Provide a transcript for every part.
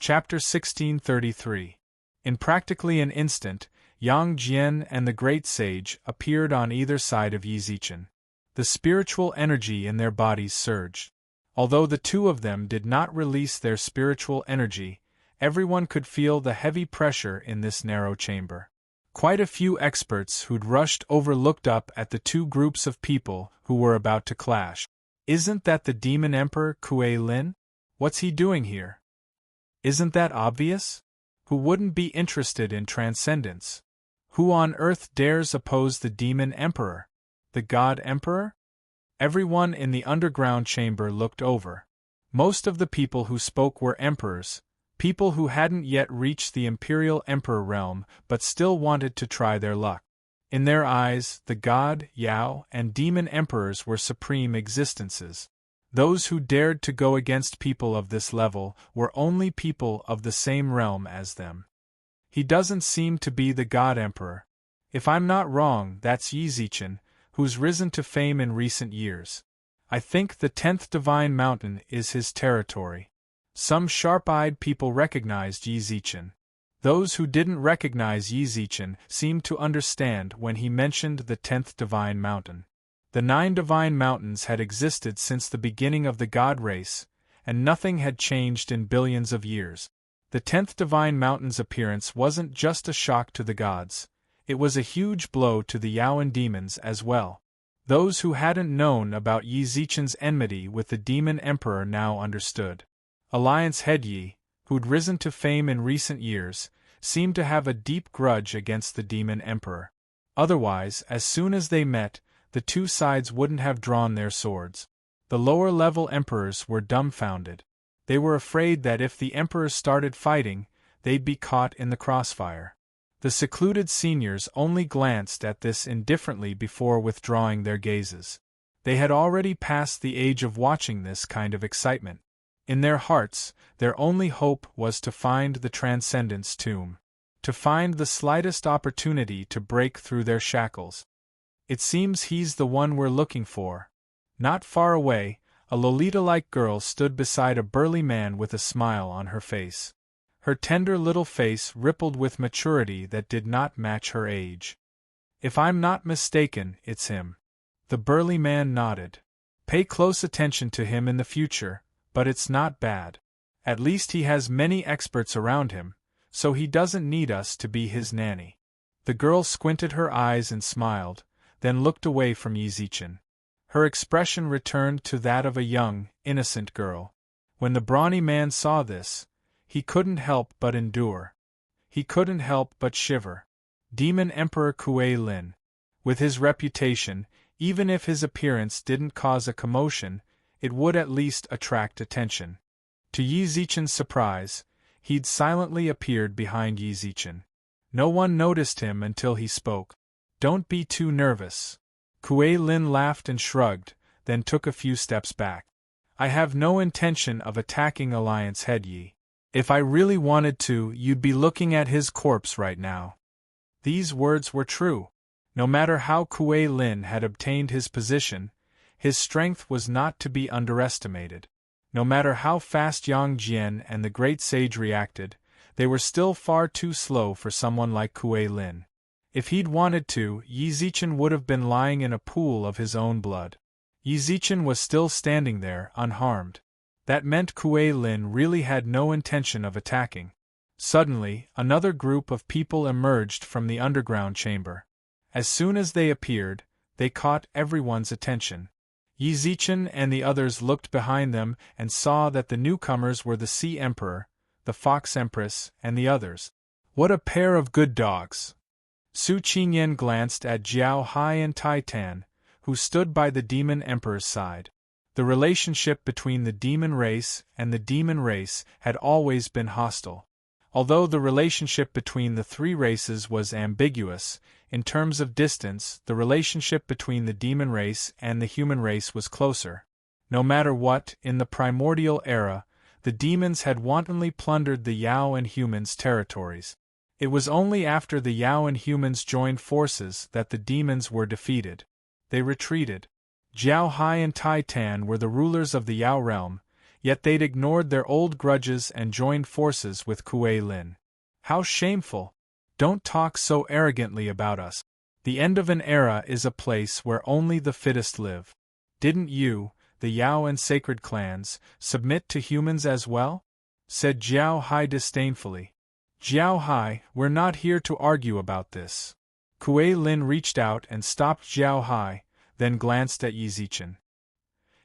Chapter 1633. In practically an instant, Yang Jian and the great sage appeared on either side of Yi Zichen. The spiritual energy in their bodies surged. Although the two of them did not release their spiritual energy, everyone could feel the heavy pressure in this narrow chamber. Quite a few experts who'd rushed over looked up at the two groups of people who were about to clash. Isn't that the Demon Emperor Kuei Lin? What's he doing here? Isn't that obvious? Who wouldn't be interested in transcendence? Who on earth dares oppose the Demon Emperor? The God Emperor? Everyone in the underground chamber looked over. Most of the people who spoke were emperors, people who hadn't yet reached the Imperial Emperor realm but still wanted to try their luck. In their eyes, the God, Yao, and Demon Emperors were supreme existences. Those who dared to go against people of this level were only people of the same realm as them. He doesn't seem to be the God Emperor. If I'm not wrong, that's Yi Zichen, who's risen to fame in recent years. I think the 10th Divine Mountain is his territory. Some sharp-eyed people recognized Yi Zichen. Those who didn't recognize Yi Zichen seemed to understand when he mentioned the 10th Divine Mountain. The 9 Divine Mountains had existed since the beginning of the God race, and nothing had changed in billions of years. The 10th Divine Mountain's appearance wasn't just a shock to the gods, it was a huge blow to the Yaoan demons as well. Those who hadn't known about Yi Zichen's enmity with the Demon Emperor now understood. Alliance head Yi, who'd risen to fame in recent years, seemed to have a deep grudge against the Demon Emperor. Otherwise, as soon as they met, the two sides wouldn't have drawn their swords. The lower-level emperors were dumbfounded. They were afraid that if the emperors started fighting, they'd be caught in the crossfire. The secluded seniors only glanced at this indifferently before withdrawing their gazes. They had already passed the age of watching this kind of excitement. In their hearts, their only hope was to find the Transcendence Tomb, to find the slightest opportunity to break through their shackles. It seems he's the one we're looking for. Not far away, a Lolita-like girl stood beside a burly man with a smile on her face. Her tender little face rippled with maturity that did not match her age. If I'm not mistaken, it's him. The burly man nodded. Pay close attention to him in the future, but it's not bad. At least he has many experts around him, so he doesn't need us to be his nanny. The girl squinted her eyes and smiled, then looked away from Yi Zichen. Her expression returned to that of a young, innocent girl. When the brawny man saw this, he couldn't help but endure. He couldn't help but shiver. Demon Emperor Kuei Lin. With his reputation, even if his appearance didn't cause a commotion, it would at least attract attention. To Yi Zichen's surprise, he'd silently appeared behind Yi Zichen. No one noticed him until he spoke. Don't be too nervous. Kuei Lin laughed and shrugged, then took a few steps back. I have no intention of attacking Alliance head Yi. If I really wanted to, you'd be looking at his corpse right now. These words were true. No matter how Kuei Lin had obtained his position, his strength was not to be underestimated. No matter how fast Yang Jian and the great sage reacted, they were still far too slow for someone like Kuei Lin. If he'd wanted to, Yi Zichen would have been lying in a pool of his own blood. Yi Zichen was still standing there, unharmed. That meant Kuei Lin really had no intention of attacking. Suddenly, another group of people emerged from the underground chamber. As soon as they appeared, they caught everyone's attention. Yi Zichen and the others looked behind them and saw that the newcomers were the Sea Emperor, the Fox Empress, and the others. What a pair of good dogs! Su Qingyan glanced at Jiao Hai and Tai Tan, who stood by the Demon Emperor's side. The relationship between the demon race and the demon race had always been hostile. Although the relationship between the three races was ambiguous, in terms of distance, the relationship between the demon race and the human race was closer. No matter what, in the primordial era, the demons had wantonly plundered the Yao and humans' territories. It was only after the Yao and humans joined forces that the demons were defeated. They retreated. Jiao Hai and Tai Tan were the rulers of the Yao realm, yet they'd ignored their old grudges and joined forces with Kuei Lin. How shameful! Don't talk so arrogantly about us. The end of an era is a place where only the fittest live. Didn't you, the Yao and sacred clans, submit to humans as well? Said Jiao Hai disdainfully. Jiao Hai, we're not here to argue about this. Kuei Lin reached out and stopped Jiao Hai, then glanced at Yi Zichen.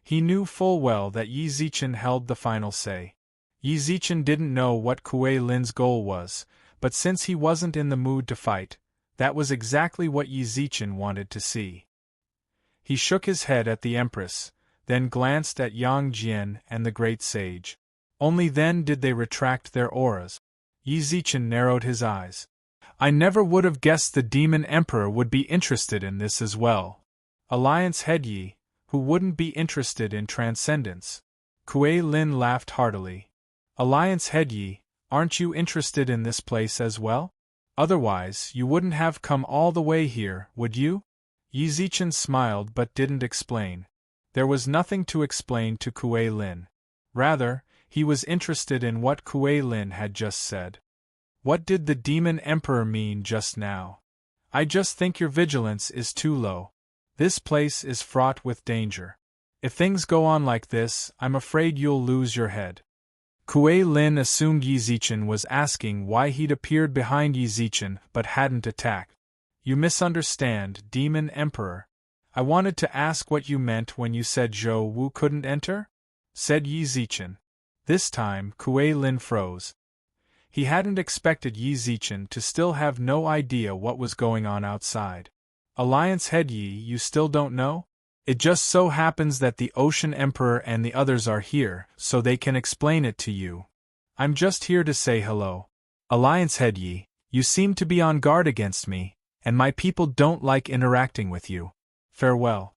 He knew full well that Yi Zichen held the final say. Yi Zichen didn't know what Kuei Lin's goal was, but since he wasn't in the mood to fight, that was exactly what Yi Zichen wanted to see. He shook his head at the Empress, then glanced at Yang Jian and the great sage. Only then did they retract their auras. Yi Zichen narrowed his eyes. I never would have guessed the Demon Emperor would be interested in this as well. Alliance head Yi, who wouldn't be interested in transcendence? Kuei Lin laughed heartily. Alliance head Yi, aren't you interested in this place as well? Otherwise, you wouldn't have come all the way here, would you? Yi Zichen smiled but didn't explain. There was nothing to explain to Kuei Lin. Rather, he was interested in what Kuei Lin had just said. What did the Demon Emperor mean just now? I just think your vigilance is too low. This place is fraught with danger. If things go on like this, I'm afraid you'll lose your head. Kuei Lin assumed Yi Zichen was asking why he'd appeared behind Yi Zichen but hadn't attacked. You misunderstand, Demon Emperor. I wanted to ask what you meant when you said Zhou Wu couldn't enter? Said Yi Zichen. This time, Kuei Lin froze. He hadn't expected Yi Zichen to still have no idea what was going on outside. Alliance head Yi, you still don't know? It just so happens that the Ocean Emperor and the others are here, so they can explain it to you. I'm just here to say hello. Alliance head Yi, you seem to be on guard against me, and my people don't like interacting with you. Farewell.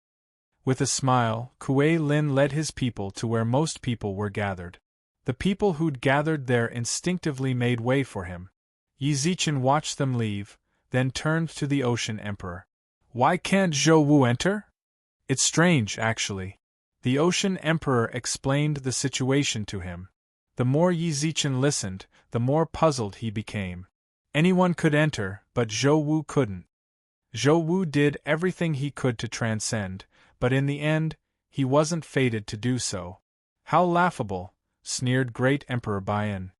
With a smile, Kuei Lin led his people to where most people were gathered. The people who'd gathered there instinctively made way for him. Yi Zichen watched them leave, then turned to the Ocean Emperor. Why can't Zhou Wu enter? It's strange, actually. The Ocean Emperor explained the situation to him. The more Yi Zichen listened, the more puzzled he became. Anyone could enter, but Zhou Wu couldn't. Zhou Wu did everything he could to transcend, but in the end, he wasn't fated to do so. How laughable, sneered Great Emperor Baiyan.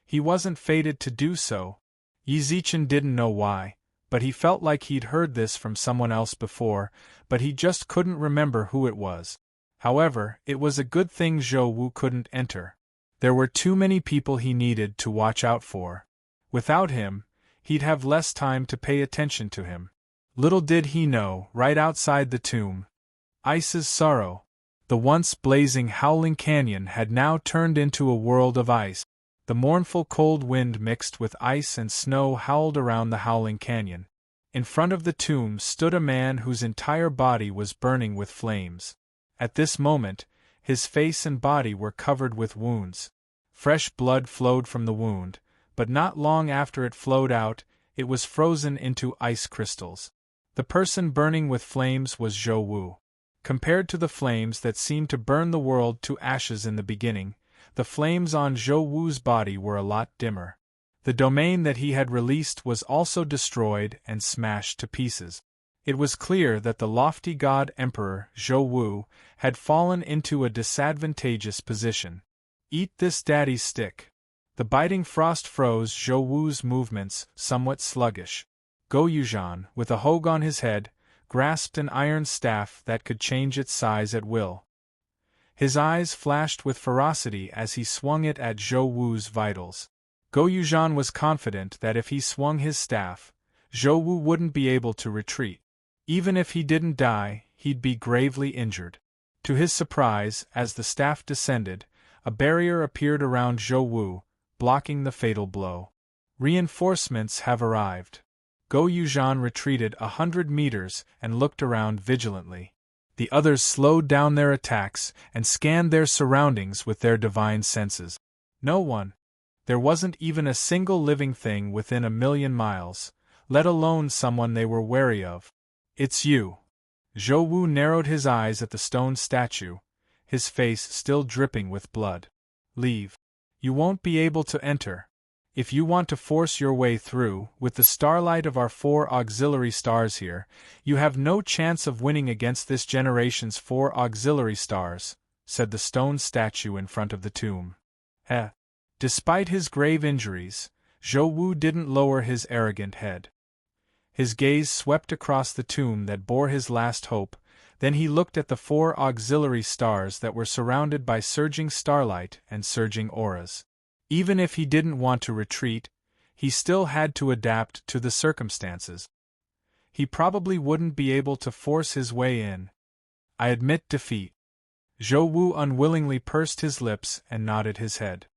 He wasn't fated to do so. Yi Zichen didn't know why, but he felt like he'd heard this from someone else before, but he just couldn't remember who it was. However, it was a good thing Zhou Wu couldn't enter. There were too many people he needed to watch out for. Without him, he'd have less time to pay attention to him. Little did he know, right outside the tomb, Ice's sorrow. The once blazing howling canyon had now turned into a world of ice. The mournful cold wind mixed with ice and snow howled around the howling canyon. In front of the tomb stood a man whose entire body was burning with flames. At this moment, his face and body were covered with wounds. Fresh blood flowed from the wound, but not long after it flowed out, it was frozen into ice crystals. The person burning with flames was Zhou Wu. Compared to the flames that seemed to burn the world to ashes in the beginning, the flames on Zhou Wu's body were a lot dimmer. The domain that he had released was also destroyed and smashed to pieces. It was clear that the lofty god emperor, Zhou Wu, had fallen into a disadvantageous position. Eat this daddy's stick. The biting frost froze Zhou Wu's movements, somewhat sluggish. Go Yuzhan, with a hogue on his head, grasped an iron staff that could change its size at will. His eyes flashed with ferocity as he swung it at Zhou Wu's vitals. Go Yuzhan was confident that if he swung his staff, Zhou Wu wouldn't be able to retreat. Even if he didn't die, he'd be gravely injured. To his surprise, as the staff descended, a barrier appeared around Zhou Wu, blocking the fatal blow. Reinforcements have arrived. Go Yuzhan retreated 100 meters and looked around vigilantly. The others slowed down their attacks and scanned their surroundings with their divine senses. No one. There wasn't even a single living thing within 1,000,000 miles, let alone someone they were wary of. It's you. Zhou Wu narrowed his eyes at the stone statue, his face still dripping with blood. Leave. You won't be able to enter. If you want to force your way through, with the starlight of our 4 auxiliary stars here, you have no chance of winning against this generation's 4 auxiliary stars, said the stone statue in front of the tomb. Despite his grave injuries, Zhou Wu didn't lower his arrogant head. His gaze swept across the tomb that bore his last hope, then he looked at the 4 auxiliary stars that were surrounded by surging starlight and surging auras. Even if he didn't want to retreat, he still had to adapt to the circumstances. He probably wouldn't be able to force his way in. I admit defeat. Zhou Wu unwillingly pursed his lips and nodded his head.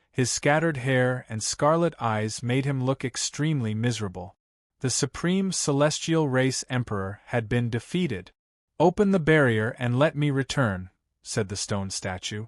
His scattered hair and scarlet eyes made him look extremely miserable. The supreme celestial race emperor had been defeated. Open the barrier and let me return, said the stone statue.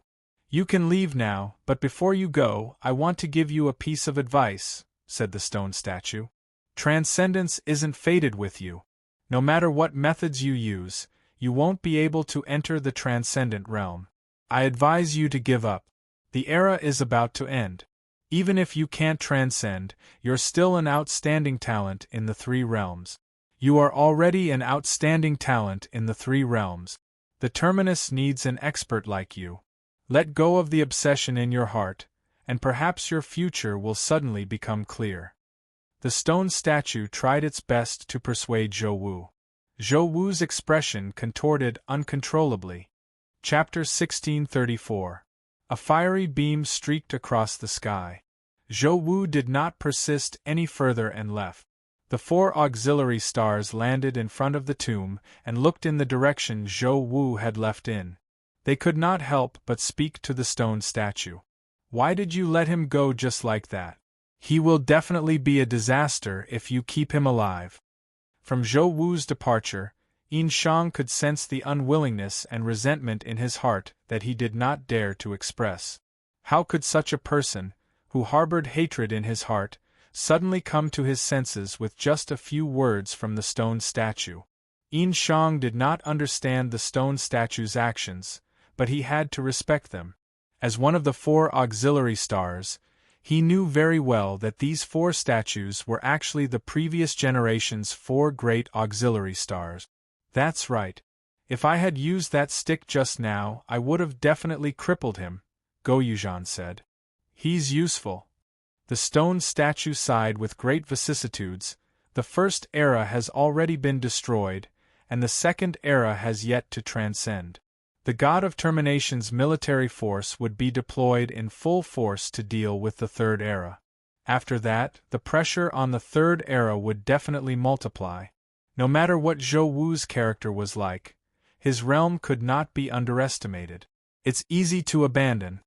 You can leave now, but before you go, I want to give you a piece of advice, said the stone statue. Transcendence isn't fated with you. No matter what methods you use, you won't be able to enter the transcendent realm. I advise you to give up. The era is about to end. Even if you can't transcend, you're still an outstanding talent in the 3 realms. You are already an outstanding talent in the 3 realms. The Terminus needs an expert like you. Let go of the obsession in your heart, and perhaps your future will suddenly become clear. The stone statue tried its best to persuade Zhou Wu. Zhou Wu's expression contorted uncontrollably. Chapter 1634. A fiery beam streaked across the sky. Zhou Wu did not persist any further and left. The 4 auxiliary stars landed in front of the tomb and looked in the direction Zhou Wu had left in. They could not help but speak to the stone statue. Why did you let him go just like that? He will definitely be a disaster if you keep him alive. From Zhou Wu's departure, Yin Shang could sense the unwillingness and resentment in his heart that he did not dare to express. How could such a person, who harbored hatred in his heart, suddenly come to his senses with just a few words from the stone statue? Yin Shang did not understand the stone statue's actions, but he had to respect them. As one of the 4 auxiliary stars, he knew very well that these 4 statues were actually the previous generation's 4 great auxiliary stars. That's right. If I had used that stick just now, I would have definitely crippled him, Go Yuzhan said. He's useful. The stone statue sighed with great vicissitudes. The first era has already been destroyed, and the second era has yet to transcend. The God of Termination's military force would be deployed in full force to deal with the third era. After that, the pressure on the third era would definitely multiply. No matter what Zhou Wu's character was like, his realm could not be underestimated. It's easy to abandon.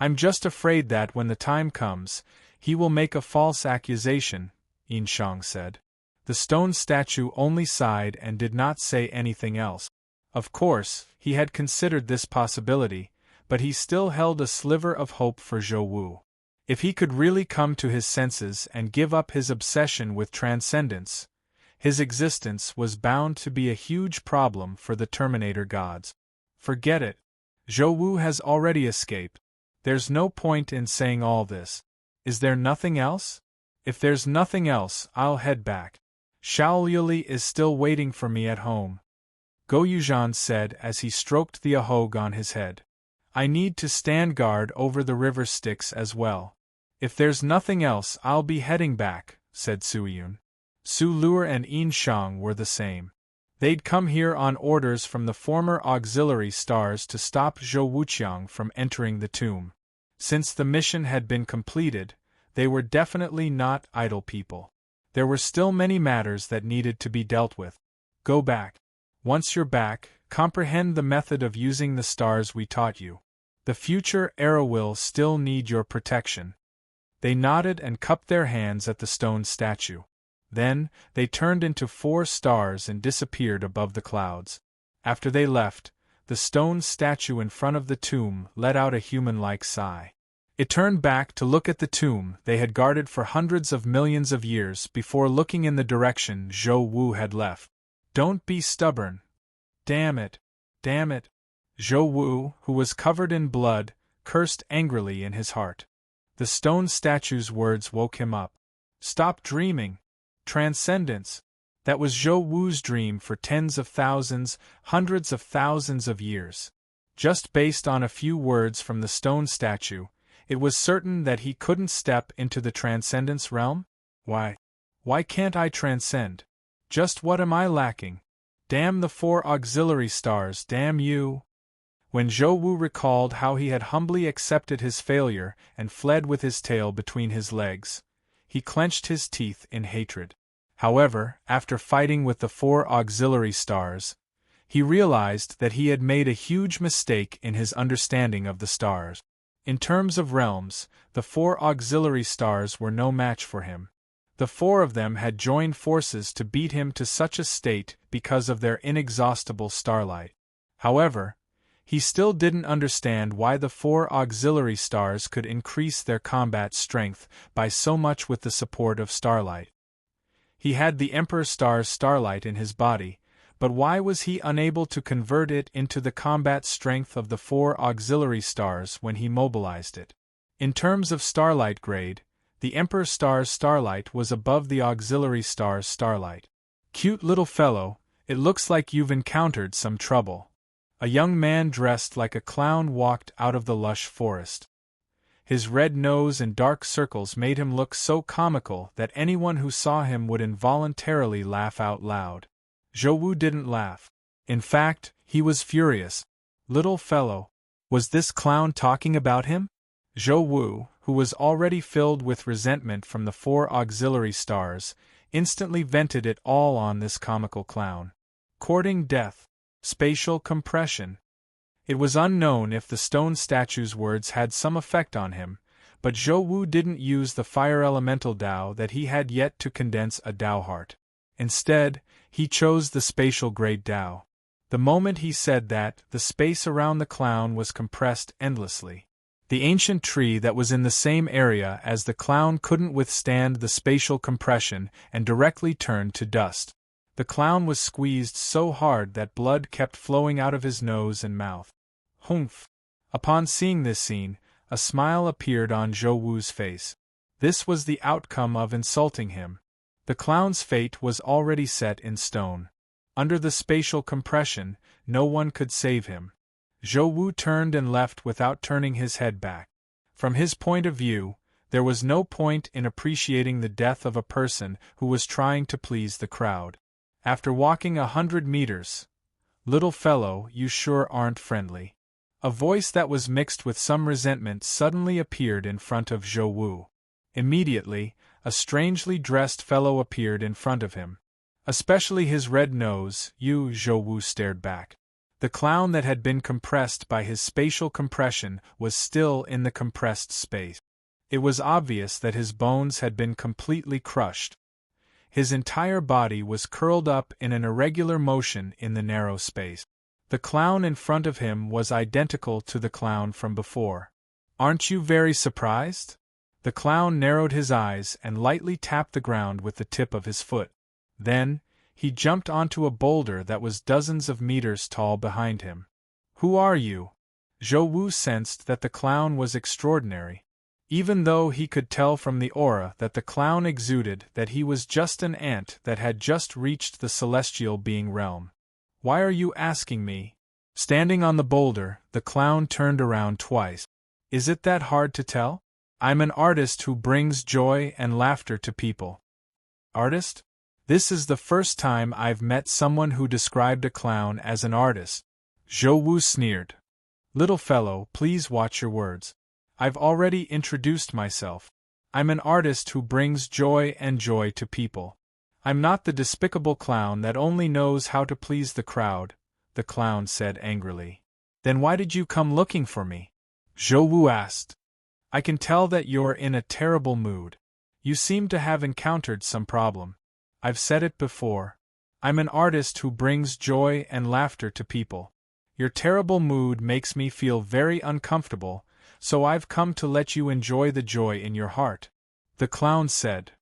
I'm just afraid that when the time comes, he will make a false accusation, Yin Shang said. The stone statue only sighed and did not say anything else. Of course, he had considered this possibility, but he still held a sliver of hope for Zhou Wu. If he could really come to his senses and give up his obsession with transcendence, his existence was bound to be a huge problem for the Terminator gods. Forget it. Zhou Wu has already escaped. There's no point in saying all this. Is there nothing else? If there's nothing else, I'll head back. Shaoyuli is still waiting for me at home, Go Yuzhan said as he stroked the ahog on his head. I need to stand guard over the river Styx as well. If there's nothing else, I'll be heading back, said Suyun. Su Luer and Yin Shang were the same. They'd come here on orders from the former auxiliary stars to stop Zhou Wuqiang from entering the tomb. Since the mission had been completed, they were definitely not idle people. There were still many matters that needed to be dealt with. Go back. Once you're back, comprehend the method of using the stars we taught you. The future era will still need your protection. They nodded and cupped their hands at the stone statue. Then, they turned into 4 stars and disappeared above the clouds. After they left, the stone statue in front of the tomb let out a human-like sigh. It turned back to look at the tomb they had guarded for hundreds of millions of years before looking in the direction Zhou Wu had left. Don't be stubborn. Damn it. Damn it. Zhou Wu, who was covered in blood, cursed angrily in his heart. The stone statue's words woke him up. Stop dreaming! Transcendence! That was Zhou Wu's dream for tens of thousands, hundreds of thousands of years. Just based on a few words from the stone statue, it was certain that he couldn't step into the transcendence realm? Why can't I transcend? Just what am I lacking? Damn the 4 auxiliary stars, damn you! When Zhou Wu recalled how he had humbly accepted his failure and fled with his tail between his legs, he clenched his teeth in hatred. However, after fighting with the 4 auxiliary stars, he realized that he had made a huge mistake in his understanding of the stars. In terms of realms, the 4 auxiliary stars were no match for him. The 4 of them had joined forces to beat him to such a state because of their inexhaustible starlight. However, he still didn't understand why the 4 auxiliary stars could increase their combat strength by so much with the support of starlight. He had the Emperor Star's starlight in his body, but why was he unable to convert it into the combat strength of the 4 auxiliary stars when he mobilized it? In terms of starlight grade, the Emperor Star's starlight was above the auxiliary star's starlight. Cute little fellow, it looks like you've encountered some trouble. A young man dressed like a clown walked out of the lush forest. His red nose and dark circles made him look so comical that anyone who saw him would involuntarily laugh out loud. Zhou Wu didn't laugh. In fact, he was furious. Little fellow, was this clown talking about him? Zhou Wu, who was already filled with resentment from the 4 auxiliary stars, instantly vented it all on this comical clown. Courting death. Spatial compression. It was unknown if the stone statue's words had some effect on him, but Zhou Wu didn't use the fire elemental Tao that he had yet to condense a Tao heart. Instead, he chose the spatial grade Tao. The moment he said that, the space around the clown was compressed endlessly. The ancient tree that was in the same area as the clown couldn't withstand the spatial compression and directly turned to dust. The clown was squeezed so hard that blood kept flowing out of his nose and mouth. Humph! Upon seeing this scene, a smile appeared on Zhou Wu's face. This was the outcome of insulting him. The clown's fate was already set in stone. Under the spatial compression, no one could save him. Zhou Wu turned and left without turning his head back. From his point of view, there was no point in appreciating the death of a person who was trying to please the crowd. After walking 100 meters, "Little fellow, you sure aren't friendly." A voice that was mixed with some resentment suddenly appeared in front of Zhou Wu. Immediately, a strangely dressed fellow appeared in front of him. Especially his red nose, Zhou Wu stared back. The clown that had been compressed by his spatial compression was still in the compressed space. It was obvious that his bones had been completely crushed. His entire body was curled up in an irregular motion in the narrow space. The clown in front of him was identical to the clown from before. "Aren't you very surprised?" The clown narrowed his eyes and lightly tapped the ground with the tip of his foot. Then, he jumped onto a boulder that was dozens of meters tall behind him. "Who are you?" Zhou Wu sensed that the clown was extraordinary. Even though he could tell from the aura that the clown exuded that he was just an ant that had just reached the celestial being realm. "Why are you asking me?" Standing on the boulder, the clown turned around twice. "Is it that hard to tell? I'm an artist who brings joy and laughter to people." "Artist? This is the first time I've met someone who described a clown as an artist." Zhou Wu sneered. "Little fellow, please watch your words. I've already introduced myself. I'm an artist who brings joy to people. I'm not the despicable clown that only knows how to please the crowd," the clown said angrily. "Then why did you come looking for me?" Zhou Wu asked. "I can tell that you're in a terrible mood. You seem to have encountered some problem. I've said it before. I'm an artist who brings joy and laughter to people. Your terrible mood makes me feel very uncomfortable, so I've come to let you enjoy the joy in your heart," the clown said.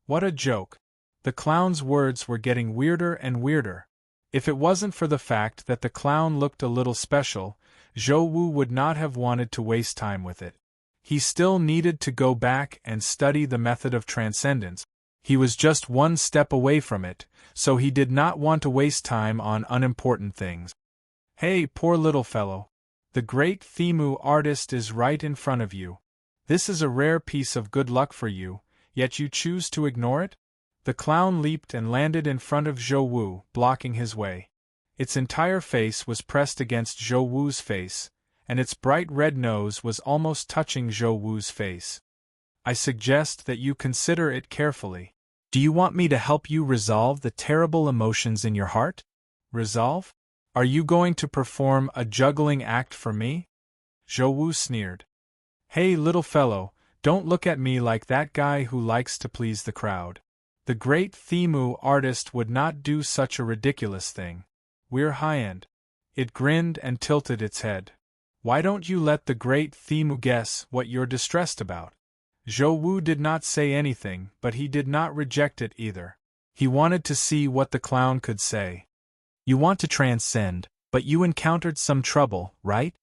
What a joke. The clown's words were getting weirder and weirder. If it wasn't for the fact that the clown looked a little special, Zhou Wu would not have wanted to waste time with it. He still needed to go back and study the method of transcendence. He was just one step away from it, so he did not want to waste time on unimportant things. Hey, poor little fellow. The great Thimu artist is right in front of you. This is a rare piece of good luck for you, yet you choose to ignore it? The clown leaped and landed in front of Zhou Wu, blocking his way. Its entire face was pressed against Zhou Wu's face, and its bright red nose was almost touching Zhou Wu's face. I suggest that you consider it carefully. Do you want me to help you resolve the terrible emotions in your heart? Resolve? Are you going to perform a juggling act for me? Zhou Wu sneered. Hey, little fellow, don't look at me like that guy who likes to please the crowd. The great Thimu artist would not do such a ridiculous thing. We're high-end. It grinned and tilted its head. Why don't you let the great Thimu guess what you're distressed about? Zhou Wu did not say anything, but he did not reject it either. He wanted to see what the clown could say. You want to transcend, but you encountered some trouble, right?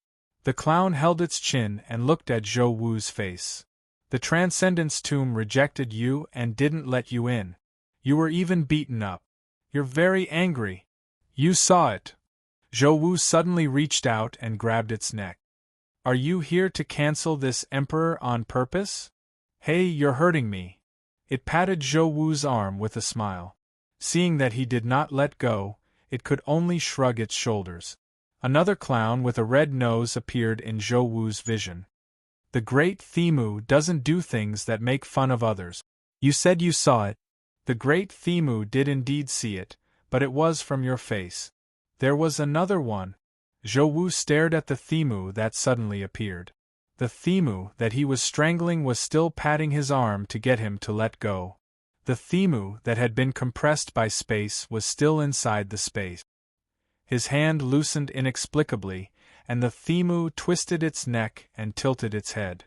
The clown held its chin and looked at Zhou Wu's face. The Transcendence Tomb rejected you and didn't let you in. You were even beaten up. You're very angry. You saw it. Zhou Wu suddenly reached out and grabbed its neck. Are you here to cancel this emperor on purpose? Hey, you're hurting me. It patted Zhou Wu's arm with a smile. Seeing that he did not let go, it could only shrug its shoulders. Another clown with a red nose appeared in Zhou Wu's vision. The great Thimu doesn't do things that make fun of others. You said you saw it. The great Thimu did indeed see it, but it was from your face. There was another one. Zhou Wu stared at the Thimu that suddenly appeared. The Thimu that he was strangling was still patting his arm to get him to let go. The Thimu that had been compressed by space was still inside the space. His hand loosened inexplicably, and the Thimu twisted its neck and tilted its head.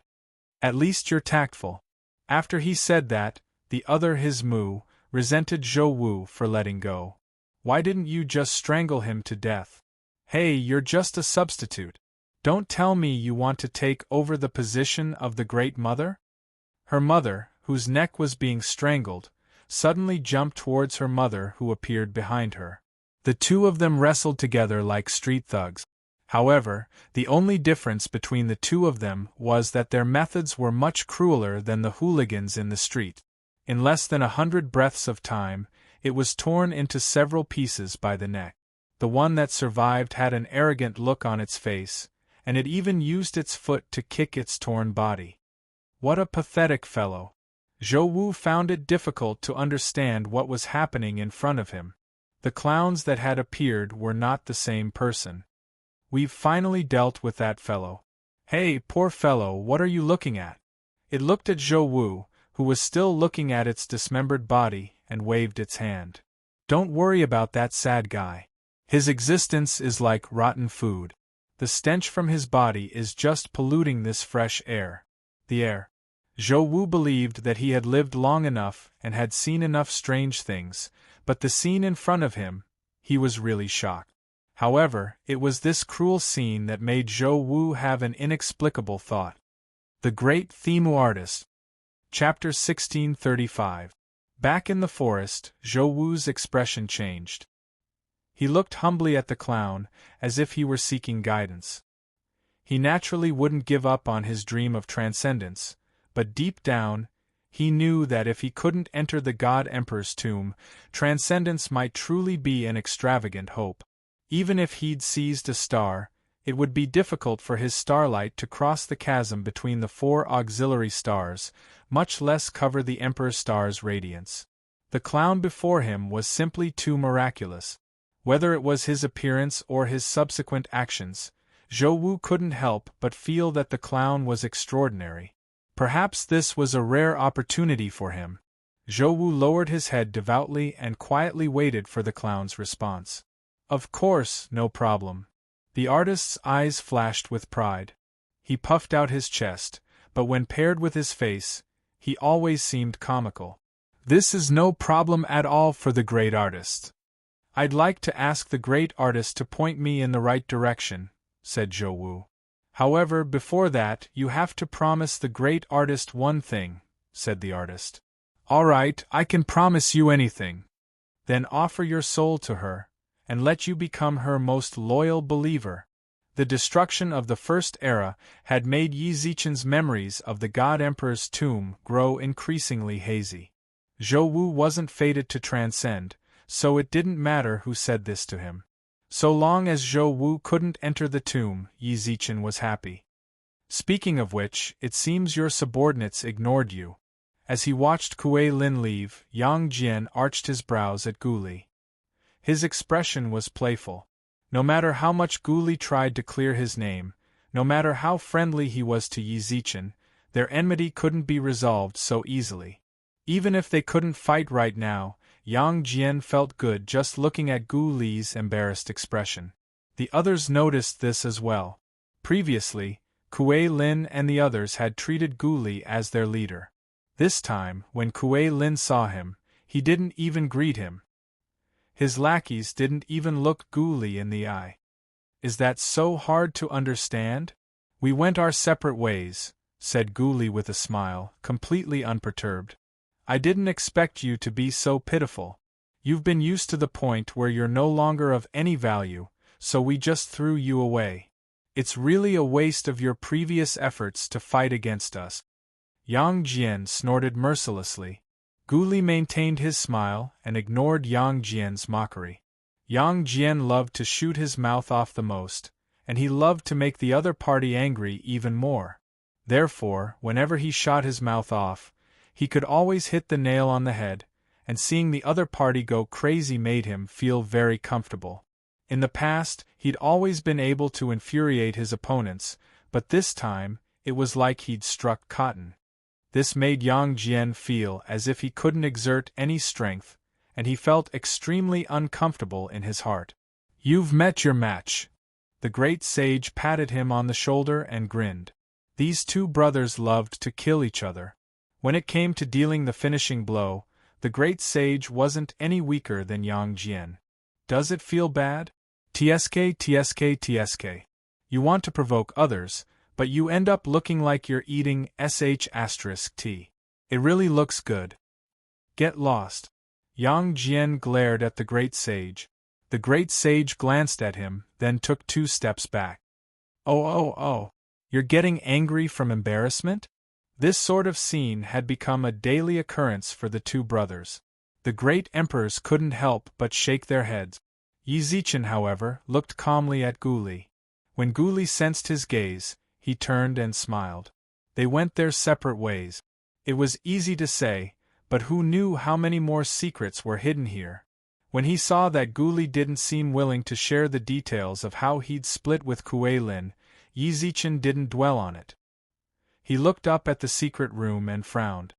At least you're tactful. After he said that, the other his Mu resented Zhou Wu for letting go. Why didn't you just strangle him to death? Hey, you're just a substitute. Don't tell me you want to take over the position of the Great Mother? Her mother, whose neck was being strangled, suddenly jumped towards her mother who appeared behind her. The two of them wrestled together like street thugs. However, the only difference between the two of them was that their methods were much crueler than the hooligans in the street. In less than 100 breaths of time, it was torn into several pieces by the neck. The one that survived had an arrogant look on its face, and it even used its foot to kick its torn body. What a pathetic fellow! Zhou Wu found it difficult to understand what was happening in front of him. The clowns that had appeared were not the same person. We've finally dealt with that fellow. Hey, poor fellow, what are you looking at? It looked at Zhou Wu, who was still looking at its dismembered body, and waved its hand. Don't worry about that sad guy. His existence is like rotten food. The stench from his body is just polluting this fresh air. The air. Zhou Wu believed that he had lived long enough and had seen enough strange things, but the scene in front of him, he was really shocked. However, it was this cruel scene that made Zhou Wu have an inexplicable thought. The Great Thimu Artist. Chapter 1635. Back in the forest, Zhou Wu's expression changed. He looked humbly at the clown, as if he were seeking guidance. He naturally wouldn't give up on his dream of transcendence, but deep down, he knew that if he couldn't enter the God Emperor's tomb, transcendence might truly be an extravagant hope. Even if he'd seized a star, it would be difficult for his starlight to cross the chasm between the 4 auxiliary stars, much less cover the Emperor star's radiance. The clown before him was simply too miraculous. Whether it was his appearance or his subsequent actions, Zhou Wu couldn't help but feel that the clown was extraordinary. Perhaps this was a rare opportunity for him. Zhou Wu lowered his head devoutly and quietly waited for the clown's response. Of course, no problem. The artist's eyes flashed with pride. He puffed out his chest, but when paired with his face, he always seemed comical. This is no problem at all for the great artist. I'd like to ask the great artist to point me in the right direction, said Zhou. However, before that, you have to promise the great artist one thing, said the artist. All right, I can promise you anything. Then offer your soul to her, and let you become her most loyal believer. The destruction of the First Era had made Yi Zichen's memories of the God Emperor's tomb grow increasingly hazy. Zhou Wu wasn't fated to transcend, so it didn't matter who said this to him. So long as Zhou Wu couldn't enter the tomb, Yi Zichen was happy. Speaking of which, it seems your subordinates ignored you. As he watched Kuei Lin leave, Yang Jian arched his brows at Gu Li. His expression was playful. No matter how much Gu Li tried to clear his name, no matter how friendly he was to Yi Zichen, their enmity couldn't be resolved so easily. Even if they couldn't fight right now, Yang Jian felt good just looking at Gu Li's embarrassed expression. The others noticed this as well. Previously, Kuei Lin and the others had treated Gu Li as their leader. This time, when Kuei Lin saw him, he didn't even greet him. His lackeys didn't even look Gu Li in the eye. Is that so hard to understand? We went our separate ways, said Gu Li with a smile, completely unperturbed. I didn't expect you to be so pitiful. You've been used to the point where you're no longer of any value, so we just threw you away. It's really a waste of your previous efforts to fight against us. Yang Jian snorted mercilessly. Gu Li maintained his smile and ignored Yang Jian's mockery. Yang Jian loved to shoot his mouth off the most, and he loved to make the other party angry even more. Therefore, whenever he shot his mouth off, he could always hit the nail on the head, and seeing the other party go crazy made him feel very comfortable. In the past, he'd always been able to infuriate his opponents, but this time, it was like he'd struck cotton. This made Yang Jian feel as if he couldn't exert any strength, and he felt extremely uncomfortable in his heart. You've met your match. The great sage patted him on the shoulder and grinned. These two brothers loved to kill each other. When it came to dealing the finishing blow, the great sage wasn't any weaker than Yang Jian. Does it feel bad? Tsk. You want to provoke others, but you end up looking like you're eating sh*t. It really looks good. Get lost. Yang Jian glared at the great sage. The great sage glanced at him, then took 2 steps back. Oh. You're getting angry from embarrassment? This sort of scene had become a daily occurrence for the two brothers. The great emperors couldn't help but shake their heads. Yi Zichen, however, looked calmly at Gu Li. When Gu Li sensed his gaze, he turned and smiled. They went their separate ways. It was easy to say, but who knew how many more secrets were hidden here? When he saw that Gu Li didn't seem willing to share the details of how he'd split with Kuei Lin, Yi Zichen didn't dwell on it. He looked up at the secret room and frowned.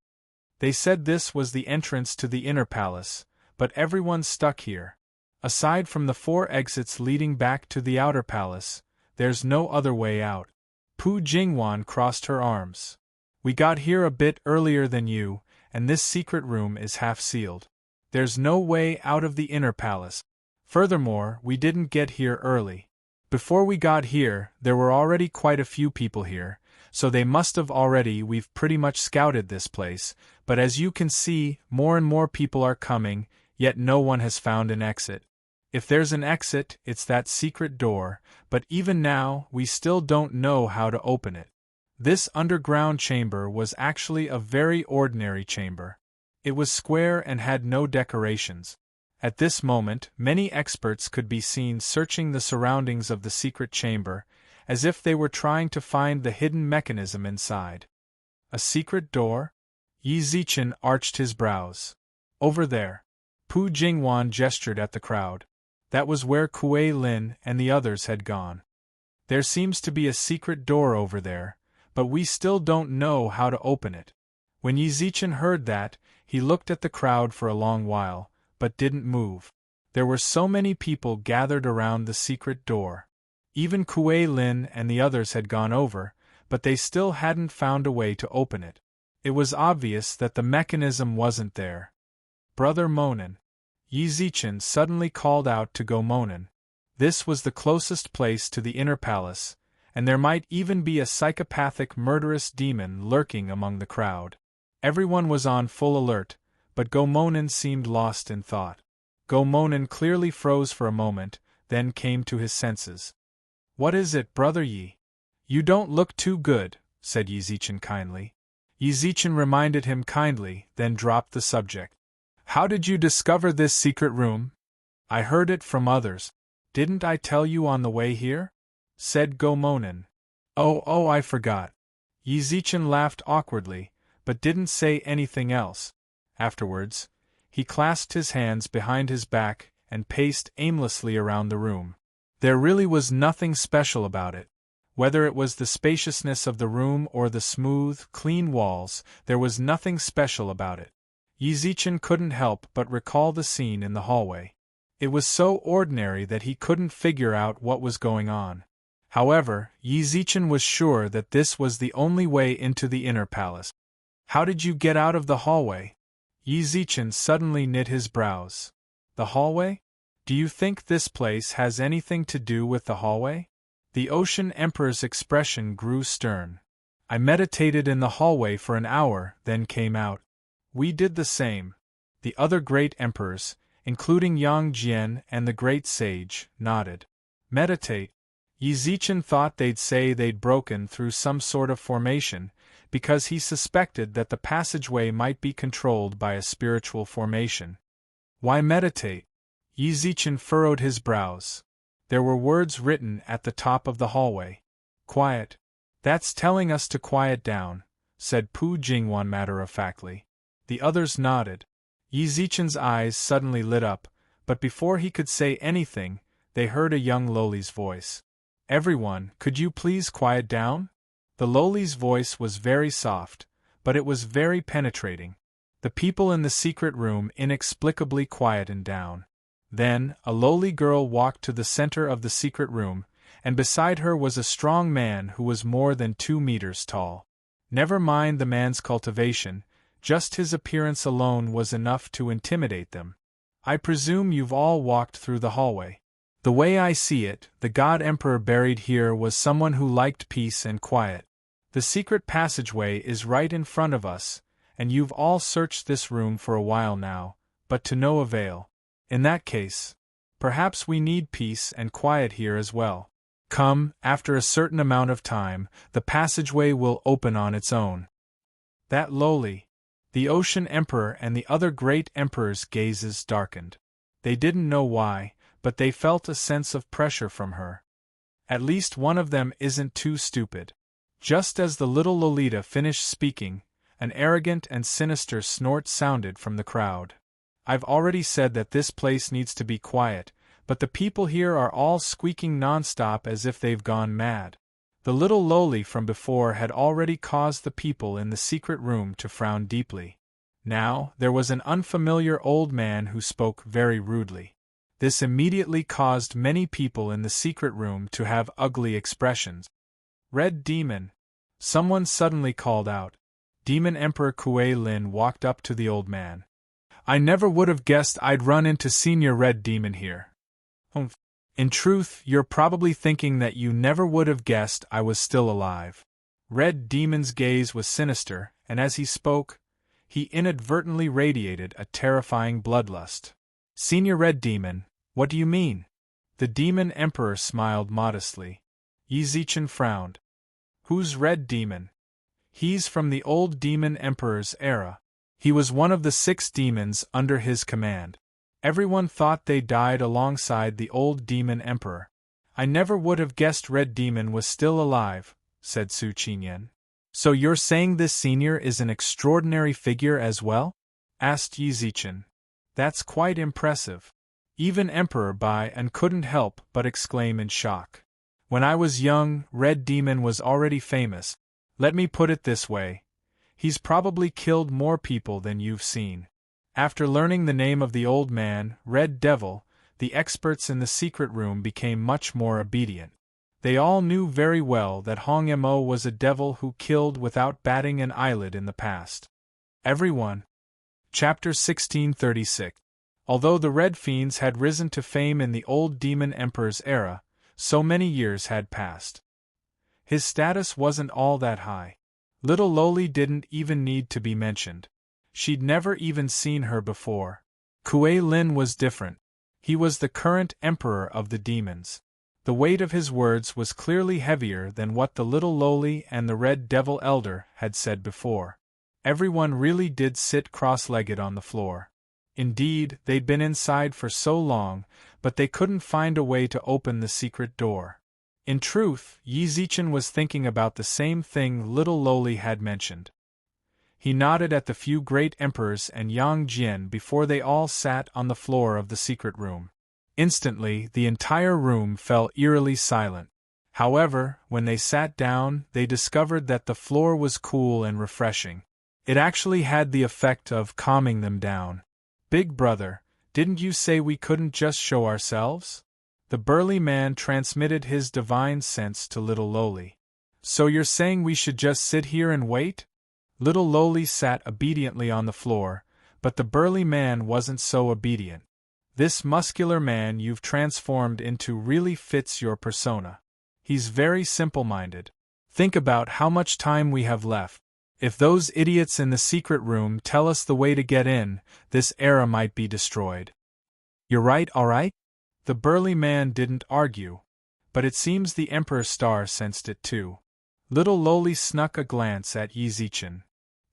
They said this was the entrance to the inner palace, but everyone's stuck here. Aside from the 4 exits leading back to the outer palace, there's no other way out. Pu Jingwan crossed her arms. We got here a bit earlier than you, and this secret room is half sealed. There's no way out of the inner palace. Furthermore, we didn't get here early. Before we got here, there were already quite a few people here, so they must have already. We've pretty much scouted this place, but as you can see, more and more people are coming, yet no one has found an exit. If there's an exit, it's that secret door, but even now, we still don't know how to open it. This underground chamber was actually a very ordinary chamber. It was square and had no decorations. At this moment, many experts could be seen searching the surroundings of the secret chamber, as if they were trying to find the hidden mechanism inside. A secret door? Yi Zichen arched his brows. Over there. Pu Jingwan gestured at the crowd. That was where Kuei Lin and the others had gone. There seems to be a secret door over there, but we still don't know how to open it. When Yi Zichen heard that, he looked at the crowd for a long while, but didn't move. There were so many people gathered around the secret door. Even Kuei Lin and the others had gone over, but they still hadn't found a way to open it. It was obvious that the mechanism wasn't there. Brother Monin. Yi Zichen suddenly called out to Go Monin. This was the closest place to the inner palace, and there might even be a psychopathic murderous demon lurking among the crowd. Everyone was on full alert, but Gomonin seemed lost in thought. Gomonin clearly froze for a moment, then came to his senses. "What is it, brother Yi? You don't look too good," said Yizichin kindly. Yizichin reminded him kindly, then dropped the subject. "How did you discover this secret room?" "I heard it from others. Didn't I tell you on the way here?" said Gomonin. Oh, I forgot." Yizichin laughed awkwardly, but didn't say anything else. Afterwards, he clasped his hands behind his back and paced aimlessly around the room. There really was nothing special about it. Whether it was the spaciousness of the room or the smooth, clean walls, there was nothing special about it. Yizichin couldn't help but recall the scene in the hallway. It was so ordinary that he couldn't figure out what was going on. However, Yizichin was sure that this was the only way into the inner palace. "How did you get out of the hallway?" Yizichin suddenly knit his brows. "The hallway? Do you think this place has anything to do with the hallway?" The Ocean Emperor's expression grew stern. "I meditated in the hallway for an hour, then came out." "We did the same." The other great emperors, including Yang Jian and the great sage, nodded. "Meditate?" Yizichin thought they'd say they'd broken through some sort of formation, because he suspected that the passageway might be controlled by a spiritual formation. "Why meditate?" Yizichin furrowed his brows. There were words written at the top of the hallway. "Quiet." "That's telling us to quiet down," said Pu Jingwan matter-of-factly. The others nodded. Yizichin's eyes suddenly lit up, but before he could say anything, they heard a young loli's voice. "Everyone, could you please quiet down?" The loli's voice was very soft, but it was very penetrating. The people in the secret room inexplicably quieted down. Then, a lowly girl walked to the center of the secret room, and beside her was a strong man who was more than 2 meters tall. Never mind the man's cultivation, just his appearance alone was enough to intimidate them. "I presume you've all walked through the hallway. The way I see it, the God Emperor buried here was someone who liked peace and quiet. The secret passageway is right in front of us, and you've all searched this room for a while now, but to no avail. In that case, perhaps we need peace and quiet here as well. Come, after a certain amount of time, the passageway will open on its own." That lowly, the Ocean Emperor and the other great emperors' gazes darkened. They didn't know why, but they felt a sense of pressure from her. At least one of them isn't too stupid. Just as the little Lolita finished speaking, an arrogant and sinister snort sounded from the crowd. "I've already said that this place needs to be quiet, but the people here are all squeaking nonstop as if they've gone mad." The little loli from before had already caused the people in the secret room to frown deeply. Now, there was an unfamiliar old man who spoke very rudely. This immediately caused many people in the secret room to have ugly expressions. "Red Demon!" someone suddenly called out. Demon Emperor Kuei Lin walked up to the old man. "I never would have guessed I'd run into Senior Red Demon here." "Humph. In truth, you're probably thinking that you never would have guessed I was still alive." Red Demon's gaze was sinister, and as he spoke, he inadvertently radiated a terrifying bloodlust. "Senior Red Demon, what do you mean?" The Demon Emperor smiled modestly. Yizichin frowned. "Who's Red Demon?" "He's from the old Demon Emperor's era. He was one of the 6 demons under his command. Everyone thought they died alongside the old Demon Emperor." "I never would have guessed Red Demon was still alive," said Su Qinyan. "So you're saying this senior is an extraordinary figure as well?" asked Yizichin. "That's quite impressive. Even Emperor Bai and couldn't help but exclaim in shock. When I was young, Red Demon was already famous. Let me put it this way. He's probably killed more people than you've seen." After learning the name of the old man, Red Devil, the experts in the secret room became much more obedient. They all knew very well that Hong Mo was a devil who killed without batting an eyelid in the past. Everyone. Chapter 1636. Although the Red Fiends had risen to fame in the old Demon Emperor's era, so many years had passed. His status wasn't all that high. Little Loli didn't even need to be mentioned. She'd never even seen her before. Kuei Lin was different. He was the current emperor of the demons. The weight of his words was clearly heavier than what the little Loli and the Red Devil Elder had said before. Everyone really did sit cross-legged on the floor. Indeed, they'd been inside for so long, but they couldn't find a way to open the secret door. In truth, Yi Zichen was thinking about the same thing little Loli had mentioned. He nodded at the few great emperors and Yang Jian before they all sat on the floor of the secret room. Instantly, the entire room fell eerily silent. However, when they sat down, they discovered that the floor was cool and refreshing. It actually had the effect of calming them down. "Big brother, didn't you say we couldn't just show ourselves?" The burly man transmitted his divine sense to little Loli. "So you're saying we should just sit here and wait?" Little Loli sat obediently on the floor, but the burly man wasn't so obedient. "This muscular man you've transformed into really fits your persona. He's very simple-minded. Think about how much time we have left. If those idiots in the secret room tell us the way to get in, this era might be destroyed." "You're right, all right?" The burly man didn't argue. But it seems the Emperor Star sensed it too. Little Loli snuck a glance at Yi Zichen.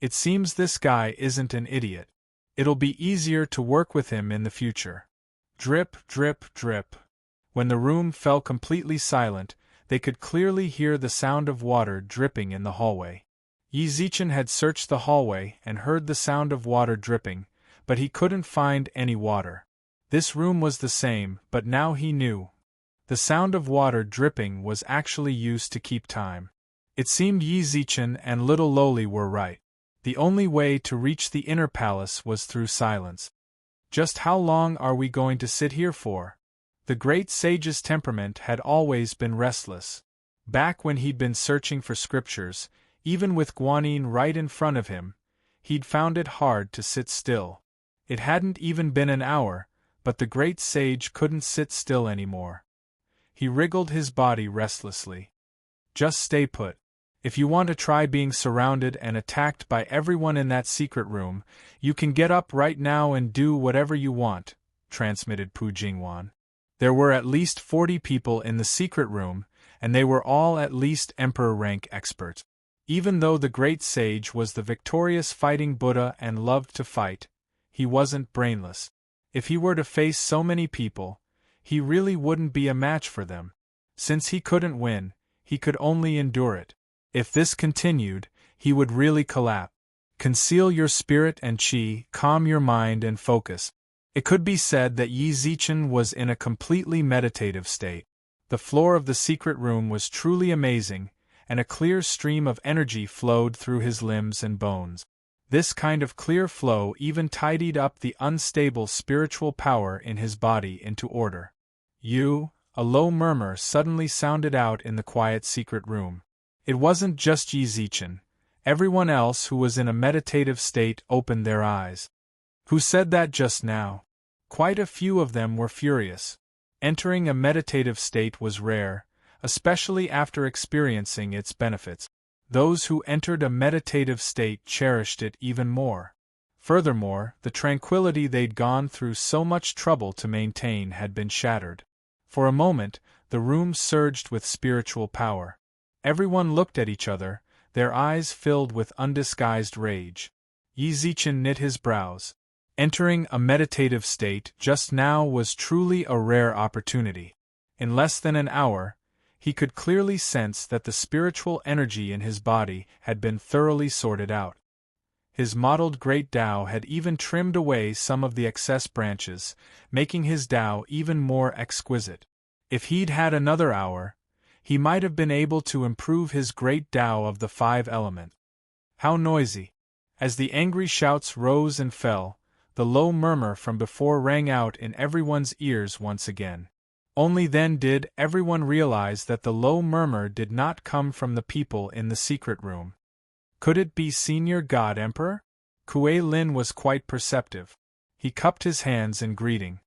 "It seems this guy isn't an idiot. It'll be easier to work with him in the future." Drip, drip, drip. When the room fell completely silent, they could clearly hear the sound of water dripping in the hallway. Yi Zichen had searched the hallway and heard the sound of water dripping, but he couldn't find any water. This room was the same, but now he knew. The sound of water dripping was actually used to keep time. It seemed Yi Zichen and little Loli were right. The only way to reach the inner palace was through silence. "Just how long are we going to sit here for?" The great sage's temperament had always been restless. Back when he'd been searching for scriptures, even with Guanyin right in front of him, he'd found it hard to sit still. It hadn't even been an hour, but the great sage couldn't sit still anymore. He wriggled his body restlessly. "Just stay put. If you want to try being surrounded and attacked by everyone in that secret room, you can get up right now and do whatever you want," transmitted Pu Jingwan. There were at least 40 people in the secret room, and they were all at least Emperor rank experts. Even though the great sage was the victorious fighting Buddha and loved to fight, he wasn't brainless. If he were to face so many people, he really wouldn't be a match for them. Since he couldn't win, he could only endure it. If this continued, he would really collapse. Conceal your spirit and qi, calm your mind and focus. It could be said that Yi Zichen was in a completely meditative state. The floor of the secret room was truly amazing, and a clear stream of energy flowed through his limbs and bones. This kind of clear flow even tidied up the unstable spiritual power in his body into order. A low murmur suddenly sounded out in the quiet secret room. It wasn't just Yi Zichen. Everyone else who was in a meditative state opened their eyes. "Who said that just now?" Quite a few of them were furious. Entering a meditative state was rare, especially after experiencing its benefits. Those who entered a meditative state cherished it even more. Furthermore, the tranquility they'd gone through so much trouble to maintain had been shattered. For a moment, the room surged with spiritual power. Everyone looked at each other, their eyes filled with undisguised rage. Yi Zichen knit his brows. Entering a meditative state just now was truly a rare opportunity. In less than an hour, he could clearly sense that the spiritual energy in his body had been thoroughly sorted out. His modeled great Tao had even trimmed away some of the excess branches, making his Tao even more exquisite. If he'd had another hour, he might have been able to improve his great Tao of the 5 elements. How noisy! As the angry shouts rose and fell, the low murmur from before rang out in everyone's ears once again. Only then did everyone realize that the low murmur did not come from the people in the secret room. Could it be Senior God Emperor? Kuei Lin was quite perceptive. He cupped his hands in greeting.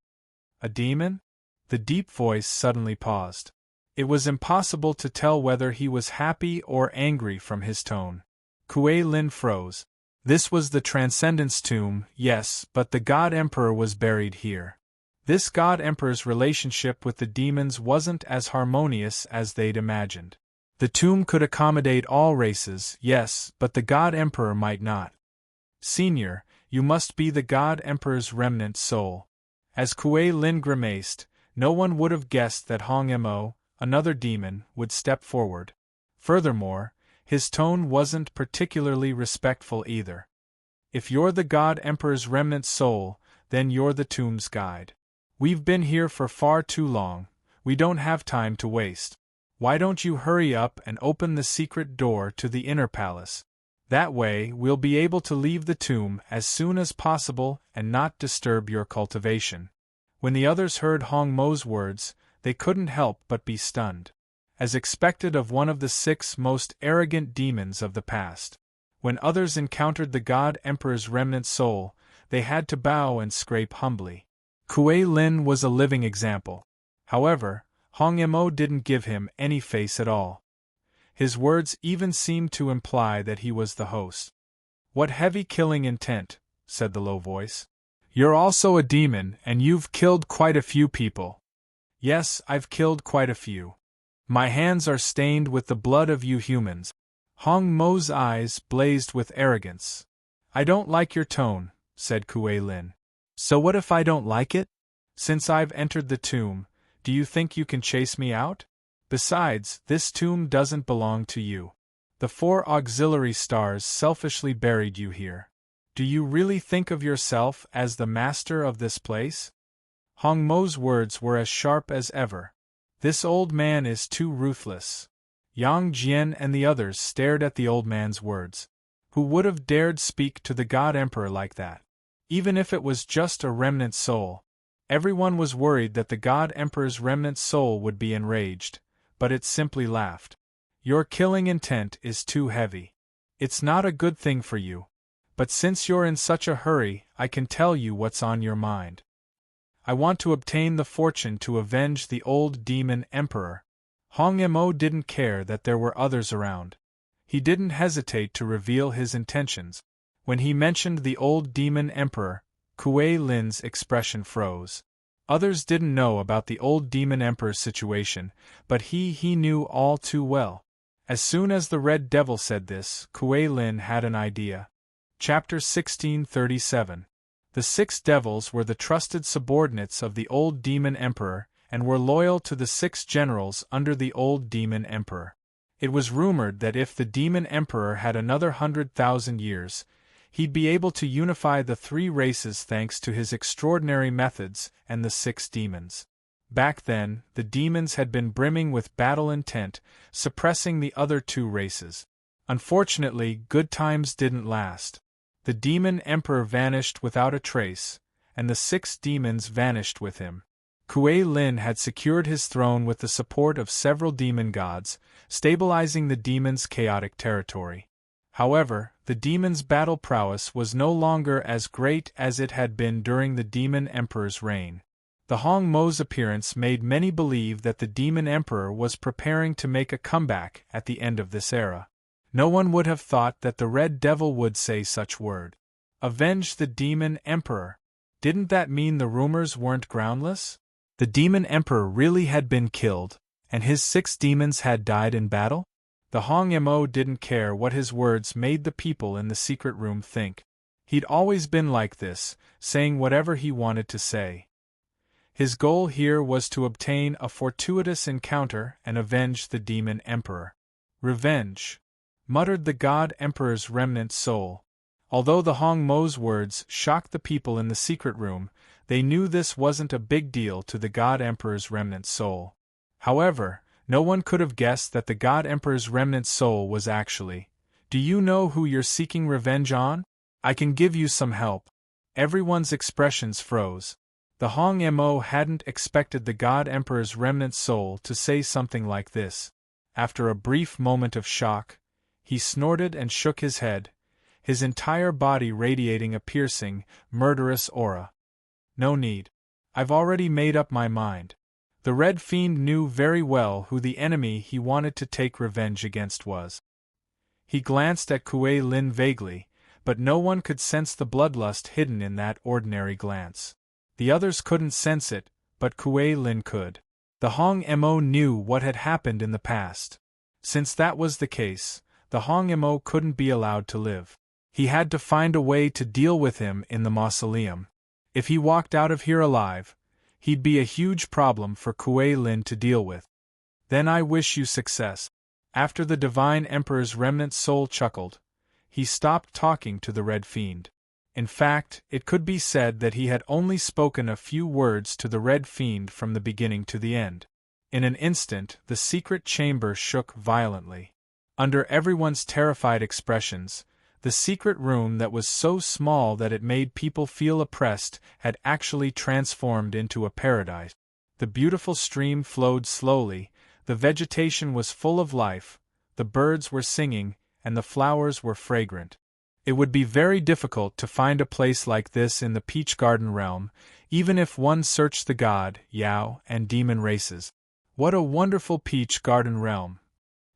A demon? The deep voice suddenly paused. It was impossible to tell whether he was happy or angry from his tone. Kuei Lin froze. This was the Transcendence tomb, yes, but the God Emperor was buried here. This God Emperor's relationship with the demons wasn't as harmonious as they'd imagined. The tomb could accommodate all races, yes, but the God Emperor might not. Senior, you must be the God Emperor's remnant soul. As Kuei Lin grimaced, no one would have guessed that Hong Mo, another demon, would step forward. Furthermore, his tone wasn't particularly respectful either. If you're the God Emperor's remnant soul, then you're the tomb's guide. We've been here for far too long, we don't have time to waste. Why don't you hurry up and open the secret door to the inner palace? That way we'll be able to leave the tomb as soon as possible and not disturb your cultivation. When the others heard Hong Mo's words, they couldn't help but be stunned. As expected of one of the 6 most arrogant demons of the past. When others encountered the God Emperor's remnant soul, they had to bow and scrape humbly. Kuei Lin was a living example. However, Hong Mo didn't give him any face at all. His words even seemed to imply that he was the host. What heavy killing intent, said the low voice. You're also a demon and you've killed quite a few people. Yes, I've killed quite a few. My hands are stained with the blood of you humans. Hong Mo's eyes blazed with arrogance. I don't like your tone, said Kuei Lin. So what if I don't like it? Since I've entered the tomb, do you think you can chase me out? Besides, this tomb doesn't belong to you. The 4 auxiliary stars selfishly buried you here. Do you really think of yourself as the master of this place? Hong Mo's words were as sharp as ever. This old man is too ruthless. Yang Jian and the others stared at the old man's words. Who would have dared speak to the God Emperor like that? Even if it was just a remnant soul. Everyone was worried that the God Emperor's remnant soul would be enraged, but it simply laughed. Your killing intent is too heavy. It's not a good thing for you. But since you're in such a hurry, I can tell you what's on your mind. I want to obtain the fortune to avenge the old demon emperor. Hong Mo didn't care that there were others around. He didn't hesitate to reveal his intentions. When he mentioned the old demon emperor, Kuei Lin's expression froze. Others didn't know about the old demon emperor's situation, but he knew all too well. As soon as the Red Devil said this, Kuei Lin had an idea. Chapter 1637. The 6 devils were the trusted subordinates of the old demon emperor, and were loyal to the 6 generals under the old demon emperor. It was rumored that if the demon emperor had another 100,000 years, he'd be able to unify the 3 races thanks to his extraordinary methods and the 6 demons. Back then, the demons had been brimming with battle intent, suppressing the other 2 races. Unfortunately, good times didn't last. The demon emperor vanished without a trace, and the 6 demons vanished with him. Kuei Lin had secured his throne with the support of several demon gods, stabilizing the demons' chaotic territory. However, the demons' battle prowess was no longer as great as it had been during the demon emperor's reign. The Hong Mo's appearance made many believe that the demon emperor was preparing to make a comeback at the end of this era. No one would have thought that the Red Devil would say such word. Avenge the demon emperor. Didn't that mean the rumors weren't groundless? The demon emperor really had been killed, and his 6 demons had died in battle? The Hong Mo didn't care what his words made the people in the secret room think. He'd always been like this, saying whatever he wanted to say. His goal here was to obtain a fortuitous encounter and avenge the demon emperor. Revenge, muttered the God Emperor's remnant soul. Although the Hong Mo's words shocked the people in the secret room, they knew this wasn't a big deal to the God Emperor's remnant soul. However, no one could have guessed that the God Emperor's remnant soul was actually, "Do you know who you're seeking revenge on? I can give you some help." Everyone's expressions froze. The Hong Mo hadn't expected the God Emperor's remnant soul to say something like this. After a brief moment of shock, he snorted and shook his head, his entire body radiating a piercing, murderous aura. No need. I've already made up my mind. The Red Fiend knew very well who the enemy he wanted to take revenge against was. He glanced at Kuei Lin vaguely, but no one could sense the bloodlust hidden in that ordinary glance. The others couldn't sense it, but Kuei Lin could. The Hong Mo knew what had happened in the past. Since that was the case, the Hong Mo couldn't be allowed to live. He had to find a way to deal with him in the mausoleum. If he walked out of here alive, he'd be a huge problem for Kuei Lin to deal with. Then I wish you success. After the Divine Emperor's remnant soul chuckled, he stopped talking to the Red Fiend. In fact, it could be said that he had only spoken a few words to the Red Fiend from the beginning to the end. In an instant, the secret chamber shook violently. Under everyone's terrified expressions, the secret room that was so small that it made people feel oppressed had actually transformed into a paradise. The beautiful stream flowed slowly, the vegetation was full of life, the birds were singing, and the flowers were fragrant. It would be very difficult to find a place like this in the Peach Garden realm, even if one searched the god, Yao, and demon races. What a wonderful Peach Garden realm!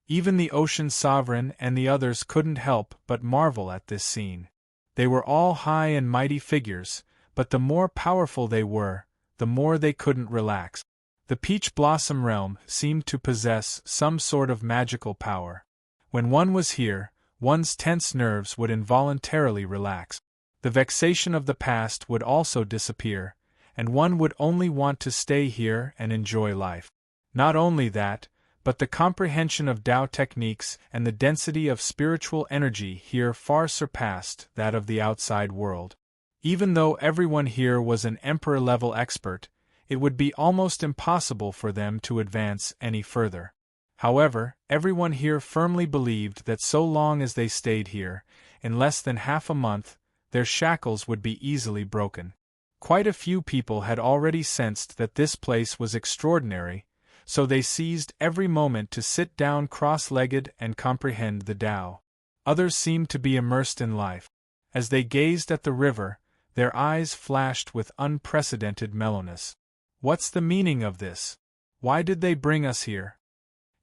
Even the Ocean Sovereign and the others couldn't help but marvel at this scene. They were all high and mighty figures, but the more powerful they were, the more they couldn't relax. The Peach Blossom realm seemed to possess some sort of magical power. When one was here, one's tense nerves would involuntarily relax. The vexation of the past would also disappear, and one would only want to stay here and enjoy life. Not only that, but the comprehension of Tao techniques and the density of spiritual energy here far surpassed that of the outside world. Even though everyone here was an emperor-level expert, it would be almost impossible for them to advance any further. However, everyone here firmly believed that so long as they stayed here, in less than half a month, their shackles would be easily broken. Quite a few people had already sensed that this place was extraordinary, so they seized every moment to sit down cross-legged and comprehend the Tao. Others seemed to be immersed in life. As they gazed at the river, their eyes flashed with unprecedented mellowness. What's the meaning of this? Why did they bring us here?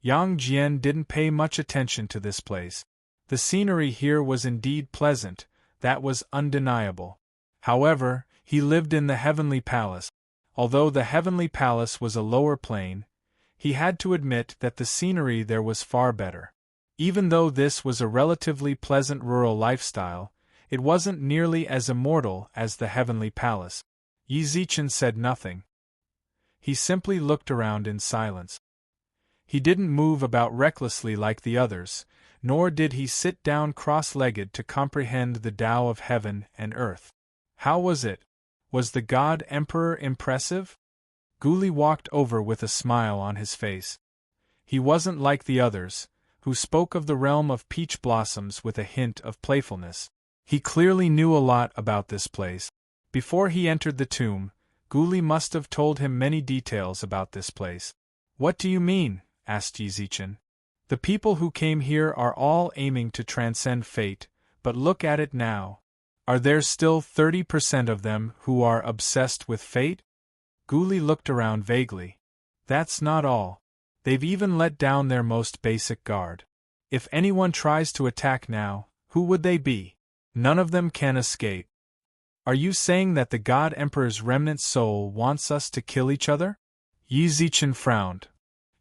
Yang Jian didn't pay much attention to this place. The scenery here was indeed pleasant, that was undeniable. However, he lived in the Heavenly Palace. Although the Heavenly Palace was a lower plane, he had to admit that the scenery there was far better. Even though this was a relatively pleasant rural lifestyle, it wasn't nearly as immortal as the Heavenly Palace. Yi Zichen said nothing. He simply looked around in silence. He didn't move about recklessly like the others, nor did he sit down cross-legged to comprehend the Tao of heaven and earth. How was it? Was the God Emperor impressive? Guli walked over with a smile on his face. He wasn't like the others, who spoke of the realm of peach blossoms with a hint of playfulness. He clearly knew a lot about this place. Before he entered the tomb, Guli must have told him many details about this place. "What do you mean?" asked Yi Zichen. "The people who came here are all aiming to transcend fate, but look at it now. Are there still 30% of them who are obsessed with fate?" Guli looked around vaguely. "That's not all. They've even let down their most basic guard. If anyone tries to attack now, who would they be? None of them can escape." "Are you saying that the God Emperor's remnant soul wants us to kill each other?" Yi Zichen frowned.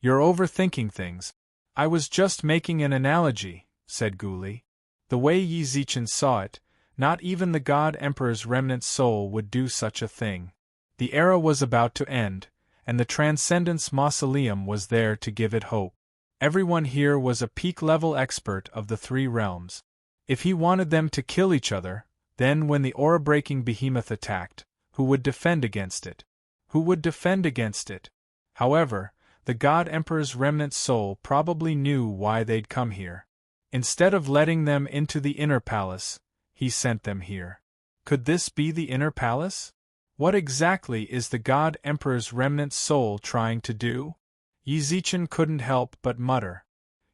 "You're overthinking things. I was just making an analogy," said Guli. The way Yi Zichen saw it, not even the God Emperor's remnant soul would do such a thing. The era was about to end, and the Transcendence Mausoleum was there to give it hope. Everyone here was a peak-level expert of the three realms. If he wanted them to kill each other, then when the aura-breaking behemoth attacked, who would defend against it? Who would defend against it? However, the God Emperor's remnant soul probably knew why they'd come here. Instead of letting them into the inner palace, he sent them here. Could this be the inner palace? What exactly is the God Emperor's remnant soul trying to do? Yi Zichen couldn't help but mutter.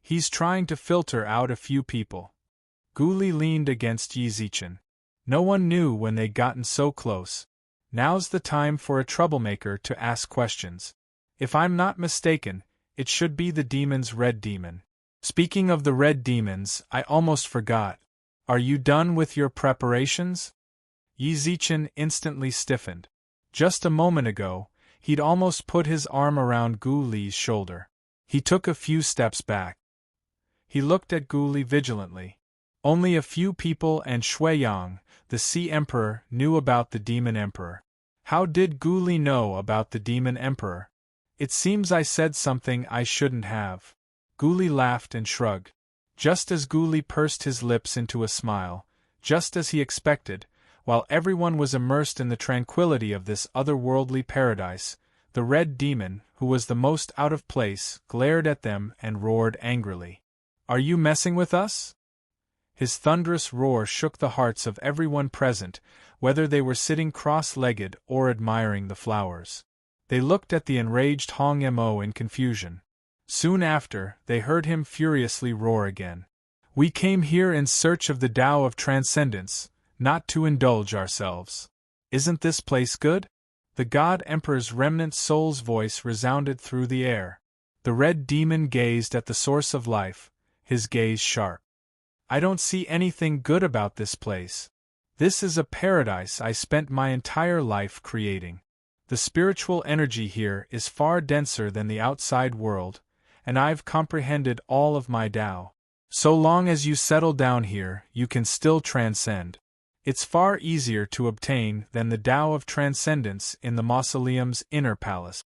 He's trying to filter out a few people. Guli leaned against Yi Zichen. No one knew when they'd gotten so close. Now's the time for a troublemaker to ask questions. If I'm not mistaken, it should be the demon's red demon. Speaking of the red demons, I almost forgot. Are you done with your preparations? Yi Zichen instantly stiffened. Just a moment ago, he'd almost put his arm around Gu Li's shoulder. He took a few steps back. He looked at Gu Li vigilantly. Only a few people and Shui Yang, the Sea Emperor, knew about the Demon Emperor. How did Gu Li know about the Demon Emperor? It seems I said something I shouldn't have. Gu Li laughed and shrugged. Just as Gu Li pursed his lips into a smile, just as he expected, while everyone was immersed in the tranquility of this otherworldly paradise, the red demon, who was the most out of place, glared at them and roared angrily. Are you messing with us? His thunderous roar shook the hearts of everyone present, whether they were sitting cross-legged or admiring the flowers. They looked at the enraged Hong Mo in confusion. Soon after, they heard him furiously roar again. We came here in search of the Tao of Transcendence, not to indulge ourselves. Isn't this place good? The God Emperor's remnant soul's voice resounded through the air. The red demon gazed at the source of life, his gaze sharp. I don't see anything good about this place. This is a paradise I spent my entire life creating. The spiritual energy here is far denser than the outside world, and I've comprehended all of my Tao. So long as you settle down here, you can still transcend. It's far easier to obtain than the Tao of Transcendence in the mausoleum's inner palace.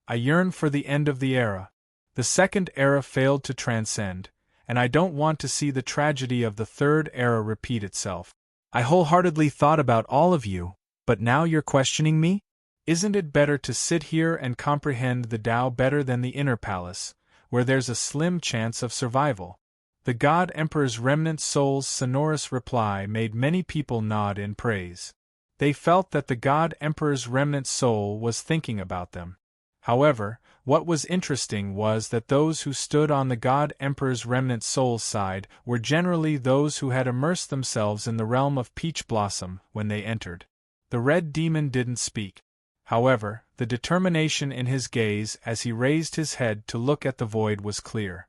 I yearn for the end of the era. The second era failed to transcend, and I don't want to see the tragedy of the third era repeat itself. I wholeheartedly thought about all of you, but now you're questioning me? Isn't it better to sit here and comprehend the Tao better than the inner palace, where there's a slim chance of survival? The God Emperor's remnant soul's sonorous reply made many people nod in praise. They felt that the God Emperor's remnant soul was thinking about them. However, what was interesting was that those who stood on the God Emperor's remnant soul's side were generally those who had immersed themselves in the realm of Peach Blossom when they entered. The red demon didn't speak. However, the determination in his gaze as he raised his head to look at the void was clear.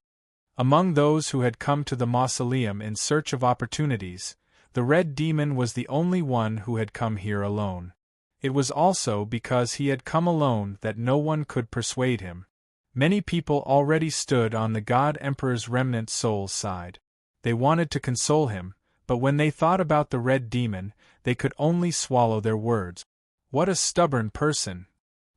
Among those who had come to the mausoleum in search of opportunities, the red demon was the only one who had come here alone. It was also because he had come alone that no one could persuade him. Many people already stood on the God Emperor's remnant soul's side. They wanted to console him, but when they thought about the red demon, they could only swallow their words. What a stubborn person!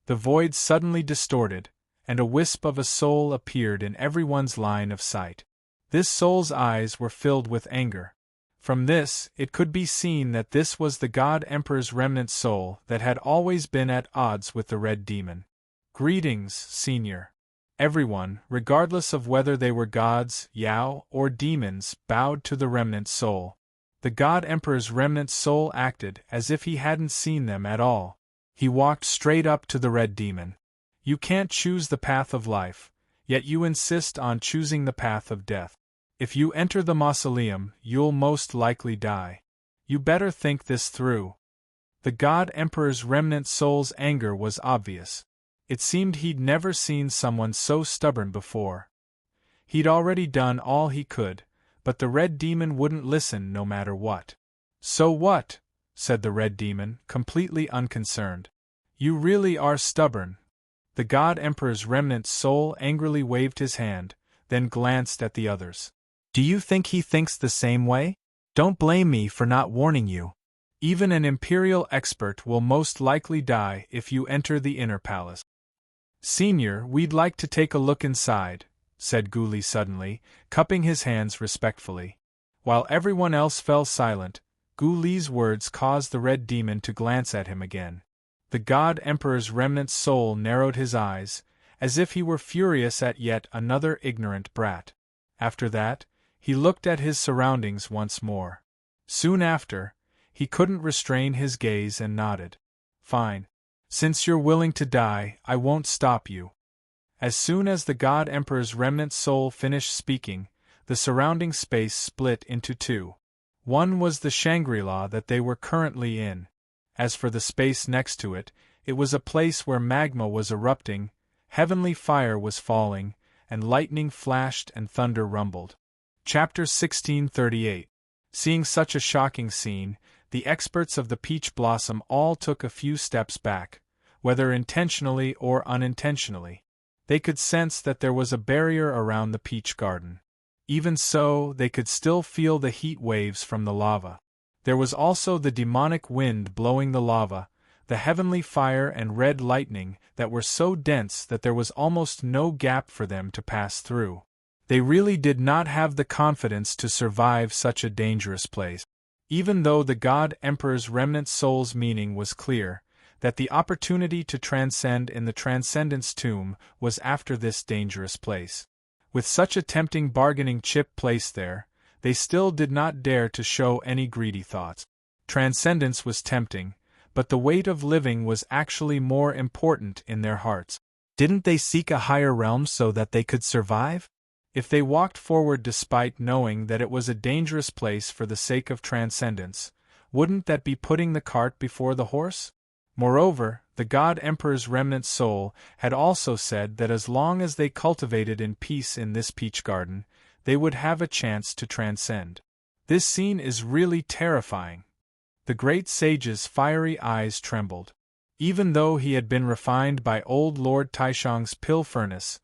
The void suddenly distorted, and a wisp of a soul appeared in everyone's line of sight. This soul's eyes were filled with anger. From this, it could be seen that this was the God Emperor's remnant soul that had always been at odds with the red demon. Greetings, Senior. Everyone, regardless of whether they were gods, Yao, or demons, bowed to the remnant soul. The God Emperor's remnant soul acted as if he hadn't seen them at all. He walked straight up to the red demon. You can't choose the path of life, yet you insist on choosing the path of death. If you enter the mausoleum, you'll most likely die. You better think this through. The God Emperor's remnant soul's anger was obvious. It seemed he'd never seen someone so stubborn before. He'd already done all he could, but the red demon wouldn't listen no matter what. So what? Said the red demon, completely unconcerned. You really are stubborn. The God Emperor's remnant soul angrily waved his hand, then glanced at the others. Do you think he thinks the same way? Don't blame me for not warning you. Even an imperial expert will most likely die if you enter the inner palace. Senior, we'd like to take a look inside, said Gu Li suddenly, cupping his hands respectfully. While everyone else fell silent, Gu Li's words caused the red demon to glance at him again. The God Emperor's remnant soul narrowed his eyes, as if he were furious at yet another ignorant brat. After that, he looked at his surroundings once more. Soon after, he couldn't restrain his gaze and nodded. Fine. Since you're willing to die, I won't stop you. As soon as the God Emperor's remnant soul finished speaking, the surrounding space split into two. One was the Shangri-La that they were currently in. As for the space next to it, it was a place where magma was erupting, heavenly fire was falling, and lightning flashed and thunder rumbled. Chapter 1638. Seeing such a shocking scene, the experts of the peach blossom all took a few steps back, whether intentionally or unintentionally. They could sense that there was a barrier around the peach garden. Even so, they could still feel the heat waves from the lava. There was also the demonic wind blowing the lava, the heavenly fire and red lightning that were so dense that there was almost no gap for them to pass through. They really did not have the confidence to survive such a dangerous place. Even though the God Emperor's remnant soul's meaning was clear, that the opportunity to transcend in the Transcendence tomb was after this dangerous place. With such a tempting bargaining chip placed there, they still did not dare to show any greedy thoughts. Transcendence was tempting, but the weight of living was actually more important in their hearts. Didn't they seek a higher realm so that they could survive? If they walked forward despite knowing that it was a dangerous place for the sake of transcendence, wouldn't that be putting the cart before the horse? Moreover, the God Emperor's remnant soul had also said that as long as they cultivated in peace in this peach garden, they would have a chance to transcend. This scene is really terrifying. The great sage's fiery eyes trembled. Even though he had been refined by old Lord Taishang's pill furnace,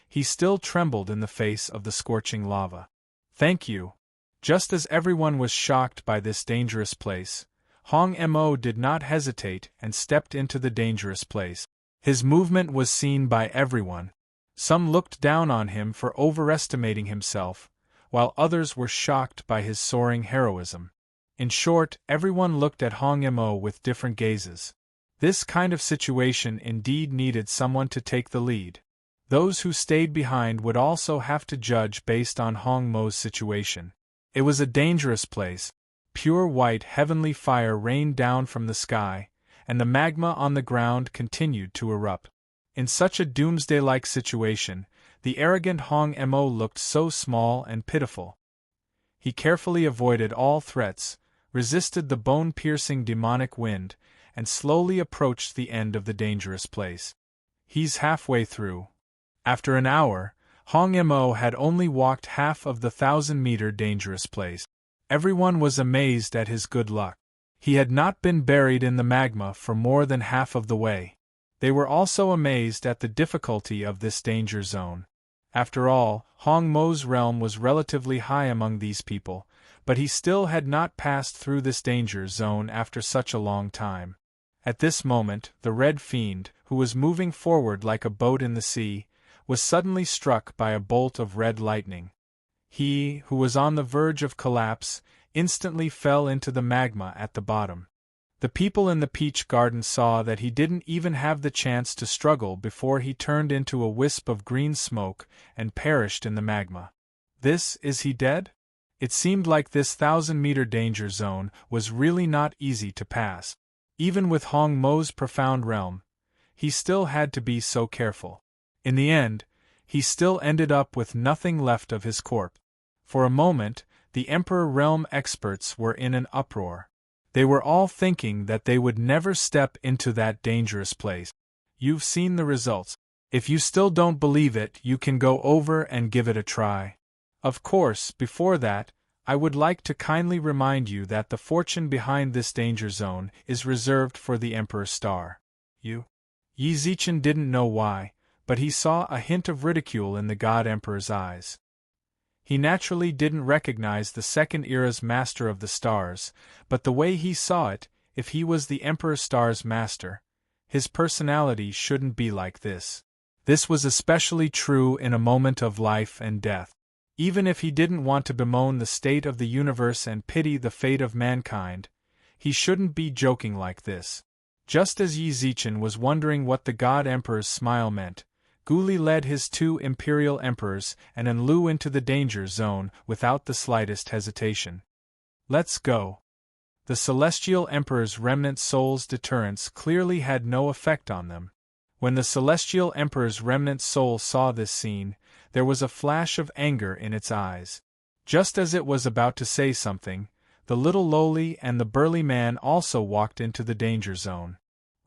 he still trembled in the face of the scorching lava. Thank you. Just as everyone was shocked by this dangerous place, Hong Mo did not hesitate and stepped into the dangerous place. His movement was seen by everyone. Some looked down on him for overestimating himself, while others were shocked by his soaring heroism. In short, everyone looked at Hong Mo with different gazes. This kind of situation indeed needed someone to take the lead. Those who stayed behind would also have to judge based on Hong Mo's situation. It was a dangerous place. Pure white heavenly fire rained down from the sky, and the magma on the ground continued to erupt. In such a doomsday-like situation, the arrogant Hong Mo looked so small and pitiful. He carefully avoided all threats, resisted the bone-piercing demonic wind, and slowly approached the end of the dangerous place. He's halfway through. After an hour, Hong Mo had only walked half of the 1,000-meter dangerous place. Everyone was amazed at his good luck. He had not been buried in the magma for more than half of the way. They were also amazed at the difficulty of this danger zone. After all, Hong Mo's realm was relatively high among these people, but he still had not passed through this danger zone after such a long time. At this moment, the Red Fiend, who was moving forward like a boat in the sea, was suddenly struck by a bolt of red lightning. He, who was on the verge of collapse, instantly fell into the magma at the bottom. The people in the peach garden saw that he didn't even have the chance to struggle before he turned into a wisp of green smoke and perished in the magma. Is he dead? It seemed like this 1,000-meter danger zone was really not easy to pass. Even with Hong Mo's profound realm, he still had to be so careful. In the end, he still ended up with nothing left of his corpse. For a moment, the Emperor Realm experts were in an uproar. They were all thinking that they would never step into that dangerous place. You've seen the results. If you still don't believe it, you can go over and give it a try. Of course, before that, I would like to kindly remind you that the fortune behind this danger zone is reserved for the Emperor's star. Yi Zichen didn't know why, but he saw a hint of ridicule in the God Emperor's eyes. He naturally didn't recognize the Second Era's Master of the Stars, but the way he saw it, if he was the Emperor Star's master, his personality shouldn't be like this. This was especially true in a moment of life and death. Even if he didn't want to bemoan the state of the universe and pity the fate of mankind, he shouldn't be joking like this. Just as Yi Zichen was wondering what the God Emperor's smile meant, Guli led his 2 imperial emperors and Enlu into the danger zone without the slightest hesitation. Let's go. The Celestial Emperor's remnant soul's deterrence clearly had no effect on them. When the Celestial Emperor's remnant soul saw this scene, there was a flash of anger in its eyes. Just as it was about to say something, The little lowly and the burly man also walked into the danger zone.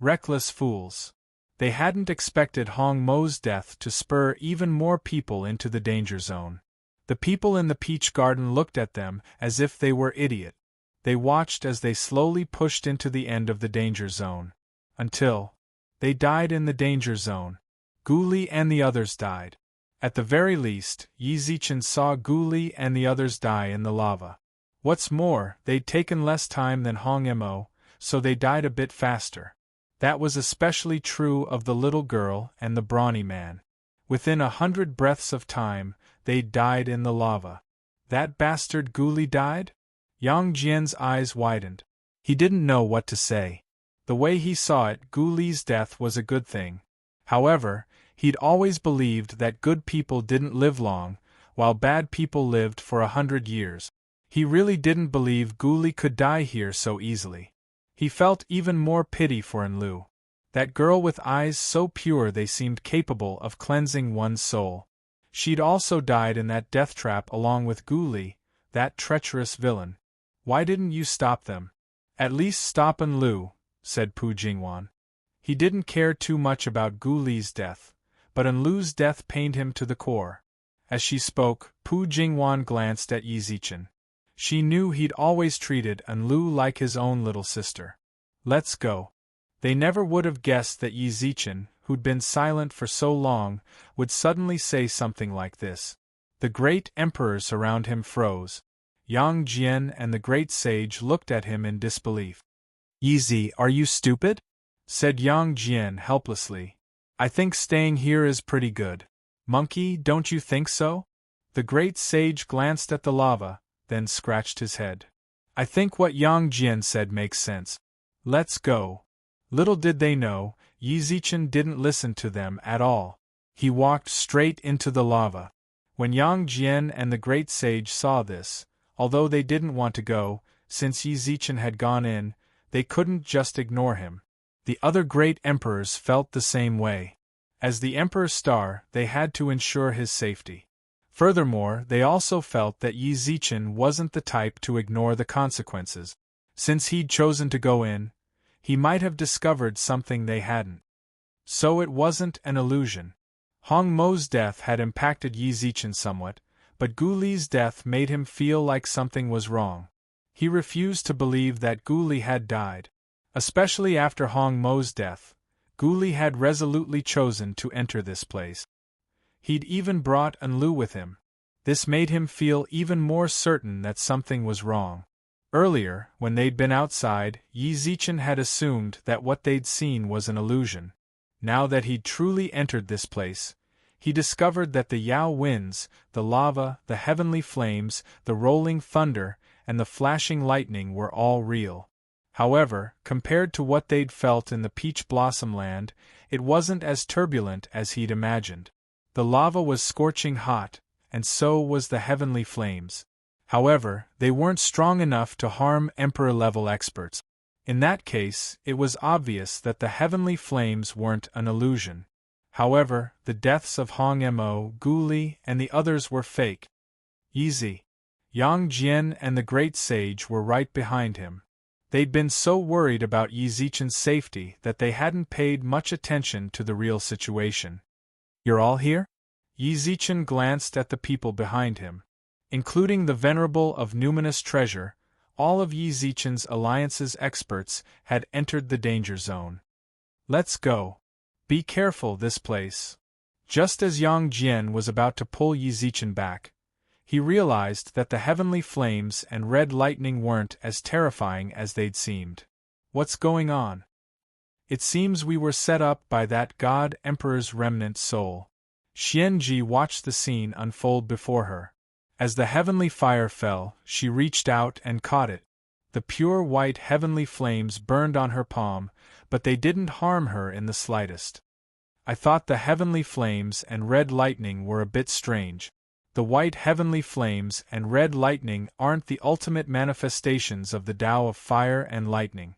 Reckless fools. They hadn't expected Hong Mo's death to spur even more people into the danger zone. The people in the peach garden looked at them as if they were idiots. They watched as they slowly pushed into the end of the danger zone. Until they died in the danger zone. Guli and the others died. At the very least, Yi Zichen saw Guli and the others die in the lava. What's more, they'd taken less time than Hong Mo, so they died a bit faster. That was especially true of the little girl and the brawny man. Within 100 breaths of time, they died in the lava. That bastard Guli died? Yang Jian's eyes widened. He didn't know what to say. The way he saw it, Guli's death was a good thing. However, he'd always believed that good people didn't live long, while bad people lived for 100 years. He really didn't believe Guli could die here so easily. He felt even more pity for Enlu. That girl with eyes so pure they seemed capable of cleansing one's soul. She'd also died in that death trap along with Guli, that treacherous villain. Why didn't you stop them? At least stop Enlu, said Pu Jingwan. He didn't care too much about Guli's death, but Enlu's death pained him to the core. As she spoke, Pu Jingwan glanced at Yi Zichen. She knew he'd always treated Enlu like his own little sister. Let's go. They never would have guessed that Yi Zichen, who'd been silent for so long, would suddenly say something like this. The great emperors around him froze. Yang Jian and the great sage looked at him in disbelief. Yi Zi, are you stupid? Said Yang Jian helplessly. I think staying here is pretty good. Monkey, don't you think so? The great sage glanced at the lava, then scratched his head. I think what Yang Jian said makes sense. Let's go. Little did they know, Yi Zichen didn't listen to them at all. He walked straight into the lava. When Yang Jian and the great sage saw this, although they didn't want to go, since Yi Zichen had gone in, they couldn't just ignore him. The other great emperors felt the same way. As the emperor's star, they had to ensure his safety. Furthermore, they also felt that Yi Zichen wasn't the type to ignore the consequences. Since he'd chosen to go in, he might have discovered something they hadn't. So it wasn't an illusion. Hong Mo's death had impacted Yi Zichen somewhat, but Guli's death made him feel like something was wrong. He refused to believe that Guli had died. Especially after Hong Mo's death, Guli had resolutely chosen to enter this place. He'd even brought Enlu with him. This made him feel even more certain that something was wrong. Earlier, when they'd been outside, Yi Zichen had assumed that what they'd seen was an illusion. Now that he'd truly entered this place, he discovered that the Yao winds, the lava, the heavenly flames, the rolling thunder, and the flashing lightning were all real. However, compared to what they'd felt in the Peach Blossom Land, it wasn't as turbulent as he'd imagined. The lava was scorching hot, and so was the heavenly flames. However, they weren't strong enough to harm Emperor-level experts. In that case, it was obvious that the heavenly flames weren't an illusion. However, the deaths of Hong Mo, Guli, and the others were fake. Yi Zi, Yang Jian and the great sage were right behind him. They'd been so worried about Yi Zichen's safety that they hadn't paid much attention to the real situation. You're all here? Yi Zichen glanced at the people behind him. Including the venerable of numinous treasure, all of Yi Zichen's alliance's experts had entered the danger zone. Let's go. Be careful this place. Just as Yang Jian was about to pull Yi Zichen back, he realized that the heavenly flames and red lightning weren't as terrifying as they'd seemed. What's going on? It seems we were set up by that God Emperor's remnant soul. Xianji watched the scene unfold before her. As the heavenly fire fell, she reached out and caught it. The pure white heavenly flames burned on her palm, but they didn't harm her in the slightest. I thought the heavenly flames and red lightning were a bit strange. The white heavenly flames and red lightning aren't the ultimate manifestations of the Tao of fire and lightning.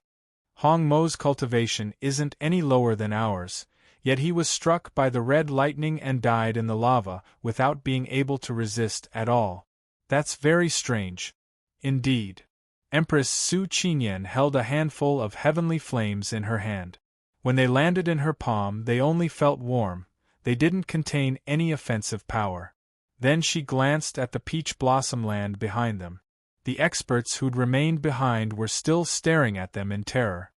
Hong Mo's cultivation isn't any lower than ours, yet he was struck by the red lightning and died in the lava without being able to resist at all. That's very strange. Indeed. Empress Su Qinyan held a handful of heavenly flames in her hand. When they landed in her palm, they only felt warm, they didn't contain any offensive power. Then she glanced at the peach blossom land behind them. The experts who'd remained behind were still staring at them in terror.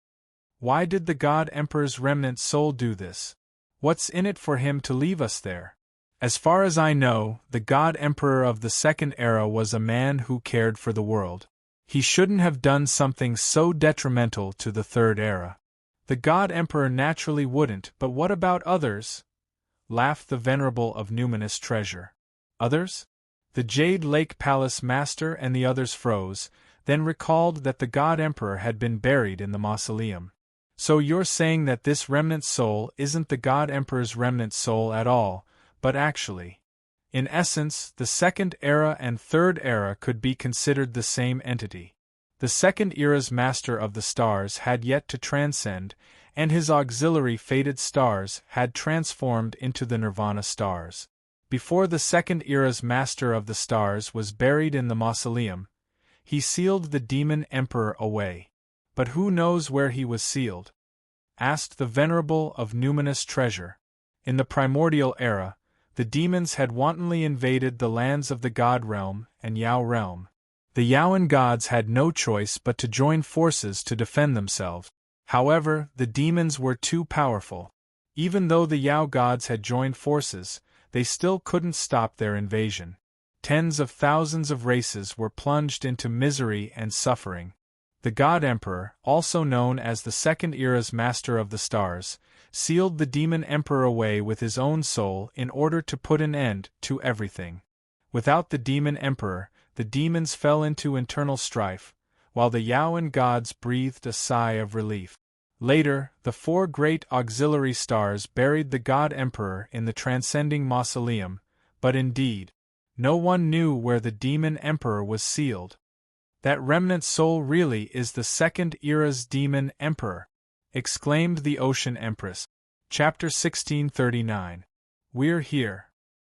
Why did the God Emperor's remnant soul do this? What's in it for him to leave us there? As far as I know, the God Emperor of the Second Era was a man who cared for the world. He shouldn't have done something so detrimental to the Third Era. The God Emperor naturally wouldn't, but what about others? Laughed the Venerable of Numinous Treasure. Others? The Jade Lake Palace Master and the others froze, then recalled that the God Emperor had been buried in the mausoleum. So you're saying that this remnant soul isn't the God Emperor's remnant soul at all, but actually. In essence, the Second Era and Third Era could be considered the same entity. The Second Era's Master of the Stars had yet to transcend, and his auxiliary faded stars had transformed into the Nirvana stars. Before the Second Era's Master of the Stars was buried in the mausoleum, he sealed the Demon Emperor away. But who knows where he was sealed? Asked the Venerable of Numinous Treasure. In the Primordial Era, the demons had wantonly invaded the lands of the God Realm and Yao Realm. The Yaoan gods had no choice but to join forces to defend themselves. However, the demons were too powerful. Even though the Yao gods had joined forces, they still couldn't stop their invasion. Tens of thousands of races were plunged into misery and suffering. The God Emperor, also known as the Second Era's Master of the Stars, sealed the Demon Emperor away with his own soul in order to put an end to everything. Without the Demon Emperor, the demons fell into internal strife, while the Yaoan gods breathed a sigh of relief. Later, the four great auxiliary stars buried the God Emperor in the transcending mausoleum, but indeed, no one knew where the Demon Emperor was sealed. That remnant soul really is the Second Era's Demon Emperor, exclaimed the Ocean Empress. Chapter 1639. We're here.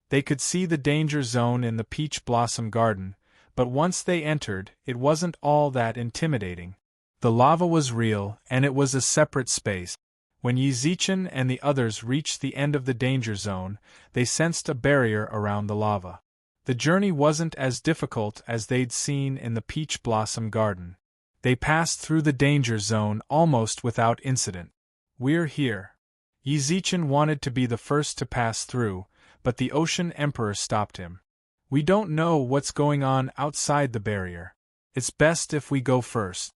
They could see the danger zone in the Peach Blossom Garden, but once they entered, it wasn't all that intimidating. The lava was real, and it was a separate space. When Yizichin and the others reached the end of the danger zone, they sensed a barrier around the lava. The journey wasn't as difficult as they'd seen in the Peach Blossom Garden. They passed through the danger zone almost without incident. We're here. Yizichin wanted to be the first to pass through, but the Ocean Emperor stopped him. We don't know what's going on outside the barrier. It's best if we go first.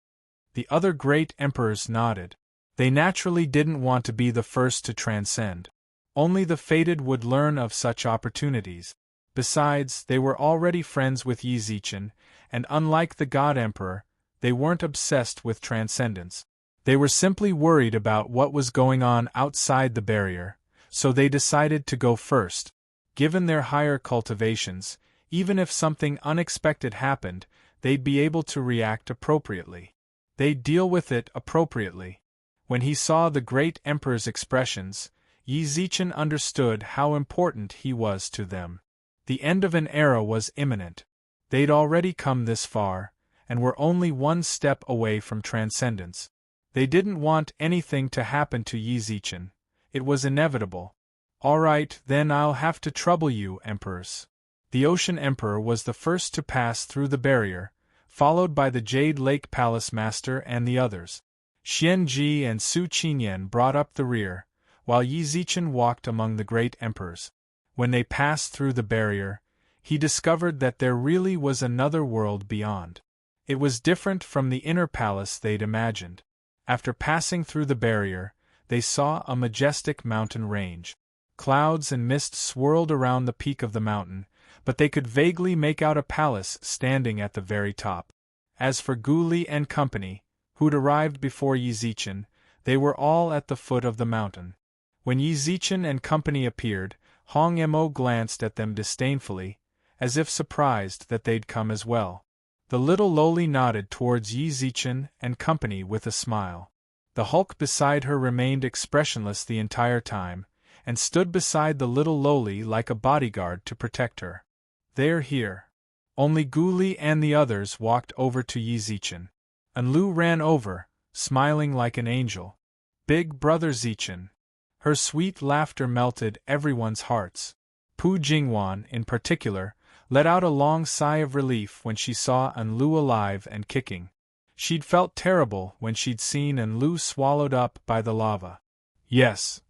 The other great emperors nodded. They naturally didn't want to be the first to transcend. Only the fated would learn of such opportunities. Besides, they were already friends with Yizichin, and unlike the God Emperor, they weren't obsessed with transcendence. They were simply worried about what was going on outside the barrier, so they decided to go first. Given their higher cultivations, even if something unexpected happened, they'd be able to react appropriately. They'd deal with it appropriately. When he saw the great emperor's expressions, Yizichin understood how important he was to them. The end of an era was imminent. They'd already come this far, and were only one step away from transcendence. They didn't want anything to happen to Yizichin. It was inevitable. All right, then I'll have to trouble you, emperors. The Ocean Emperor was the first to pass through the barrier, followed by the Jade Lake Palace Master and the others. Xianji and Su Qinyan brought up the rear, while Yizichin walked among the great emperors. When they passed through the barrier, he discovered that there really was another world beyond. It was different from the inner palace they'd imagined. After passing through the barrier, they saw a majestic mountain range. Clouds and mist swirled around the peak of the mountain, but they could vaguely make out a palace standing at the very top. As for Guli and company, who'd arrived before Yizichin, they were all at the foot of the mountain. When Yizichin and company appeared, Hong Mo glanced at them disdainfully, as if surprised that they'd come as well. The little lowly nodded towards Yizichin and company with a smile. The hulk beside her remained expressionless the entire time, and stood beside the little lowly like a bodyguard to protect her. They're here. Only Guli and the others walked over to Yizichin. Enlu ran over, smiling like an angel. Big brother Zichin. Her sweet laughter melted everyone's hearts. Pu Jingwan, in particular, let out a long sigh of relief when she saw Enlu alive and kicking. She'd felt terrible when she'd seen Enlu swallowed up by the lava. Yes.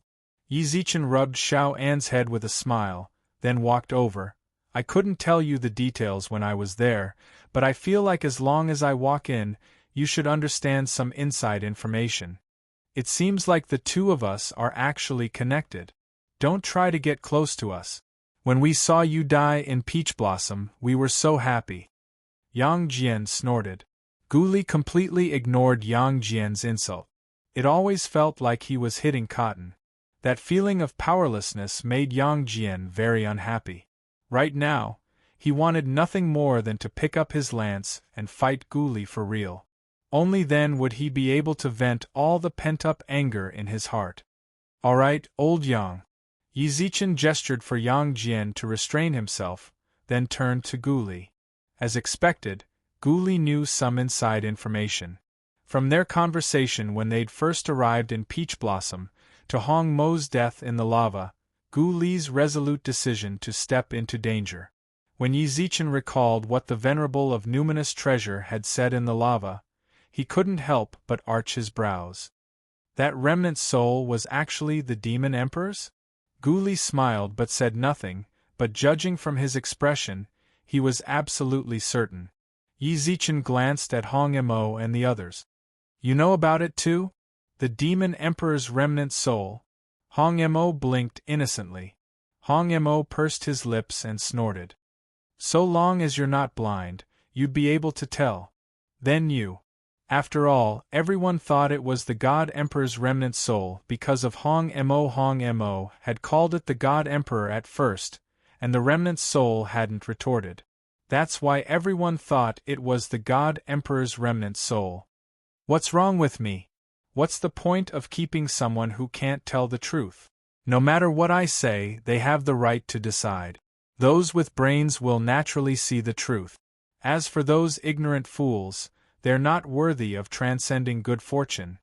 Yi Zichen rubbed Xiao An's head with a smile, then walked over. I couldn't tell you the details when I was there, but I feel like as long as I walk in, you should understand some inside information. It seems like the two of us are actually connected. Don't try to get close to us. When we saw you die in Peach Blossom, we were so happy. Yang Jian snorted. Gu Li completely ignored Yang Jian's insult. It always felt like he was hitting cotton. That feeling of powerlessness made Yang Jian very unhappy. Right now, he wanted nothing more than to pick up his lance and fight Gu Li for real. Only then would he be able to vent all the pent-up anger in his heart. All right, old Yang. Yi Zichen gestured for Yang Jian to restrain himself, then turned to Gu Li. As expected, Gu Li knew some inside information. From their conversation when they'd first arrived in Peach Blossom, to Hong Mo's death in the lava, Gu Li's resolute decision to step into danger. When Yi Zichen recalled what the Venerable of Numinous Treasure had said in the lava, he couldn't help but arch his brows. That remnant soul was actually the Demon Emperor's? Gu Li smiled but said nothing, but judging from his expression, he was absolutely certain. Yi Zichen glanced at Hong Mo and the others. You know about it too? The Demon Emperor's remnant soul? Hong Mo blinked innocently. Hong Mo pursed his lips and snorted. So long as you're not blind, you'd be able to tell. Then you. After all, everyone thought it was the God Emperor's remnant soul because of Hong Mo had called it the God Emperor at first, and the remnant soul hadn't retorted. That's why everyone thought it was the God Emperor's remnant soul. What's wrong with me? What's the point of keeping someone who can't tell the truth? No matter what I say, they have the right to decide. Those with brains will naturally see the truth. As for those ignorant fools, they're not worthy of transcending good fortune.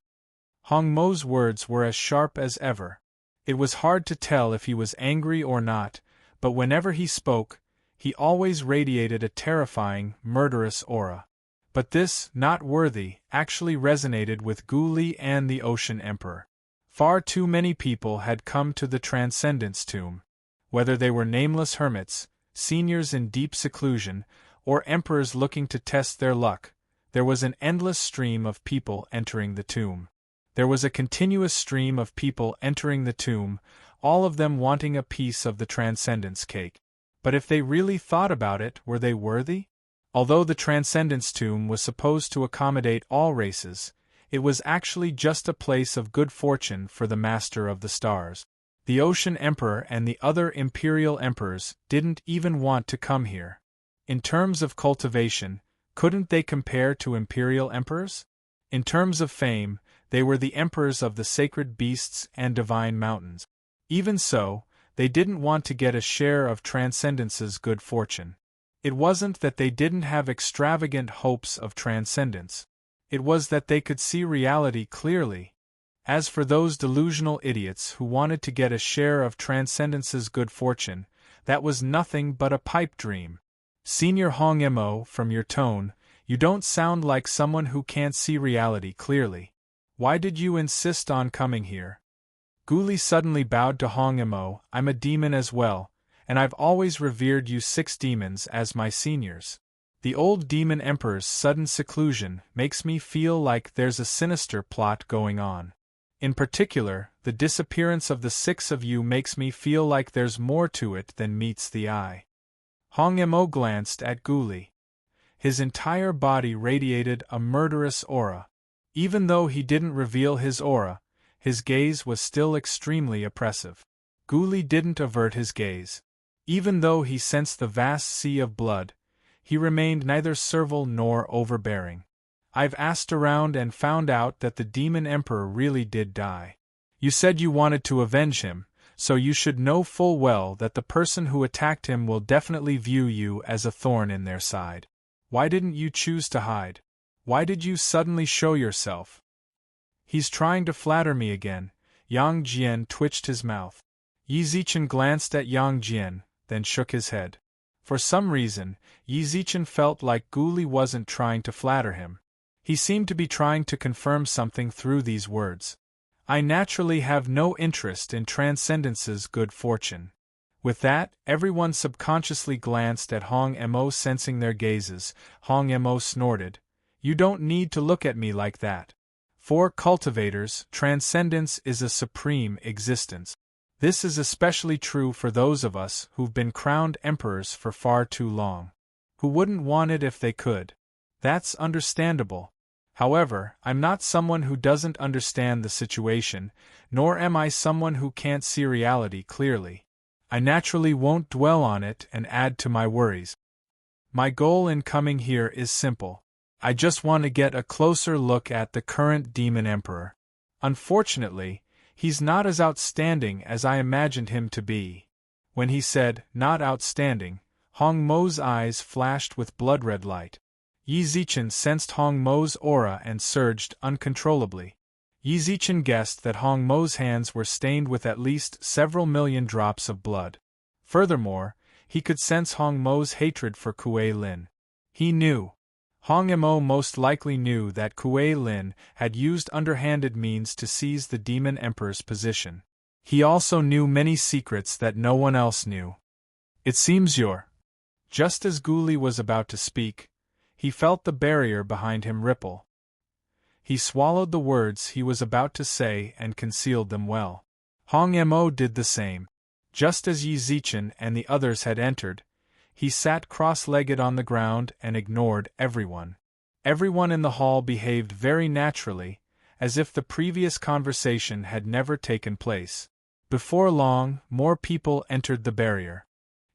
Hong Mo's words were as sharp as ever. It was hard to tell if he was angry or not, but whenever he spoke, he always radiated a terrifying, murderous aura. But this, not worthy, actually resonated with Gu Li and the Ocean Emperor. Far too many people had come to the Transcendence Tomb. Whether they were nameless hermits, seniors in deep seclusion, or emperors looking to test their luck, there was an endless stream of people entering the tomb. There was a continuous stream of people entering the tomb, all of them wanting a piece of the transcendence cake. But if they really thought about it, were they worthy? Although the Transcendence Tomb was supposed to accommodate all races, it was actually just a place of good fortune for the Master of the Stars. The Ocean Emperor and the other Imperial Emperors didn't even want to come here. In terms of cultivation, couldn't they compare to Imperial Emperors? In terms of fame, they were the emperors of the sacred beasts and divine mountains. Even so, they didn't want to get a share of Transcendence's good fortune. It wasn't that they didn't have extravagant hopes of transcendence. It was that they could see reality clearly. As for those delusional idiots who wanted to get a share of Transcendence's good fortune, that was nothing but a pipe dream. Senior Hong Mo, from your tone, you don't sound like someone who can't see reality clearly. Why did you insist on coming here? Gu Li suddenly bowed to Hong Mo. I'm a demon as well, and I've always revered you 6 demons as my seniors. The old demon emperor's sudden seclusion makes me feel like there's a sinister plot going on. In particular, the disappearance of the 6 of you makes me feel like there's more to it than meets the eye. Hong Mo glanced at Gu Li. His entire body radiated a murderous aura. Even though he didn't reveal his aura, his gaze was still extremely oppressive. Gu Li didn't avert his gaze. Even though he sensed the vast sea of blood, he remained neither servile nor overbearing. I've asked around and found out that the Demon Emperor really did die. You said you wanted to avenge him, so you should know full well that the person who attacked him will definitely view you as a thorn in their side. Why didn't you choose to hide? Why did you suddenly show yourself? He's trying to flatter me again. Yang Jian twitched his mouth. Yi Zichen glanced at Yang Jian, then shook his head. For some reason, Yi Zichen felt like Gu Li wasn't trying to flatter him. He seemed to be trying to confirm something through these words. I naturally have no interest in Transcendence's good fortune. With that, everyone subconsciously glanced at Hong Mo, sensing their gazes. Hong Mo snorted. You don't need to look at me like that. For cultivators, transcendence is a supreme existence. This is especially true for those of us who've been crowned emperors for far too long. Who wouldn't want it if they could? That's understandable. However, I'm not someone who doesn't understand the situation, nor am I someone who can't see reality clearly. I naturally won't dwell on it and add to my worries. My goal in coming here is simple. I just want to get a closer look at the current Demon Emperor. Unfortunately, he's not as outstanding as I imagined him to be. When he said, not outstanding, Hong Mo's eyes flashed with blood-red light. Yi Zichen sensed Hong Mo's aura and surged uncontrollably. Yi Zichen guessed that Hong Mo's hands were stained with at least several million drops of blood. Furthermore, he could sense Hong Mo's hatred for Kuei Lin. He knew. Hong Mo most likely knew that Kuei Lin had used underhanded means to seize the Demon Emperor's position. He also knew many secrets that no one else knew. It seems you're. Just as Gu Li was about to speak, he felt the barrier behind him ripple. He swallowed the words he was about to say and concealed them well. Hong Mo did the same. Just as Yi Zichen and the others had entered, he sat cross-legged on the ground and ignored everyone. Everyone in the hall behaved very naturally, as if the previous conversation had never taken place. Before long, more people entered the barrier.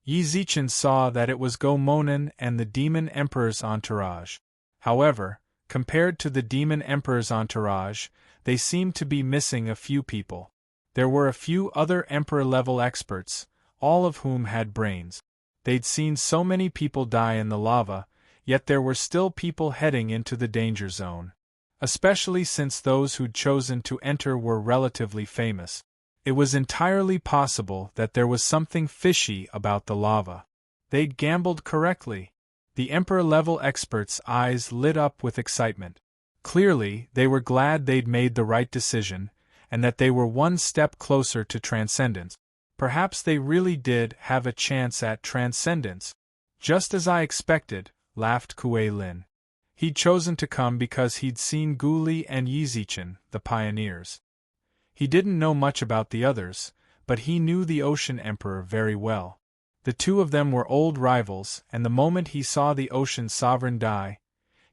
Yi Zichen saw that it was Go Monen and the Demon Emperor's entourage. However, compared to the Demon Emperor's entourage, they seemed to be missing a few people. There were a few other Emperor-level experts, all of whom had brains. They'd seen so many people die in the lava, yet there were still people heading into the danger zone. Especially since those who'd chosen to enter were relatively famous. It was entirely possible that there was something fishy about the lava. They'd gambled correctly. The Emperor-level experts' eyes lit up with excitement. Clearly, they were glad they'd made the right decision, and that they were one step closer to transcendence. Perhaps they really did have a chance at transcendence. Just as I expected, laughed Kuei Lin. He'd chosen to come because he'd seen Gu Li and Yi Zichen, the pioneers. He didn't know much about the others, but he knew the Ocean Emperor very well. The two of them were old rivals, and the moment he saw the Ocean Sovereign die,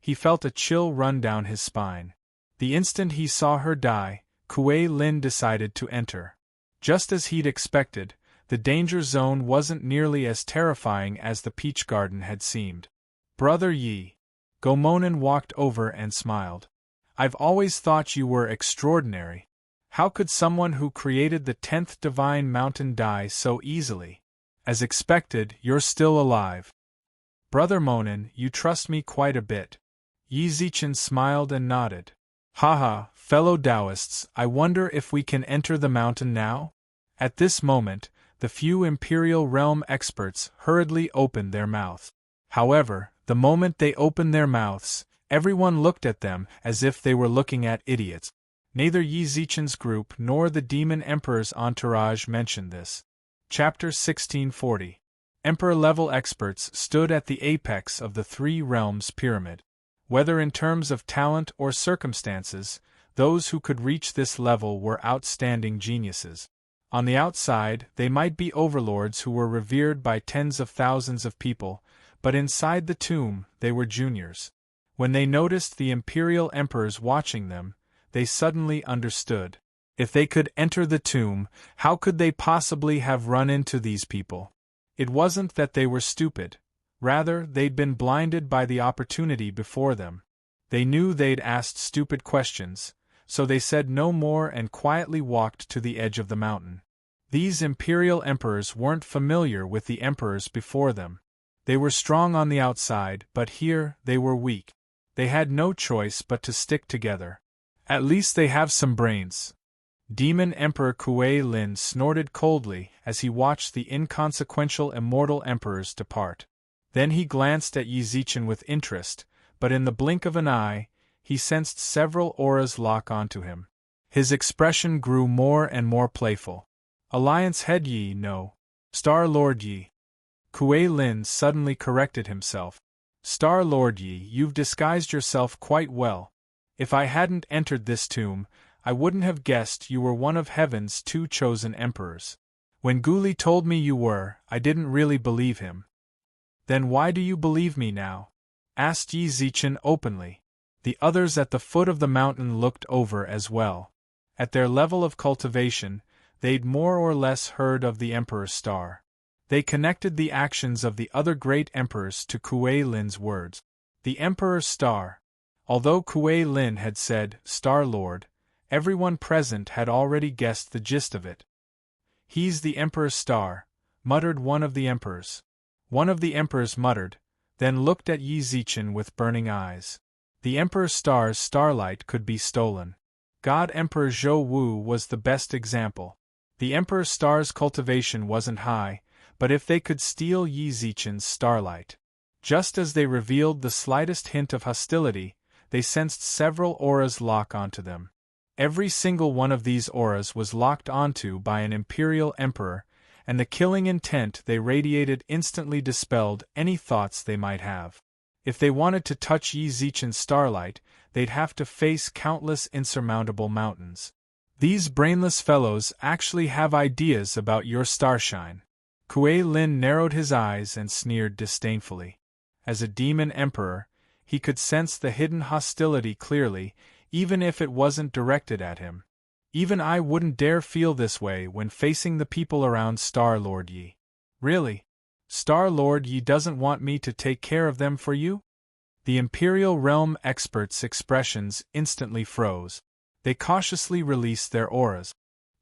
he felt a chill run down his spine. The instant he saw her die, Kuei Lin decided to enter. Just as he'd expected, the danger zone wasn't nearly as terrifying as the Peach Garden had seemed. Brother Yi. Go Monen walked over and smiled. I've always thought you were extraordinary. How could someone who created the 10th divine mountain die so easily? As expected, you're still alive. Brother Monen, you trust me quite a bit. Yi Zichen smiled and nodded. Haha, fellow Taoists, I wonder if we can enter the mountain now? At this moment, the few Imperial Realm experts hurriedly opened their mouths. However, the moment they opened their mouths, everyone looked at them as if they were looking at idiots. Neither Yi Zichen's group nor the Demon Emperor's entourage mentioned this. Chapter 1640. Emperor-level experts stood at the apex of the Three Realms Pyramid. Whether in terms of talent or circumstances, those who could reach this level were outstanding geniuses. On the outside, they might be overlords who were revered by tens of thousands of people, but inside the tomb, they were juniors. When they noticed the Imperial Emperors watching them, they suddenly understood. If they could enter the tomb, how could they possibly have run into these people? It wasn't that they were stupid. Rather, they'd been blinded by the opportunity before them. They knew they'd asked stupid questions, so they said no more and quietly walked to the edge of the mountain. These Imperial Emperors weren't familiar with the emperors before them. They were strong on the outside, but here they were weak. They had no choice but to stick together. At least they have some brains. Demon Emperor Kuei Lin snorted coldly as he watched the inconsequential immortal emperors depart. Then he glanced at Yi Zichen with interest, but in the blink of an eye, he sensed several auras lock onto him. His expression grew more and more playful. Alliance Head Yi, no. Star Lord Yi. Kuei Lin suddenly corrected himself. Star Lord Yi, you've disguised yourself quite well. If I hadn't entered this tomb, I wouldn't have guessed you were one of heaven's 2 chosen emperors. When Guli told me you were, I didn't really believe him. Then why do you believe me now? Asked Yi Zichen openly. The others at the foot of the mountain looked over as well. At their level of cultivation, they'd more or less heard of the Emperor's star. They connected the actions of the other great emperors to Kuei Lin's words. The Emperor's star. Although Kuei Lin had said, Star Lord, everyone present had already guessed the gist of it. He's the Emperor's star, muttered one of the emperors. One of the emperors muttered, then looked at Yi Zichen with burning eyes. The Emperor's star's starlight could be stolen. God Emperor Zhou Wu was the best example. The Emperor's star's cultivation wasn't high, but if they could steal Yi Zichen's starlight. Just as they revealed the slightest hint of hostility, they sensed several auras lock onto them. Every single one of these auras was locked onto by an imperial emperor, and the killing intent they radiated instantly dispelled any thoughts they might have. If they wanted to touch Yi Zichen's starlight, they'd have to face countless insurmountable mountains. These brainless fellows actually have ideas about your starshine. Kuei Lin narrowed his eyes and sneered disdainfully. As a demon emperor, he could sense the hidden hostility clearly, even if it wasn't directed at him. Even I wouldn't dare feel this way when facing the people around Star Lord Yi. Really? Star Lord Yi doesn't want me to take care of them for you? The Imperial Realm experts' expressions instantly froze. They cautiously released their auras.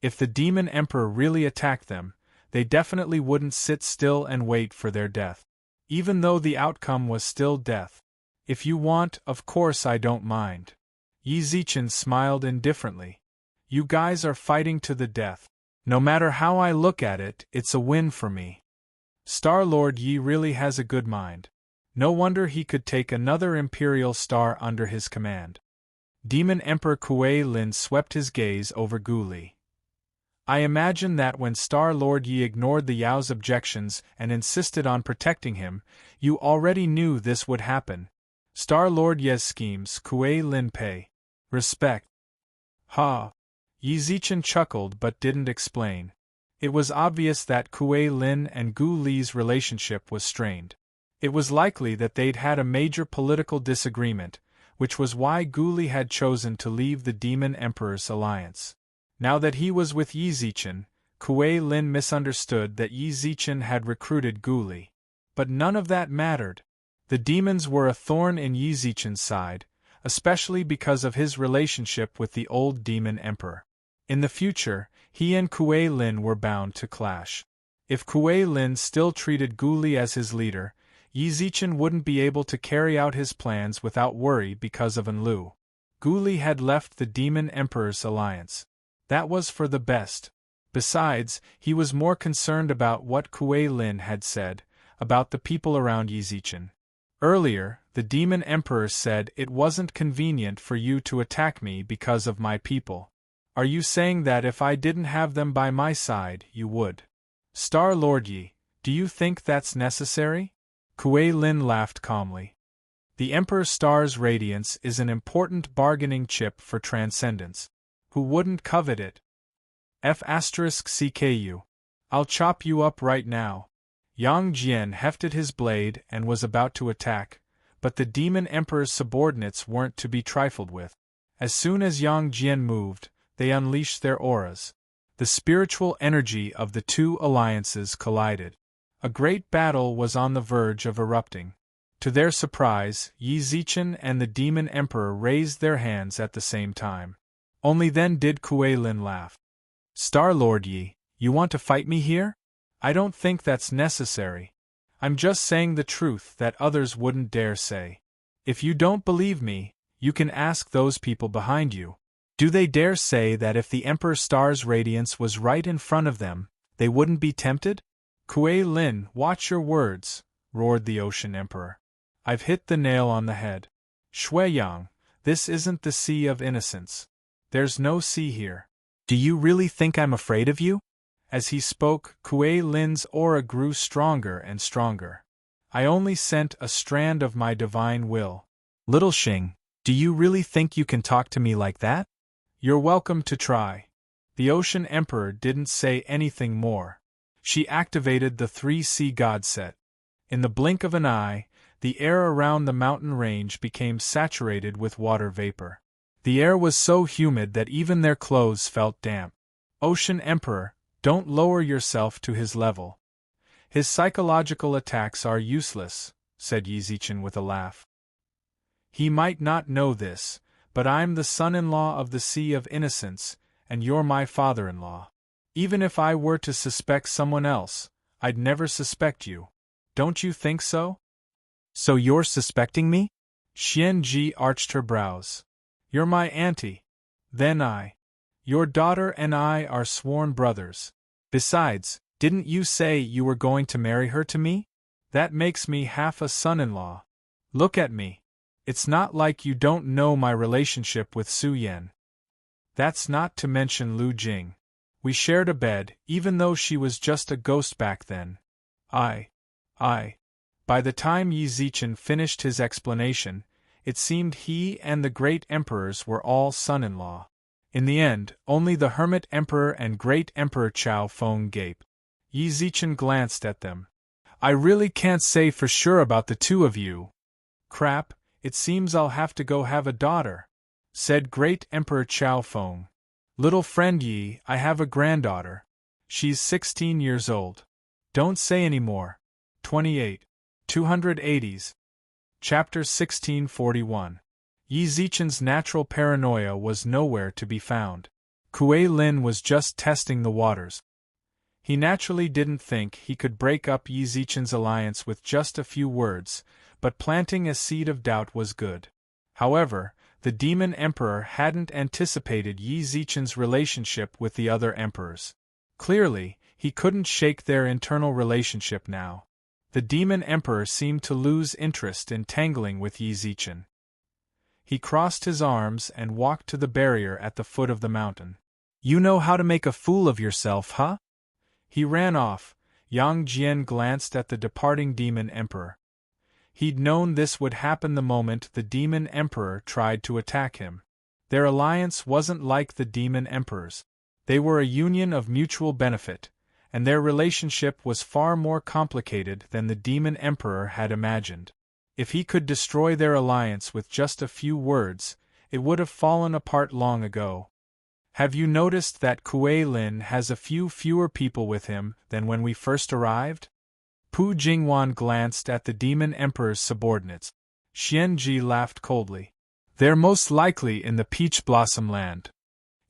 If the Demon Emperor really attacked them, they definitely wouldn't sit still and wait for their death. Even though the outcome was still death. If you want, of course I don't mind. Yi Zichen smiled indifferently. You guys are fighting to the death. No matter how I look at it, it's a win for me. Star Lord Yi really has a good mind. No wonder he could take another Imperial star under his command. Demon Emperor Kuei Lin swept his gaze over Guli. I imagine that when Star Lord Yi ignored the Yao's objections and insisted on protecting him, you already knew this would happen. Star Lord Ye's schemes, Kuei Lin pay respect. Ha! Yi Zichen chuckled but didn't explain. It was obvious that Kuei Lin and Gu Li's relationship was strained. It was likely that they'd had a major political disagreement, which was why Gu Li had chosen to leave the Demon Emperor's alliance. Now that he was with Yi Zichen, Kuei Lin misunderstood that Yi Zichen had recruited Gu Li. But none of that mattered. The demons were a thorn in Yi Zichen's side, especially because of his relationship with the old Demon Emperor. In the future, he and Kuei Lin were bound to clash. If Kuei Lin still treated Gu Li as his leader, Yi Zichen wouldn't be able to carry out his plans without worry because of Enlu. Gu Li had left the Demon Emperor's alliance. That was for the best. Besides, he was more concerned about what Kuei Lin had said, about the people around Yi Zichen. Earlier, the Demon Emperor said it wasn't convenient for you to attack me because of my people. Are you saying that if I didn't have them by my side, you would? Star Lord Yi, do you think that's necessary? Kuei Lin laughed calmly. The Emperor Star's radiance is an important bargaining chip for transcendence. Who wouldn't covet it? F*CKU. I'll chop you up right now. Yang Jian hefted his blade and was about to attack, but the Demon Emperor's subordinates weren't to be trifled with. As soon as Yang Jian moved, they unleashed their auras. The spiritual energy of the two alliances collided. A great battle was on the verge of erupting. To their surprise, Yi Zichen and the Demon Emperor raised their hands at the same time. Only then did Kuei Lin laugh. Star Lord Yi, you want to fight me here? I don't think that's necessary. I'm just saying the truth that others wouldn't dare say. If you don't believe me, you can ask those people behind you. Do they dare say that if the Emperor Star's radiance was right in front of them, they wouldn't be tempted? Kuei Lin, watch your words, roared the Ocean Emperor. I've hit the nail on the head. Shuiyang, this isn't the Sea of Innocence. There's no sea here. Do you really think I'm afraid of you? As he spoke, Kuei Lin's aura grew stronger and stronger. I only sent a strand of my divine will. Little Xing, do you really think you can talk to me like that? You're welcome to try. The Ocean Emperor didn't say anything more. She activated the 3 sea god set. In the blink of an eye, the air around the mountain range became saturated with water vapor. The air was so humid that even their clothes felt damp. Ocean Emperor, don't lower yourself to his level. His psychological attacks are useless, said Yi Zichen with a laugh. He might not know this, but I'm the son-in-law of the Sea of Innocence, and you're my father-in-law. Even if I were to suspect someone else, I'd never suspect you. Don't you think so? So you're suspecting me? Xian Ji arched her brows. You're my auntie. Then your daughter and I are sworn brothers. Besides, didn't you say you were going to marry her to me? That makes me half a son-in-law. Look at me. It's not like you don't know my relationship with Su Yan. That's not to mention Lu Jing. We shared a bed, even though she was just a ghost back then. By the time Yi Zichen finished his explanation, it seemed he and the great emperors were all son-in-law. In the end, only the Hermit Emperor and Great Emperor Chao Feng gaped. Yi Zichen glanced at them. I really can't say for sure about the two of you. Crap, it seems I'll have to go have a daughter, said Great Emperor Chao Feng. Little friend Yi, I have a granddaughter. She's 16 years old. Don't say any more. 28. 280s. Chapter 1641. Yi Zichen's natural paranoia was nowhere to be found. Kuei Lin was just testing the waters. He naturally didn't think he could break up Yi Zichen's alliance with just a few words, but planting a seed of doubt was good. However, the Demon Emperor hadn't anticipated Yi Zichen's relationship with the other emperors. Clearly, he couldn't shake their internal relationship now. The Demon Emperor seemed to lose interest in tangling with Yi Zichen. He crossed his arms and walked to the barrier at the foot of the mountain. You know how to make a fool of yourself, huh? He ran off. Yang Jian glanced at the departing Demon Emperor. He'd known this would happen the moment the Demon Emperor tried to attack him. Their alliance wasn't like the Demon Emperor's. They were a union of mutual benefit, and their relationship was far more complicated than the Demon Emperor had imagined. If he could destroy their alliance with just a few words, it would have fallen apart long ago. Have you noticed that Kuei Lin has a few fewer people with him than when we first arrived? Pu Jingwan glanced at the Demon Emperor's subordinates. Xian Ji laughed coldly. They're most likely in the Peach Blossom Land.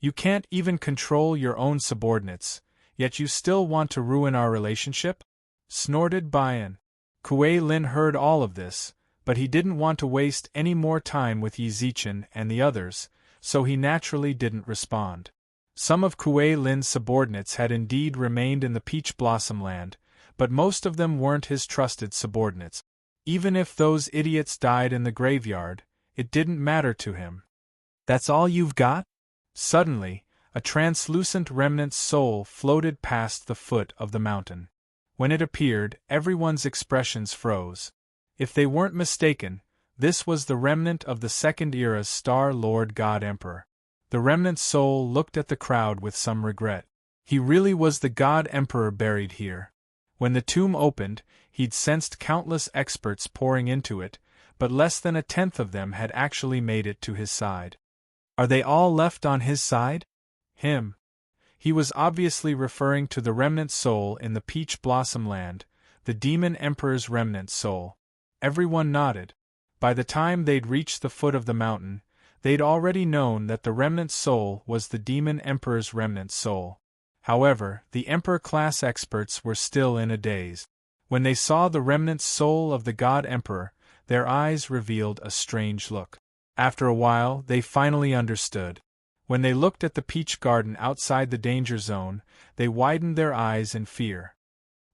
You can't even control your own subordinates, yet you still want to ruin our relationship? Snorted Bian. Kuei Lin heard all of this, but he didn't want to waste any more time with Yi Zichen and the others, so he naturally didn't respond. Some of Kuei Lin's subordinates had indeed remained in the Peach Blossom Land, but most of them weren't his trusted subordinates. Even if those idiots died in the graveyard, it didn't matter to him. That's all you've got? Suddenly, a translucent remnant soul floated past the foot of the mountain. When it appeared, everyone's expressions froze. If they weren't mistaken, this was the remnant of the Second Era's Star Lord God Emperor. The remnant soul looked at the crowd with some regret. He really was the God Emperor buried here. When the tomb opened, he'd sensed countless experts pouring into it, but less than 1/10 of them had actually made it to his side. Are they all left on his side? Him. He was obviously referring to the remnant soul in the Peach Blossom Land, the Demon Emperor's remnant soul. Everyone nodded. By the time they'd reached the foot of the mountain, they'd already known that the remnant soul was the Demon Emperor's remnant soul. However, the Emperor-class experts were still in a daze. When they saw the remnant soul of the God Emperor, their eyes revealed a strange look. After a while, they finally understood. When they looked at the peach garden outside the danger zone, they widened their eyes in fear.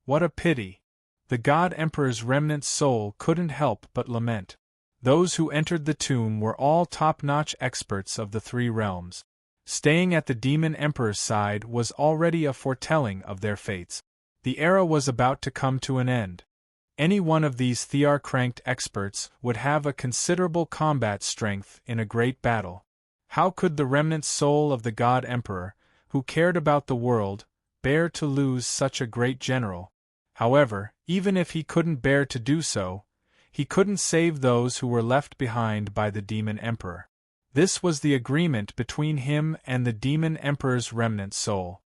What a pity! The God Emperor's remnant soul couldn't help but lament. Those who entered the tomb were all top-notch experts of the three realms. Staying at the Demon Emperor's side was already a foretelling of their fates. The era was about to come to an end. Any one of these Thear-cranked experts would have a considerable combat strength in a great battle. How could the remnant soul of the God Emperor, who cared about the world, bear to lose such a great general? However, even if he couldn't bear to do so, he couldn't save those who were left behind by the Demon Emperor. This was the agreement between him and the Demon Emperor's remnant soul.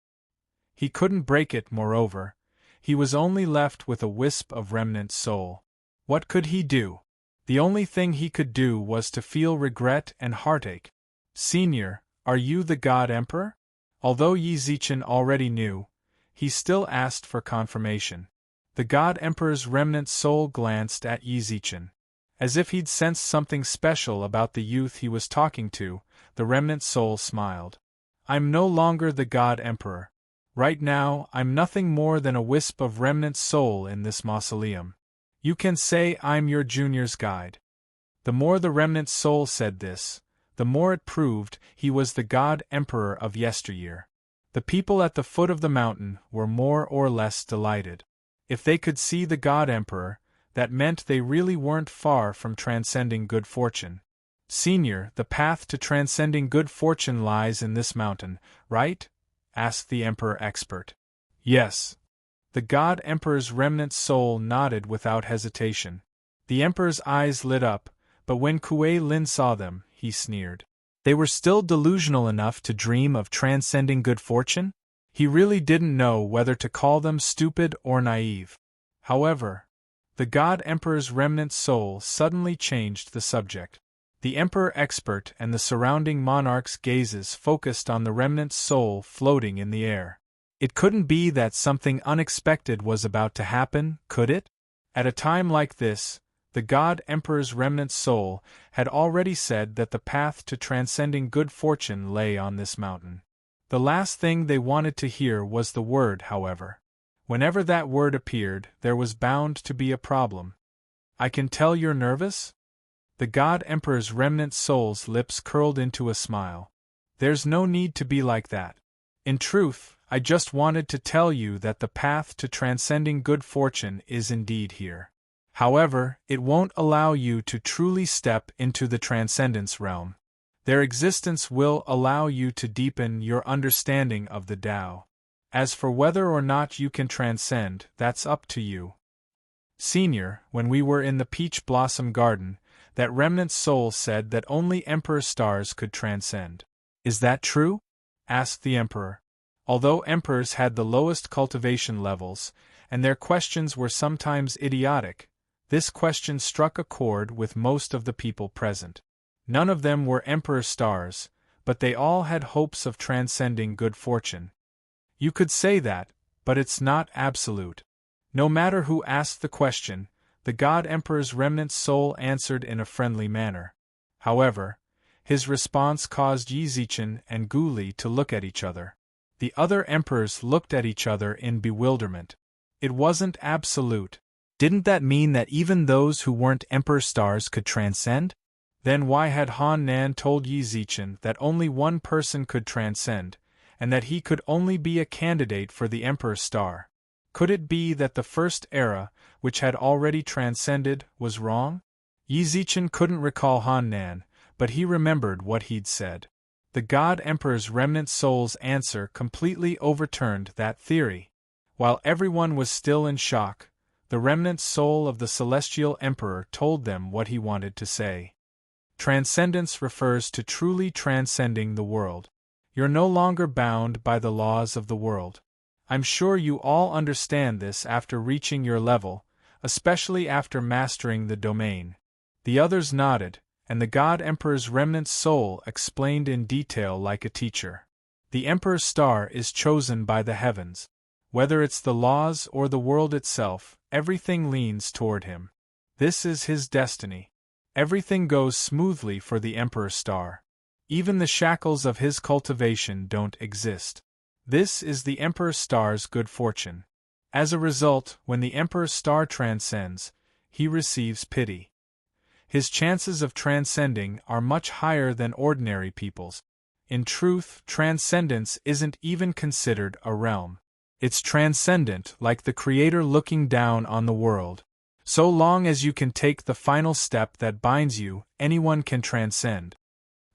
He couldn't break it, moreover. He was only left with a wisp of remnant soul. What could he do? The only thing he could do was to feel regret and heartache. Senior, are you the God Emperor? Although Yi Zichen already knew, he still asked for confirmation. The God Emperor's remnant soul glanced at Yi Zichen. As if he'd sensed something special about the youth he was talking to, the remnant soul smiled. I'm no longer the God Emperor. Right now, I'm nothing more than a wisp of remnant soul in this mausoleum. You can say I'm your junior's guide. The more the remnant soul said this, the more it proved he was the God Emperor of yesteryear. The people at the foot of the mountain were more or less delighted. If they could see the God Emperor, that meant they really weren't far from transcending good fortune. Senior, the path to transcending good fortune lies in this mountain, right? Asked the Emperor expert. Yes. The God Emperor's remnant soul nodded without hesitation. The Emperor's eyes lit up, but when Kuei Lin saw them, he sneered. They were still delusional enough to dream of transcending good fortune? He really didn't know whether to call them stupid or naive. However, the God Emperor's remnant soul suddenly changed the subject. The Emperor expert and the surrounding monarch's gazes focused on the remnant soul floating in the air. It couldn't be that something unexpected was about to happen, could it? At a time like this, the God Emperor's remnant soul had already said that the path to transcending good fortune lay on this mountain. The last thing they wanted to hear was the word, however. Whenever that word appeared, there was bound to be a problem. I can tell you're nervous? The God Emperor's remnant soul's lips curled into a smile. There's no need to be like that. In truth, I just wanted to tell you that the path to transcending good fortune is indeed here. However, it won't allow you to truly step into the transcendence realm. Their existence will allow you to deepen your understanding of the Tao. As for whether or not you can transcend, that's up to you. Senior, when we were in the Peach Blossom Garden, that remnant soul said that only Emperor stars could transcend. Is that true? Asked the Emperor. Although emperors had the lowest cultivation levels, and their questions were sometimes idiotic, this question struck a chord with most of the people present. None of them were Emperor stars, but they all had hopes of transcending good fortune. You could say that, but it's not absolute. No matter who asked the question, the God Emperor's remnant soul answered in a friendly manner. However, his response caused Yi Zichen and Gu Li to look at each other. The other emperors looked at each other in bewilderment. It wasn't absolute. Didn't that mean that even those who weren't Emperor stars could transcend? Then why had Han Nan told Yi Zichen that only one person could transcend, and that he could only be a candidate for the Emperor star? Could it be that the first era, which had already transcended, was wrong? Yi Zichen couldn't recall Han Nan, but he remembered what he'd said. The God Emperor's remnant soul's answer completely overturned that theory. While everyone was still in shock, the remnant soul of the Celestial Emperor told them what he wanted to say. Transcendence refers to truly transcending the world. You're no longer bound by the laws of the world. I'm sure you all understand this after reaching your level, especially after mastering the domain. The others nodded, and the God Emperor's remnant soul explained in detail like a teacher. The Emperor star is chosen by the heavens. Whether it's the laws or the world itself, everything leans toward him. This is his destiny. Everything goes smoothly for the Emperor Star. Even the shackles of his cultivation don't exist. This is the Emperor Star's good fortune. As a result, when the Emperor Star transcends, he receives pity. His chances of transcending are much higher than ordinary people's. In truth, transcendence isn't even considered a realm. It's transcendent, like the Creator looking down on the world. So long as you can take the final step that binds you, anyone can transcend.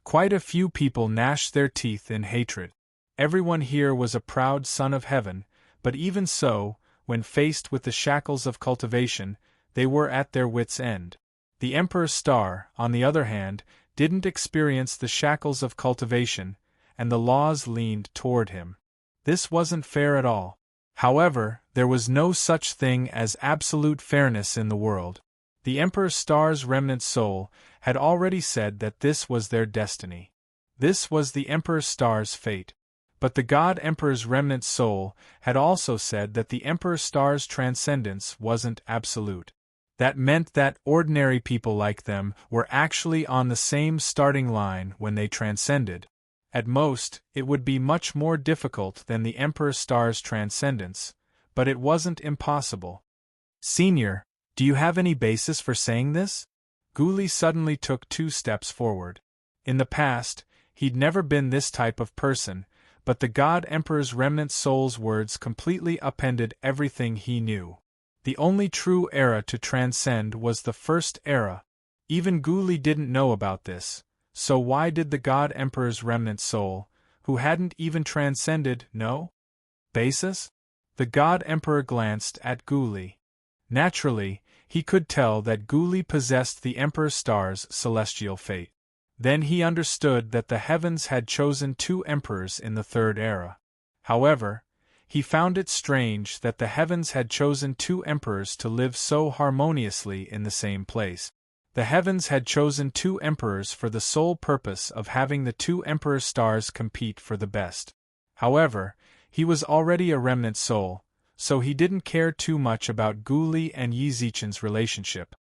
Quite a few people gnashed their teeth in hatred. Everyone here was a proud son of heaven, but even so, when faced with the shackles of cultivation, they were at their wits' end. The Emperor Star, on the other hand, didn't experience the shackles of cultivation, and the laws leaned toward him. This wasn't fair at all. However, there was no such thing as absolute fairness in the world. The Emperor Star's remnant soul had already said that this was their destiny. This was the Emperor Star's fate. But the God Emperor's remnant soul had also said that the Emperor Star's transcendence wasn't absolute. That meant that ordinary people like them were actually on the same starting line when they transcended. At most, it would be much more difficult than the Emperor Star's transcendence, but it wasn't impossible. Senior, do you have any basis for saying this? Guli suddenly took 2 steps forward. In the past, he'd never been this type of person, but the God Emperor's remnant soul's words completely upended everything he knew. The only true era to transcend was the first era. Even Guli didn't know about this, so why did the God Emperor's remnant soul, who hadn't even transcended, know? Basis? The God Emperor glanced at Guli. Naturally, he could tell that Guli possessed the Emperor Star's celestial fate. Then he understood that the heavens had chosen 2 emperors in the third era. However, he found it strange that the heavens had chosen 2 emperors to live so harmoniously in the same place. The heavens had chosen 2 emperors for the sole purpose of having the 2 emperor stars compete for the best. However, he was already a remnant soul, so he didn't care too much about Guli and Yizichen's relationship.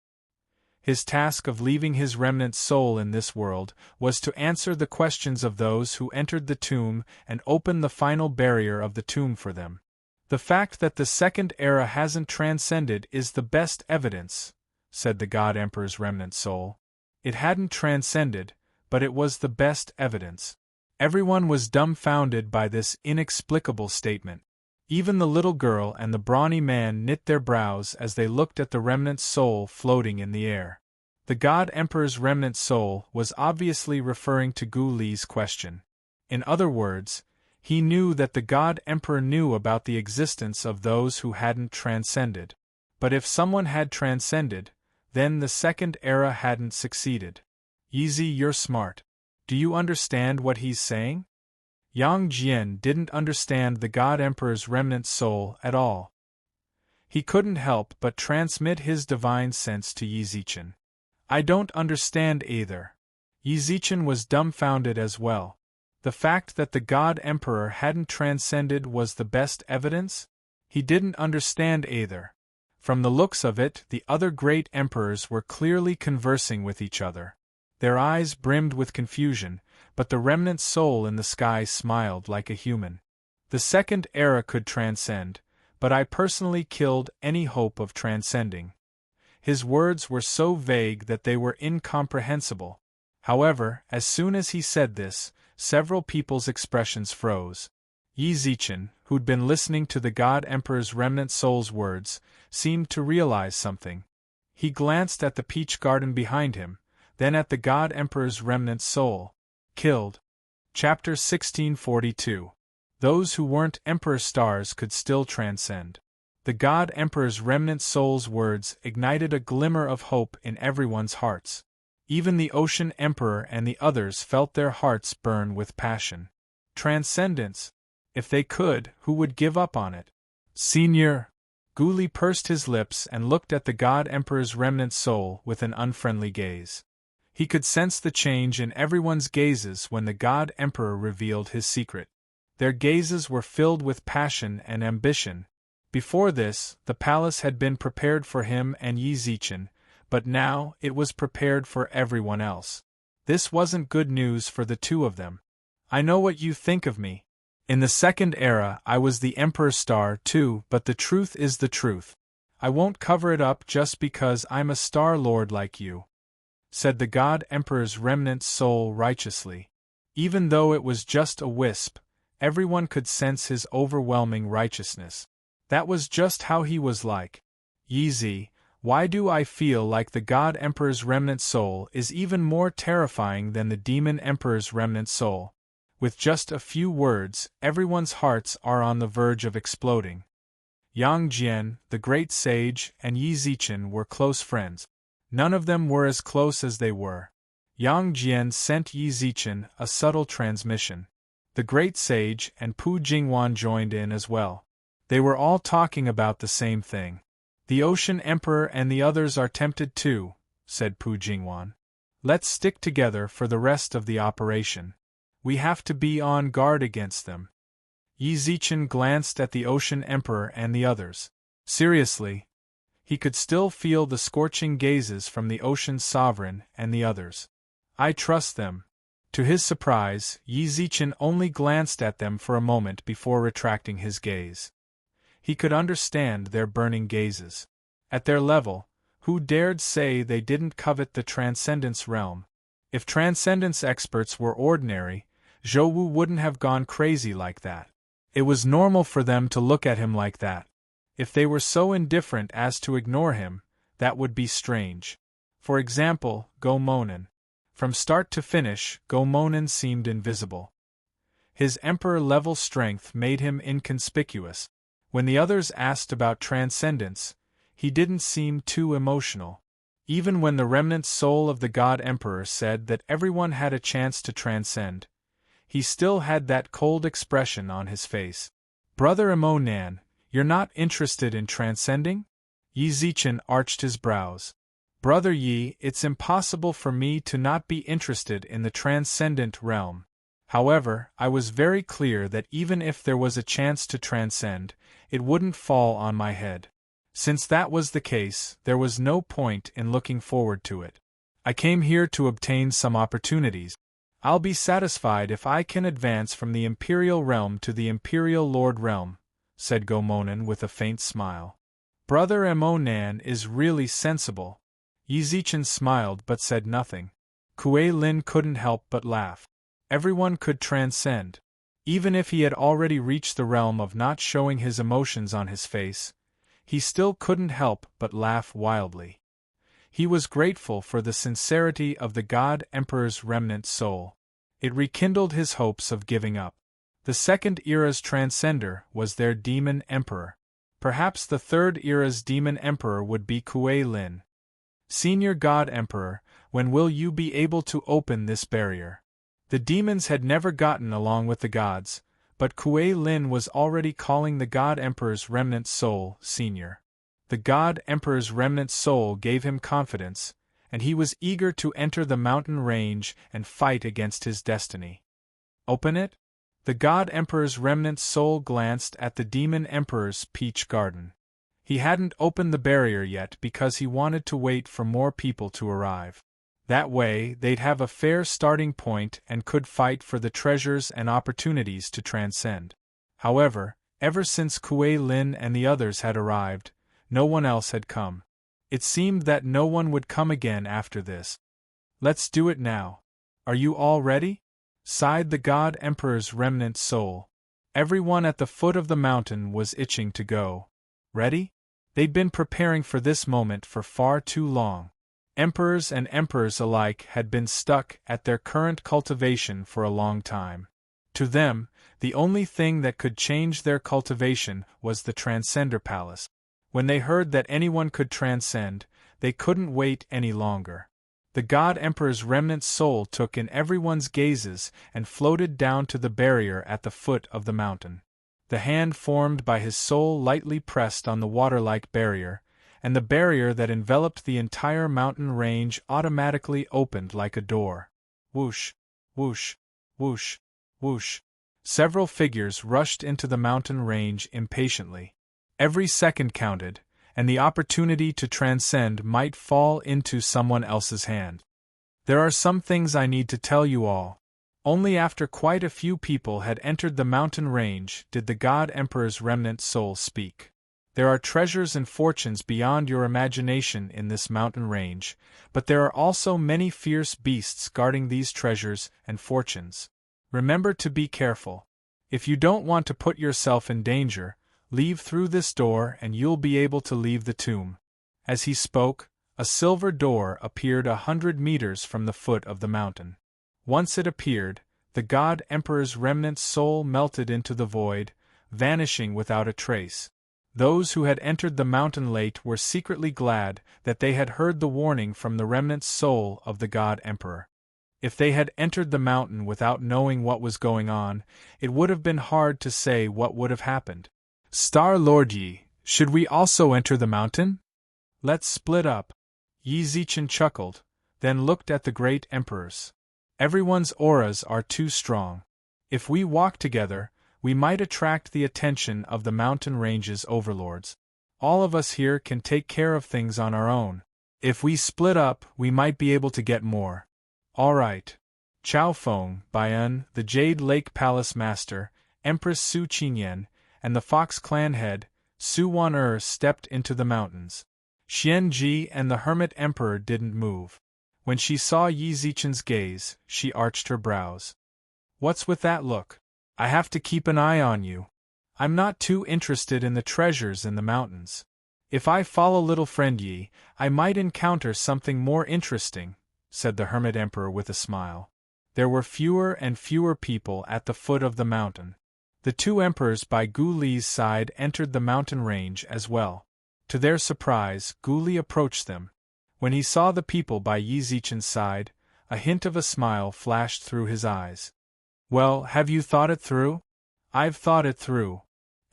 His task of leaving his remnant soul in this world was to answer the questions of those who entered the tomb and open the final barrier of the tomb for them. The fact that the second era hasn't transcended is the best evidence, said the God Emperor's remnant soul. It hadn't transcended, but it was the best evidence. Everyone was dumbfounded by this inexplicable statement. Even the little girl and the brawny man knit their brows as they looked at the remnant soul floating in the air. The God Emperor's remnant soul was obviously referring to Guli's question. In other words, he knew that the God Emperor knew about the existence of those who hadn't transcended. But if someone had transcended, then the second era hadn't succeeded. Yizi, you're smart. Do you understand what he's saying? Yang Jian didn't understand the God Emperor's remnant soul at all. He couldn't help but transmit his divine sense to Yizichen. I don't understand either. Yizichen was dumbfounded as well. The fact that the God Emperor hadn't transcended was the best evidence? He didn't understand either. From the looks of it, the other great emperors were clearly conversing with each other. Their eyes brimmed with confusion, but the remnant soul in the sky smiled like a human. The second era could transcend, but I personally killed any hope of transcending. His words were so vague that they were incomprehensible. However, as soon as he said this, several people's expressions froze. Yizichen, who'd been listening to the God Emperor's remnant soul's words, seemed to realize something. He glanced at the peach garden behind him, then at the God Emperor's remnant soul. Killed. Chapter 1642. Those who weren't Emperor Stars could still transcend. The God Emperor's remnant soul's words ignited a glimmer of hope in everyone's hearts. Even the Ocean Emperor and the others felt their hearts burn with passion. Transcendence. If they could, who would give up on it? Senior. Guli pursed his lips and looked at the God Emperor's remnant soul with an unfriendly gaze. He could sense the change in everyone's gazes when the God Emperor revealed his secret. Their gazes were filled with passion and ambition. Before this, the palace had been prepared for him and Yizichen, but now it was prepared for everyone else. This wasn't good news for the two of them. I know what you think of me. In the second era I was the Emperor's star too, but the truth is the truth. I won't cover it up just because I'm a Star Lord like you," said the God Emperor's remnant soul righteously. Even though it was just a wisp, everyone could sense his overwhelming righteousness. That was just how he was like. Yi, why do I feel like the God Emperor's remnant soul is even more terrifying than the Demon Emperor's remnant soul? With just a few words, everyone's hearts are on the verge of exploding. Yang Jian, the great sage, and Yi Zichen were close friends. None of them were as close as they were. Yang Jian sent Yi Zichen a subtle transmission. The great sage and Pu Jingwan joined in as well. They were all talking about the same thing. "The Ocean Emperor and the others are tempted too," said Pu Jingwan. "Let's stick together for the rest of the operation. We have to be on guard against them." Yi Zichen glanced at the Ocean Emperor and the others. Seriously. He could still feel the scorching gazes from the Ocean Sovereign and the others. "I trust them." To his surprise, Yi Zichen only glanced at them for a moment before retracting his gaze. He could understand their burning gazes. At their level, who dared say they didn't covet the Transcendence realm? If Transcendence experts were ordinary, Zhou Wu wouldn't have gone crazy like that. It was normal for them to look at him like that. If they were so indifferent as to ignore him, that would be strange. For example, Go Monen. From start to finish, Go Monen seemed invisible. His emperor-level strength made him inconspicuous. When the others asked about Transcendence, he didn't seem too emotional. Even when the remnant soul of the God Emperor said that everyone had a chance to transcend, he still had that cold expression on his face. "Brother Emo Nan, you're not interested in transcending?" Yi Zichen arched his brows. "Brother Yi, it's impossible for me to not be interested in the transcendent realm. However, I was very clear that even if there was a chance to transcend, it wouldn't fall on my head. Since that was the case, there was no point in looking forward to it. I came here to obtain some opportunities. I'll be satisfied if I can advance from the Imperial Realm to the Imperial Lord Realm," said Go Monen with a faint smile. "Brother Emo Nan is really sensible." Yi Zichen smiled but said nothing. Kuei Lin couldn't help but laugh. Everyone could transcend. Even if he had already reached the realm of not showing his emotions on his face, he still couldn't help but laugh wildly. He was grateful for the sincerity of the God Emperor's remnant soul. It rekindled his hopes of giving up. The second era's transcender was their Demon Emperor. Perhaps the third era's Demon Emperor would be Kuei Lin. "Senior God Emperor, when will you be able to open this barrier?" The demons had never gotten along with the gods, but Kuei Lin was already calling the God Emperor's remnant soul Senior. The God Emperor's remnant soul gave him confidence, and he was eager to enter the mountain range and fight against his destiny. "Open it?" The God Emperor's remnant soul glanced at the Demon Emperor's peach garden. He hadn't opened the barrier yet because he wanted to wait for more people to arrive. That way, they'd have a fair starting point and could fight for the treasures and opportunities to transcend. However, ever since Kuei Lin and the others had arrived, no one else had come. It seemed that no one would come again after this. "Let's do it now. Are you all ready?" sighed the God Emperor's remnant soul. Everyone at the foot of the mountain was itching to go. Ready? They'd been preparing for this moment for far too long. Emperors and emperors alike had been stuck at their current cultivation for a long time. To them, the only thing that could change their cultivation was the Transcender Palace. When they heard that anyone could transcend, they couldn't wait any longer. The God Emperor's remnant soul took in everyone's gazes and floated down to the barrier at the foot of the mountain. The hand formed by his soul lightly pressed on the water-like barrier, and the barrier that enveloped the entire mountain range automatically opened like a door. Whoosh, whoosh, whoosh, whoosh. Several figures rushed into the mountain range impatiently. Every second counted, and the opportunity to transcend might fall into someone else's hand. There are some things I need to tell you all. Only after quite a few people had entered the mountain range did the God Emperor's remnant soul speak. There are treasures and fortunes beyond your imagination in this mountain range, but there are also many fierce beasts guarding these treasures and fortunes. Remember to be careful. If you don't want to put yourself in danger, leave through this door and you'll be able to leave the tomb. As he spoke, a silver door appeared 100 meters from the foot of the mountain. Once it appeared, the God Emperor's remnant soul melted into the void, vanishing without a trace. Those who had entered the mountain late were secretly glad that they had heard the warning from the remnant soul of the God Emperor. If they had entered the mountain without knowing what was going on, it would have been hard to say what would have happened. Star Lord Yi, should we also enter the mountain? Let's split up. Yi Zichen chuckled, then looked at the great emperors. Everyone's auras are too strong. If we walk together, we might attract the attention of the mountain range's overlords. All of us here can take care of things on our own. If we split up, we might be able to get more. All right. Chao Feng, Baiyun, the Jade Lake Palace Master, Empress Su Qingyan, and the Fox Clan head, Su Wan stepped into the mountains. Xian Ji and the Hermit Emperor didn't move. When she saw Yi Zichen's gaze, she arched her brows. What's with that look? I have to keep an eye on you. I'm not too interested in the treasures in the mountains. If I follow little friend Yi, I might encounter something more interesting, said the Hermit Emperor with a smile. There were fewer and fewer people at the foot of the mountain. The two emperors by Gu Li's side entered the mountain range as well. To their surprise, Gu Li approached them. When he saw the people by Yi Zichen's side, a hint of a smile flashed through his eyes. Well, have you thought it through? I've thought it through.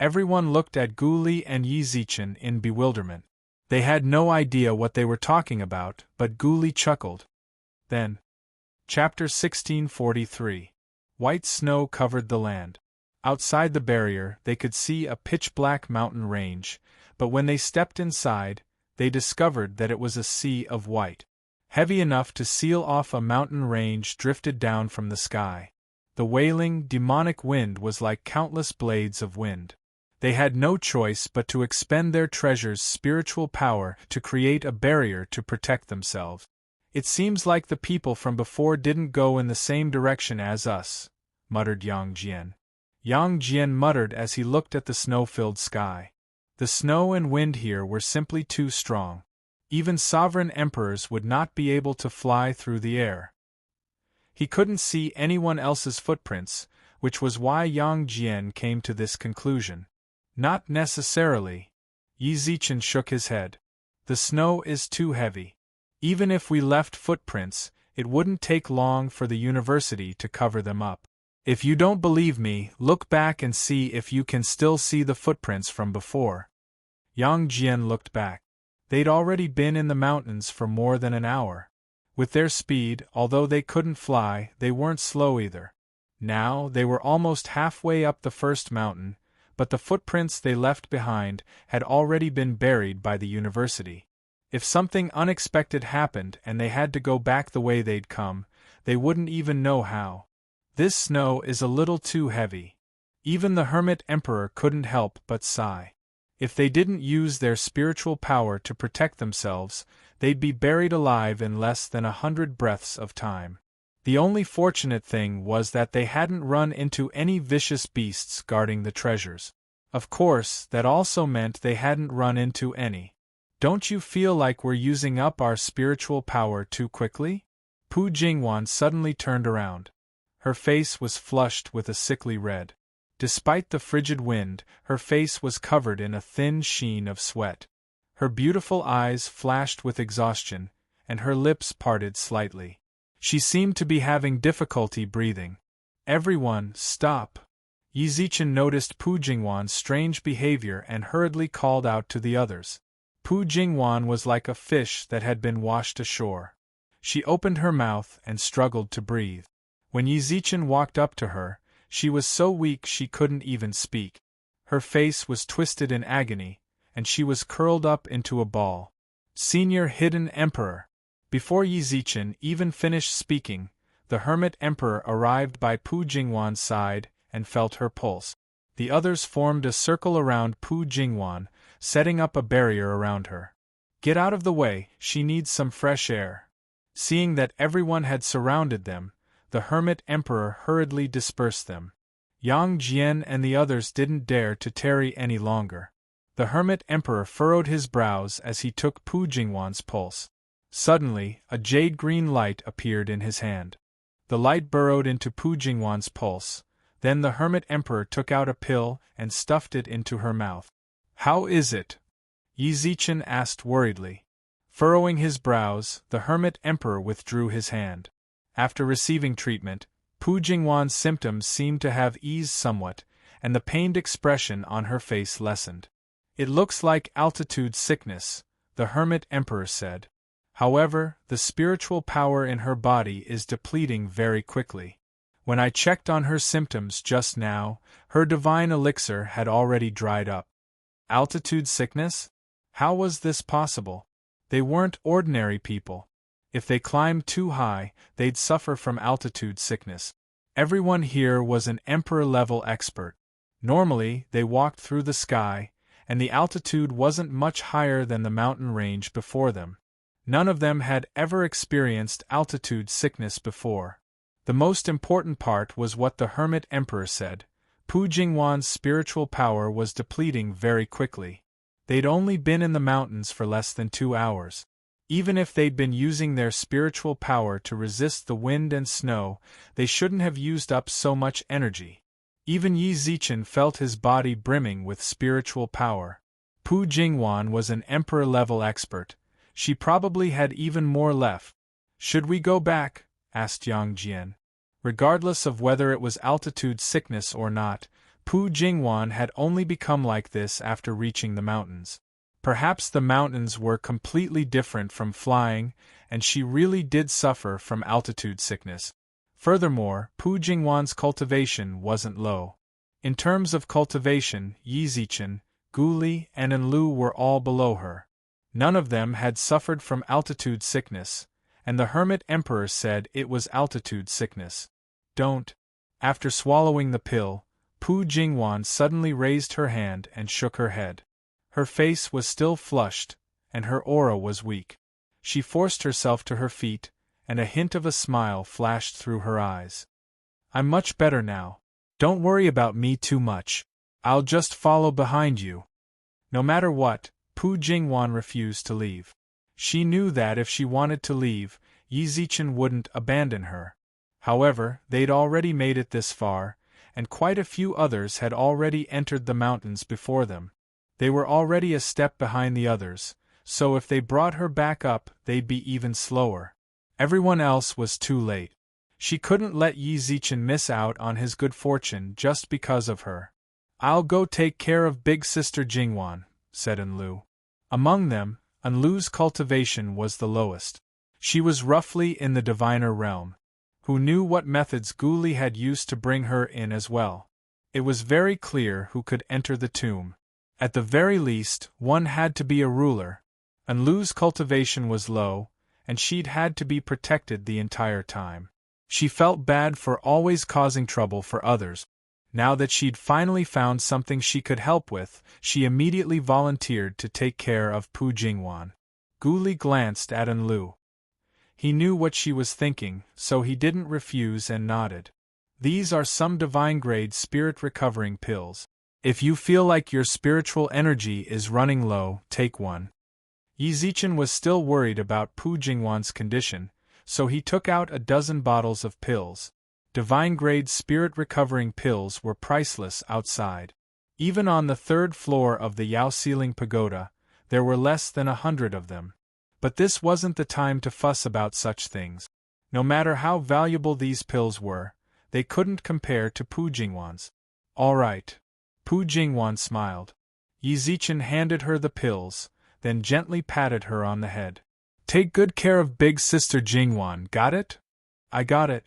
Everyone looked at Gu Li and Yi Zichen in bewilderment. They had no idea what they were talking about, but Gu Li chuckled. Then. Chapter 1643. White snow covered the land. Outside the barrier, they could see a pitch-black mountain range, but when they stepped inside, they discovered that it was a sea of white. Heavy enough to seal off a mountain range drifted down from the sky. The wailing, demonic wind was like countless blades of wind. They had no choice but to expend their treasure's spiritual power to create a barrier to protect themselves. It seems like the people from before didn't go in the same direction as us, muttered Yang Jian. Yang Jian muttered as he looked at the snow-filled sky. The snow and wind here were simply too strong. Even sovereign emperors would not be able to fly through the air. He couldn't see anyone else's footprints, which was why Yang Jian came to this conclusion. Not necessarily. Yi Zichen shook his head. The snow is too heavy. Even if we left footprints, it wouldn't take long for the university to cover them up. If you don't believe me, look back and see if you can still see the footprints from before. Yang Jian looked back. They'd already been in the mountains for more than an hour. With their speed, although they couldn't fly, they weren't slow either. Now, they were almost halfway up the first mountain, but the footprints they left behind had already been buried by the university. If something unexpected happened and they had to go back the way they'd come, they wouldn't even know how. This snow is a little too heavy. Even the Hermit Emperor couldn't help but sigh. If they didn't use their spiritual power to protect themselves, they'd be buried alive in less than 100 breaths of time. The only fortunate thing was that they hadn't run into any vicious beasts guarding the treasures. Of course, that also meant they hadn't run into any. Don't you feel like we're using up our spiritual power too quickly? Pu Jingwan suddenly turned around. Her face was flushed with a sickly red. Despite the frigid wind, her face was covered in a thin sheen of sweat. Her beautiful eyes flashed with exhaustion, and her lips parted slightly. She seemed to be having difficulty breathing. Everyone, stop! Yi Zichen noticed Pu Jingwan's strange behavior and hurriedly called out to the others. Pu Jingwan was like a fish that had been washed ashore. She opened her mouth and struggled to breathe. When Yi Zichen walked up to her, she was so weak she couldn't even speak. Her face was twisted in agony, and she was curled up into a ball. Senior Hidden Emperor. Before Yi Zichen even finished speaking, the Hermit Emperor arrived by Pu Jingwan's side and felt her pulse. The others formed a circle around Pu Jingwan, setting up a barrier around her. Get out of the way, she needs some fresh air. Seeing that everyone had surrounded them, the Hermit Emperor hurriedly dispersed them. Yang Jian and the others didn't dare to tarry any longer. The Hermit Emperor furrowed his brows as he took Pu Jingwan's pulse. Suddenly, a jade-green light appeared in his hand. The light burrowed into Pu Jingwan's pulse. Then the Hermit Emperor took out a pill and stuffed it into her mouth. How is it? Yi Zichen asked worriedly. Furrowing his brows, the Hermit Emperor withdrew his hand. After receiving treatment, Pu Jingwan's symptoms seemed to have eased somewhat, and the pained expression on her face lessened. It looks like altitude sickness, the Hermit Emperor said. However, the spiritual power in her body is depleting very quickly. When I checked on her symptoms just now, her divine elixir had already dried up. Altitude sickness? How was this possible? They weren't ordinary people. If they climbed too high, they'd suffer from altitude sickness. Everyone here was an emperor-level expert. Normally, they walked through the sky, and the altitude wasn't much higher than the mountain range before them. None of them had ever experienced altitude sickness before. The most important part was what the Hermit Emperor said. Pu Jingwan's spiritual power was depleting very quickly. They'd only been in the mountains for less than 2 hours. Even if they'd been using their spiritual power to resist the wind and snow, they shouldn't have used up so much energy. Even Yi Zichen felt his body brimming with spiritual power. Pu Jingwan was an emperor-level expert. She probably had even more left. Should we go back? Asked Yang Jian. Regardless of whether it was altitude sickness or not, Pu Jingwan had only become like this after reaching the mountains. Perhaps the mountains were completely different from flying, and she really did suffer from altitude sickness. Furthermore, Pu Jingwan's cultivation wasn't low. In terms of cultivation, Yi Zichen, Gu Li, and Enlu were all below her. None of them had suffered from altitude sickness, and the Hermit Emperor said it was altitude sickness. Don't. After swallowing the pill, Pu Jingwan suddenly raised her hand and shook her head. Her face was still flushed, and her aura was weak. She forced herself to her feet, and a hint of a smile flashed through her eyes. I'm much better now. Don't worry about me too much. I'll just follow behind you. No matter what, Pu Jingwan refused to leave. She knew that if she wanted to leave, Yi Zichen wouldn't abandon her. However, they'd already made it this far, and quite a few others had already entered the mountains before them. They were already a step behind the others, so if they brought her back up, they'd be even slower. Everyone else was too late. She couldn't let Yi Zichen miss out on his good fortune just because of her. I'll go take care of big sister Jingwan, said Enlu. Among them, Enlu's cultivation was the lowest. She was roughly in the diviner realm. Who knew what methods Gu Li had used to bring her in as well? It was very clear who could enter the tomb. At the very least, one had to be a ruler. Enlu's cultivation was low, and she'd had to be protected the entire time. She felt bad for always causing trouble for others. Now that she'd finally found something she could help with, she immediately volunteered to take care of Pu Jingwan. Gu Li glanced at Enlu. He knew what she was thinking, so he didn't refuse and nodded. These are some divine-grade spirit-recovering pills. If you feel like your spiritual energy is running low, take one. Yi Zichen was still worried about Pu Jingwan's condition, so he took out a dozen bottles of pills. Divine-grade spirit-recovering pills were priceless outside. Even on the 3rd floor of the Yao Ceiling Pagoda, there were less than 100 of them. But this wasn't the time to fuss about such things. No matter how valuable these pills were, they couldn't compare to Pu Jingwan's. All right. Pu Jingwan smiled. Yi Zichen handed her the pills, then gently patted her on the head. Take good care of big sister Jingwan, got it? I got it.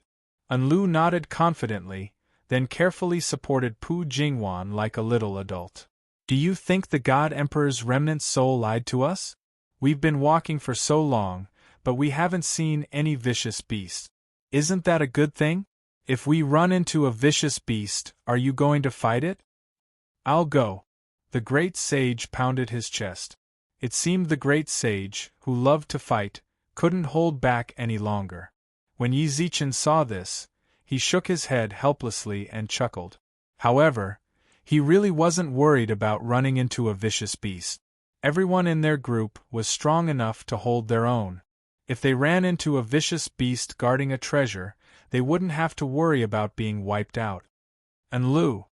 Enlu nodded confidently, then carefully supported Pu Jingwan like a little adult. Do you think the God Emperor's remnant soul lied to us? We've been walking for so long, but we haven't seen any vicious beast. Isn't that a good thing? If we run into a vicious beast, are you going to fight it? I'll go. The great sage pounded his chest. It seemed the great sage, who loved to fight, couldn't hold back any longer. When Yi Zichen saw this, he shook his head helplessly and chuckled. However, he really wasn't worried about running into a vicious beast. Everyone in their group was strong enough to hold their own. If they ran into a vicious beast guarding a treasure, they wouldn't have to worry about being wiped out. Enlu!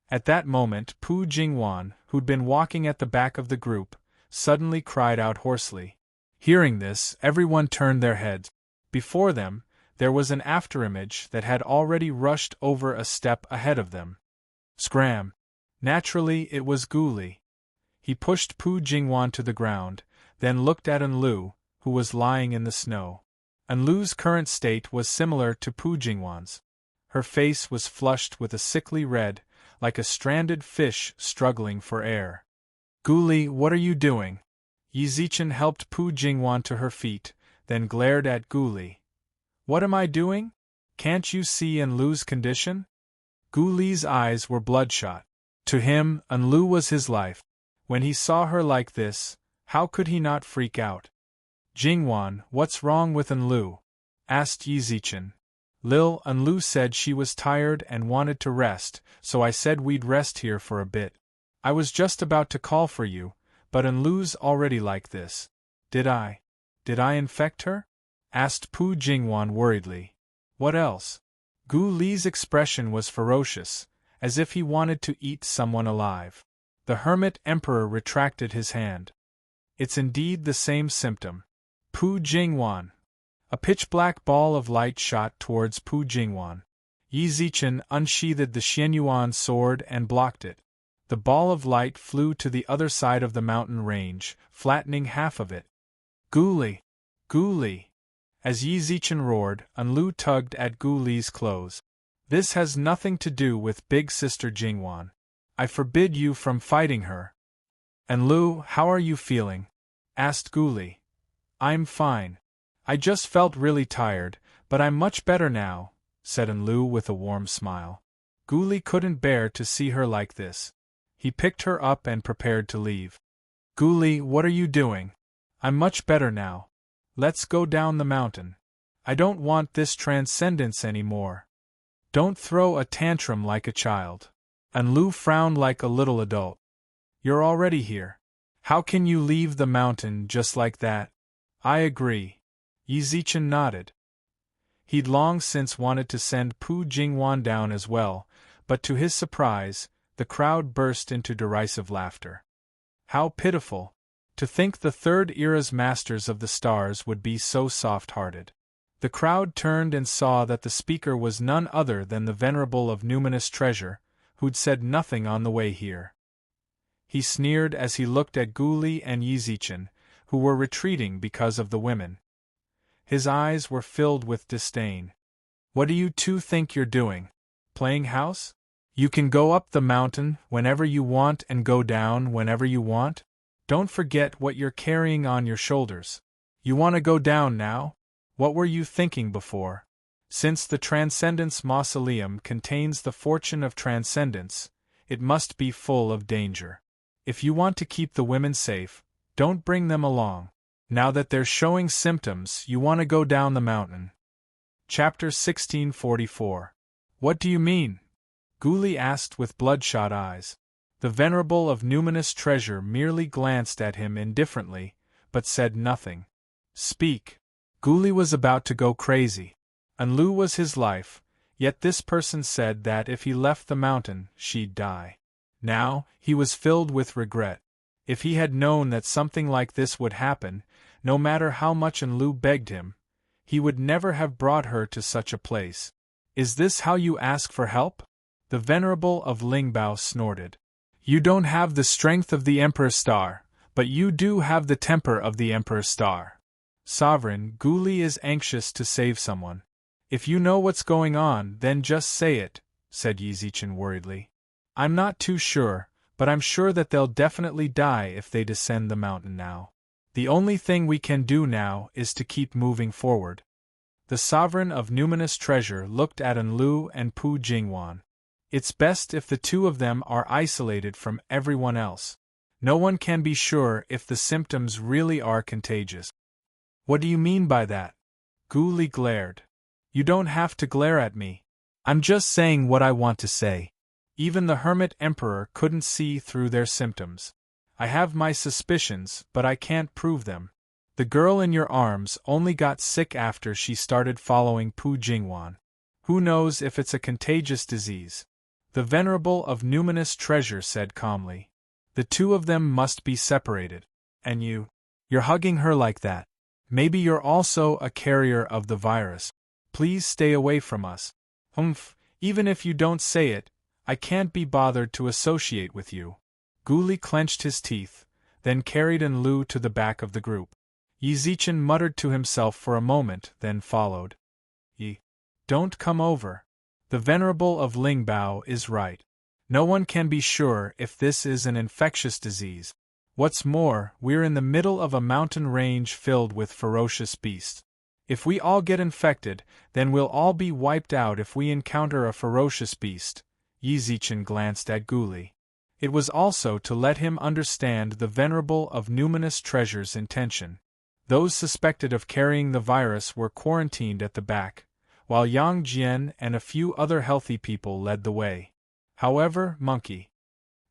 At that moment, Pu Jingwan, who'd been walking at the back of the group, suddenly cried out hoarsely. Hearing this, everyone turned their heads. Before them, there was an afterimage that had already rushed over a step ahead of them. Scram! Naturally, it was Guli. He pushed Pu Jingwan to the ground, then looked at Enlu, who was lying in the snow. Enlu's current state was similar to Pu Jingwan's. Her face was flushed with a sickly red, like a stranded fish struggling for air. Guli, what are you doing? Yi Zichen helped Pu Jingwan to her feet, then glared at Guli. What am I doing? Can't you see Enlu's condition? Guli's eyes were bloodshot. To him, Enlu was his life. When he saw her like this, how could he not freak out? Jingwan, what's wrong with Enlu? Asked Yi Zichen. Enlu said she was tired and wanted to rest, so I said we'd rest here for a bit. I was just about to call for you, but Enlu's already like this. Did I infect her? Asked Pu Jingwan worriedly. What else? Gu Li's expression was ferocious, as if he wanted to eat someone alive. The hermit emperor retracted his hand. It's indeed the same symptom. Pu Jingwan. A pitch-black ball of light shot towards Pu Jingwan. Yi Zichen unsheathed the Xianyuan sword and blocked it. The ball of light flew to the other side of the mountain range, flattening half of it. Guli! As Yi Zichen roared, Enlu tugged at Guli's clothes. This has nothing to do with Big Sister Jingwan. I forbid you from fighting her. Enlu, how are you feeling? Asked Guli. I'm fine. I just felt really tired, but I'm much better now, said Enlu with a warm smile. Guli couldn't bear to see her like this. He picked her up and prepared to leave. Guli, what are you doing? I'm much better now. Let's go down the mountain. I don't want this transcendence anymore. Don't throw a tantrum like a child. Enlu frowned like a little adult. You're already here. How can you leave the mountain just like that? I agree. Yi Zichen nodded. He'd long since wanted to send Pu Jingwan down as well, but to his surprise, the crowd burst into derisive laughter. How pitiful! To think the Third Era's masters of the stars would be so soft-hearted. The crowd turned and saw that the speaker was none other than the venerable of numinous treasure, who'd said nothing on the way here. He sneered as he looked at Guli and Yi Zichen, who were retreating because of the women. His eyes were filled with disdain. What do you two think you're doing? Playing house? You can go up the mountain whenever you want and go down whenever you want? Don't forget what you're carrying on your shoulders. You want to go down now? What were you thinking before? Since the Transcendence Mausoleum contains the fortune of transcendence, it must be full of danger. If you want to keep the women safe, don't bring them along. Now that they're showing symptoms, you want to go down the mountain. Chapter 1644. What do you mean? Guli asked with bloodshot eyes. The venerable of numinous treasure merely glanced at him indifferently, but said nothing. Speak. Guli was about to go crazy. Enlu was his life, yet this person said that if he left the mountain, she'd die. Now, he was filled with regret. If he had known that something like this would happen, no matter how much Enlu begged him, he would never have brought her to such a place. Is this how you ask for help? The venerable of Lingbao snorted. You don't have the strength of the Emperor Star, but you do have the temper of the Emperor Star. Sovereign, Guli is anxious to save someone. If you know what's going on, then just say it, said Yi Zichen worriedly. I'm not too sure, but I'm sure that they'll definitely die if they descend the mountain now. The only thing we can do now is to keep moving forward. The sovereign of numinous treasure looked at Enlu and Pu Jingwan. It's best if the two of them are isolated from everyone else. No one can be sure if the symptoms really are contagious. What do you mean by that? Gu Li glared. You don't have to glare at me. I'm just saying what I want to say. Even the Hermit Emperor couldn't see through their symptoms. I have my suspicions, but I can't prove them. The girl in your arms only got sick after she started following Pu Jingwan. Who knows if it's a contagious disease? The Venerable of Numinous Treasure said calmly. The two of them must be separated. And you're hugging her like that. Maybe you're also a carrier of the virus. Please stay away from us. Humph, even if you don't say it, I can't be bothered to associate with you. Gu Li clenched his teeth, then carried Enlu to the back of the group. Yi Zichen muttered to himself for a moment, then followed. Don't come over. The Venerable of Lingbao is right. No one can be sure if this is an infectious disease. What's more, we're in the middle of a mountain range filled with ferocious beasts. If we all get infected, then we'll all be wiped out if we encounter a ferocious beast. Yi Zichen glanced at Gu Li. It was also to let him understand the Venerable of Numinous Treasure's intention. Those suspected of carrying the virus were quarantined at the back, while Yang Jian and a few other healthy people led the way. However, monkey.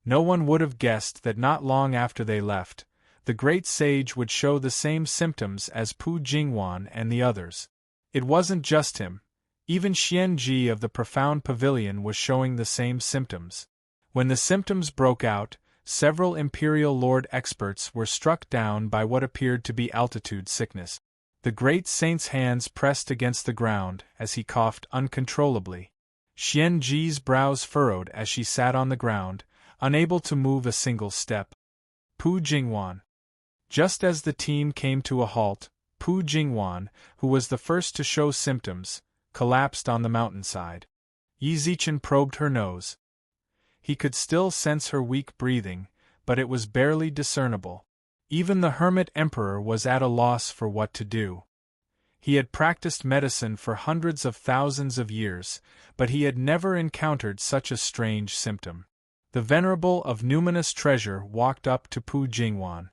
No one would have guessed that not long after they left, the great sage would show the same symptoms as Pu Jingwan and the others. It wasn't just him. Even Xian Ji of the Profound Pavilion was showing the same symptoms. When the symptoms broke out, several Imperial Lord experts were struck down by what appeared to be altitude sickness. The great saint's hands pressed against the ground as he coughed uncontrollably. Xian Ji's brows furrowed as she sat on the ground, unable to move a single step. Pu Jingwan. Just as the team came to a halt, Pu Jingwan, who was the first to show symptoms, collapsed on the mountainside. Yi Zichen probed her nose. He could still sense her weak breathing, but it was barely discernible. Even the Hermit Emperor was at a loss for what to do. He had practiced medicine for hundreds of thousands of years, but he had never encountered such a strange symptom. The Venerable of Numinous Treasure walked up to Pu Jingwan.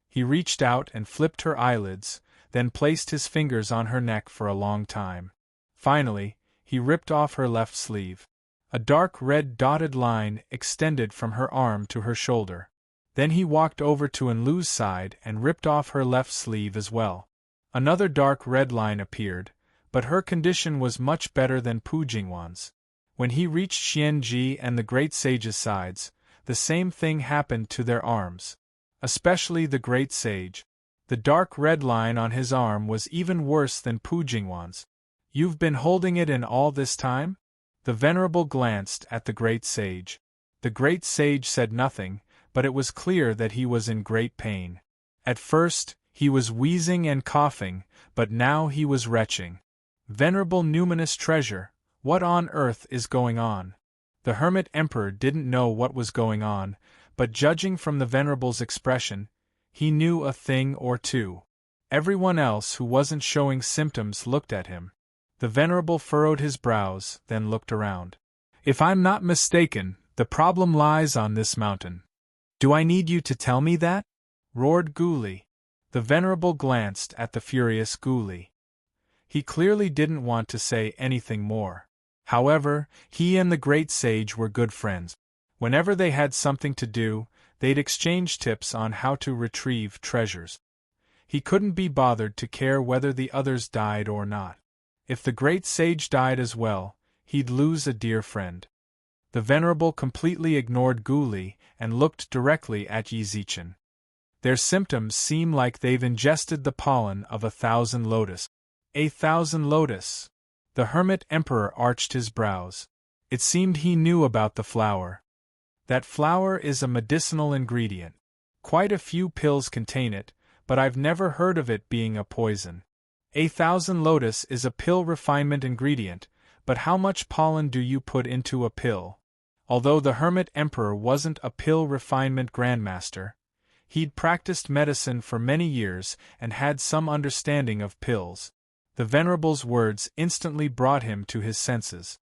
He reached out and flipped her eyelids, then placed his fingers on her neck for a long time. Finally, he ripped off her left sleeve. A dark red dotted line extended from her arm to her shoulder. Then he walked over to Enlu's side and ripped off her left sleeve as well. Another dark red line appeared, but her condition was much better than Pu Jingwan's. When he reached Xian Ji and the great sage's sides, the same thing happened to their arms. Especially the great sage. The dark red line on his arm was even worse than Pu Jingwan's. You've been holding it in all this time? The Venerable glanced at the great sage. The great sage said nothing, but it was clear that he was in great pain. At first, he was wheezing and coughing, but now he was retching. Venerable Numinous Treasure, what on earth is going on? The Hermit Emperor didn't know what was going on, but judging from the Venerable's expression, he knew a thing or two. Everyone else who wasn't showing symptoms looked at him. The Venerable furrowed his brows, then looked around. If I'm not mistaken, the problem lies on this mountain. Do I need you to tell me that? Roared Gu Li. The Venerable glanced at the furious Gu Li. He clearly didn't want to say anything more. However, he and the great sage were good friends. Whenever they had something to do, they'd exchange tips on how to retrieve treasures. He couldn't be bothered to care whether the others died or not. If the great sage died as well, he'd lose a dear friend. The Venerable completely ignored Gu Li and looked directly at Yi Zichen. Their symptoms seem like they've ingested the pollen of 1,000 lotus. 1,000 lotus! The Hermit Emperor arched his brows. It seemed he knew about the flower. That flower is a medicinal ingredient. Quite a few pills contain it, but I've never heard of it being a poison. 1,000 lotus is a pill refinement ingredient, but how much pollen do you put into a pill? Although the Hermit Emperor wasn't a pill refinement grandmaster, he'd practiced medicine for many years and had some understanding of pills. The Venerable's words instantly brought him to his senses.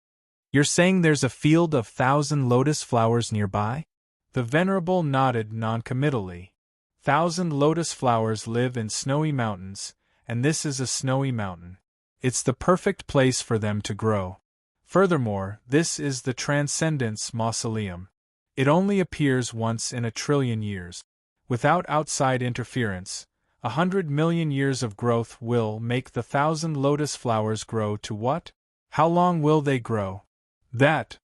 "You're saying there's a field of 1,000 lotus flowers nearby?" The Venerable nodded noncommittally. 1,000 lotus flowers live in snowy mountains, and this is a snowy mountain. It's the perfect place for them to grow. Furthermore, this is the Transcendence Mausoleum. It only appears once in 1,000,000,000,000 years. Without outside interference, 100 million years of growth will make the 1,000 lotus flowers grow to what? How long will they grow? That.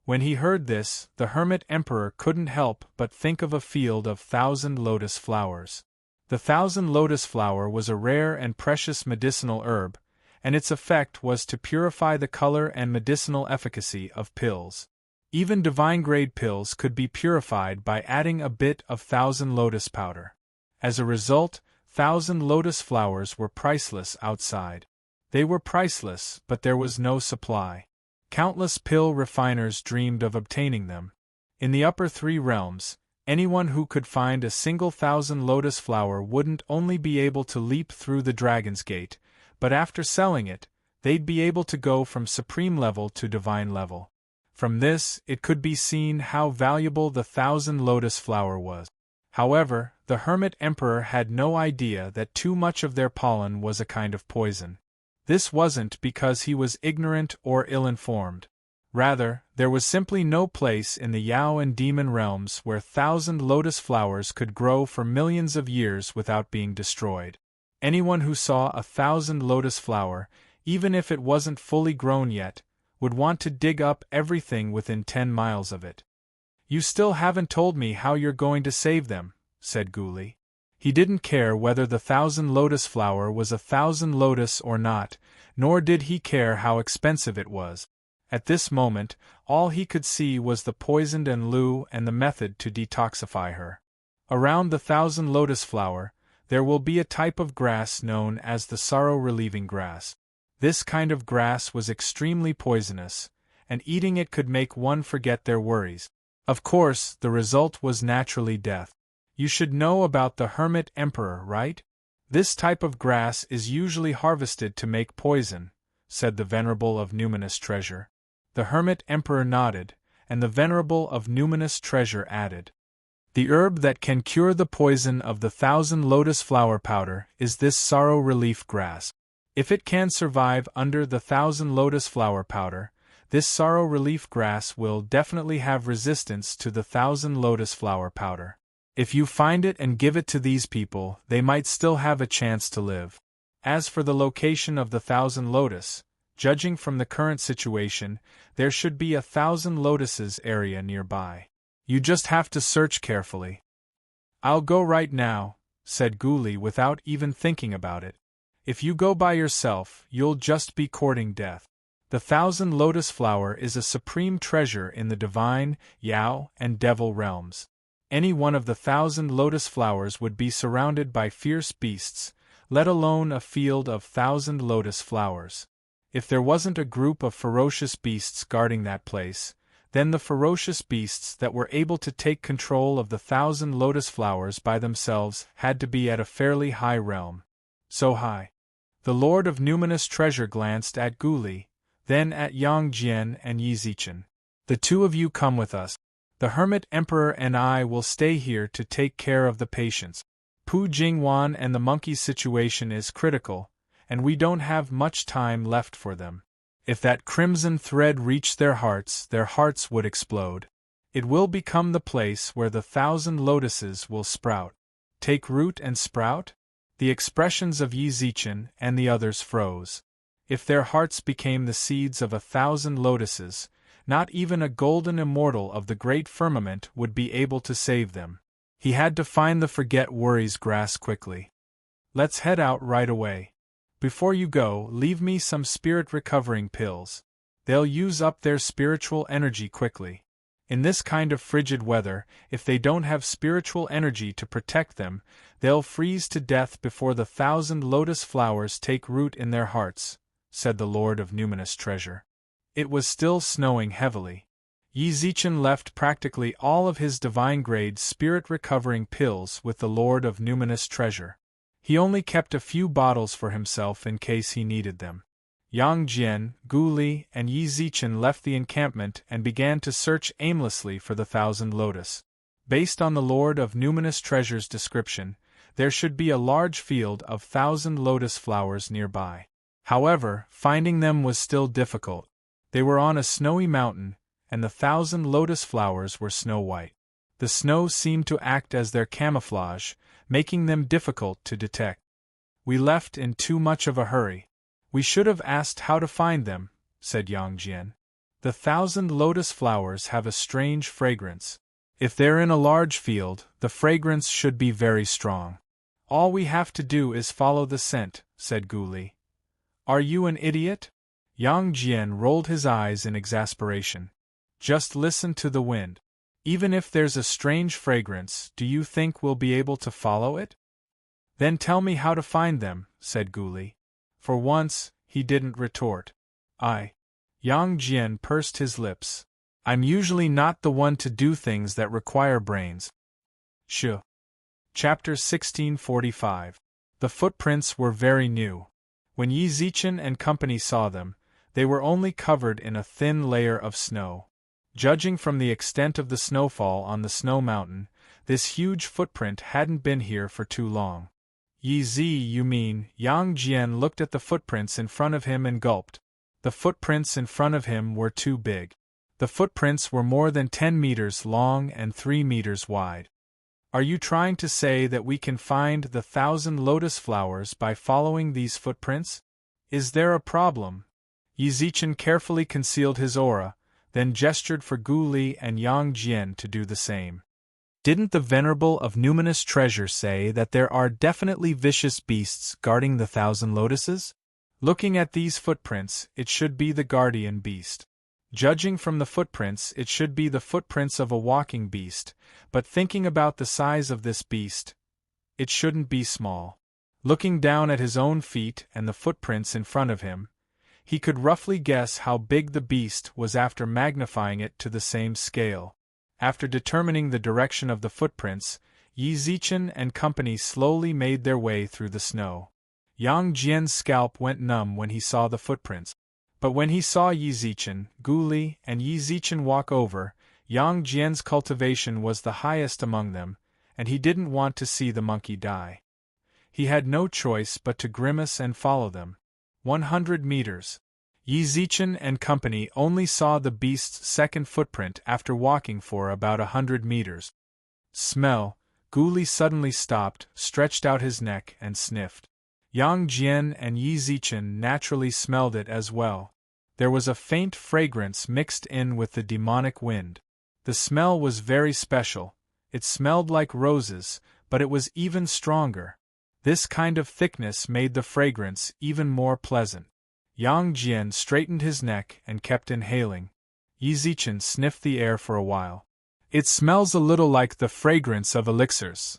When he heard this, the Hermit Emperor couldn't help but think of a field of 1,000 lotus flowers. The 1,000 lotus flower was a rare and precious medicinal herb, and its effect was to purify the color and medicinal efficacy of pills. Even divine-grade pills could be purified by adding a bit of 1,000 lotus powder. As a result, 1,000 lotus flowers were priceless outside. They were priceless, but there was no supply. Countless pill refiners dreamed of obtaining them. In the upper 3 realms, anyone who could find a single 1,000 lotus flower wouldn't only be able to leap through the Dragon's Gate, but after selling it, they'd be able to go from supreme level to divine level. From this, it could be seen how valuable the 1,000 lotus flower was. However, the Hermit Emperor had no idea that too much of their pollen was a kind of poison. This wasn't because he was ignorant or ill-informed. Rather, there was simply no place in the Yao and Demon realms where 1,000 lotus flowers could grow for millions of years without being destroyed. Anyone who saw 1,000 lotus flower, even if it wasn't fully grown yet, would want to dig up everything within 10 miles of it. "You still haven't told me how you're going to save them," said Guli. He didn't care whether the 1,000 lotus flower was 1,000 lotus or not, nor did he care how expensive it was. At this moment, all he could see was the poisoned Enlu and the method to detoxify her. Around the 1,000 lotus flower, there will be a type of grass known as the sorrow-relieving grass. This kind of grass was extremely poisonous, and eating it could make one forget their worries. Of course, the result was naturally death. You should know about the Hermit Emperor, right? This type of grass is usually harvested to make poison, said the Venerable of Numinous Treasure. The Hermit Emperor nodded, and the Venerable of Numinous Treasure added, "The herb that can cure the poison of the 1,000 lotus flower powder is this sorrow relief grass. If it can survive under the 1,000 lotus flower powder, this sorrow relief grass will definitely have resistance to the 1,000 lotus flower powder. If you find it and give it to these people, they might still have a chance to live. As for the location of the 1,000 lotus, judging from the current situation, there should be 1,000 lotuses area nearby. You just have to search carefully." "I'll go right now," said Guli without even thinking about it. "If you go by yourself, you'll just be courting death. The 1,000 lotus flower is a supreme treasure in the divine, Yao, and Devil realms. Any one of the 1,000 lotus flowers would be surrounded by fierce beasts, let alone a field of 1,000 lotus flowers. If there wasn't a group of ferocious beasts guarding that place, then the ferocious beasts that were able to take control of the 1,000 lotus flowers by themselves had to be at a fairly high realm. So high. The Lord of Numinous Treasure glanced at Guli, then at Yang Jian and Yi Zichen. "The two of you come with us. The Hermit Emperor and I will stay here to take care of the patients. Pu Jingwan and the monkey's situation is critical, and we don't have much time left for them. If that crimson thread reached their hearts would explode. It will become the place where the 1,000 lotuses will sprout." "Take root and sprout?" The expressions of Yi Zichen and the others froze. If their hearts became the seeds of 1,000 lotuses, not even a golden immortal of the great firmament would be able to save them. He had to find the forget worries grass quickly. "Let's head out right away. Before you go, leave me some spirit recovering pills. They'll use up their spiritual energy quickly. In this kind of frigid weather, if they don't have spiritual energy to protect them, they'll freeze to death before the 1,000 lotus flowers take root in their hearts," said the Lord of Numinous Treasure. It was still snowing heavily. Yi Zichen left practically all of his divine-grade spirit-recovering pills with the Lord of Numinous Treasure. He only kept a few bottles for himself in case he needed them. Yang Jian, Gu Li, and Yi Zichen left the encampment and began to search aimlessly for the Thousand Lotus. Based on the Lord of Numinous Treasure's description, there should be a large field of 1,000 lotus flowers nearby. However, finding them was still difficult. They were on a snowy mountain, and the 1,000 lotus flowers were snow-white. The snow seemed to act as their camouflage, making them difficult to detect. We left in too much of a hurry. We should have asked how to find them, said Yang Jian. The 1,000 lotus flowers have a strange fragrance. If they're in a large field, the fragrance should be very strong. All we have to do is follow the scent, said Gu Li. Are you an idiot? Yang Jian rolled his eyes in exasperation. Just listen to the wind. Even if there's a strange fragrance, do you think we'll be able to follow it? Then tell me how to find them, said Gu Li. For once, he didn't retort. Yang Jian pursed his lips. I'm usually not the one to do things that require brains. Chapter 1645. The footprints were very new. When Yi Zichen and company saw them, they were only covered in a thin layer of snow. Judging from the extent of the snowfall on the snow mountain, this huge footprint hadn't been here for too long. Yi Zi, you mean? Yang Jian looked at the footprints in front of him and gulped. The footprints in front of him were too big. The footprints were more than 10 meters long and 3 meters wide. Are you trying to say that we can find the 1,000 lotus flowers by following these footprints? Is there a problem? Yi Zichen carefully concealed his aura, then gestured for Gu Li and Yang Jian to do the same. Didn't the Venerable of Numinous Treasure say that there are definitely vicious beasts guarding the 1,000 lotuses? Looking at these footprints, it should be the guardian beast. Judging from the footprints, it should be the footprints of a walking beast, but thinking about the size of this beast, it shouldn't be small. Looking down at his own feet and the footprints in front of him, he could roughly guess how big the beast was after magnifying it to the same scale. After determining the direction of the footprints, Yi Zichen and company slowly made their way through the snow. Yang Jian's scalp went numb when he saw the footprints. But when he saw Yi Zichen, Gu Li, and Yi Zichen walk over, Yang Jian's cultivation was the highest among them, and he didn't want to see the monkey die. He had no choice but to grimace and follow them. 100 meters. Yi Zichen and company only saw the beast's second footprint after walking for about 100 meters. Smell. Gu Li suddenly stopped, stretched out his neck, and sniffed. Yang Jian and Yi Zichen naturally smelled it as well. There was a faint fragrance mixed in with the demonic wind. The smell was very special. It smelled like roses, but it was even stronger. This kind of thickness made the fragrance even more pleasant. Yang Jian straightened his neck and kept inhaling. Yi Zichen sniffed the air for a while. It smells a little like the fragrance of elixirs.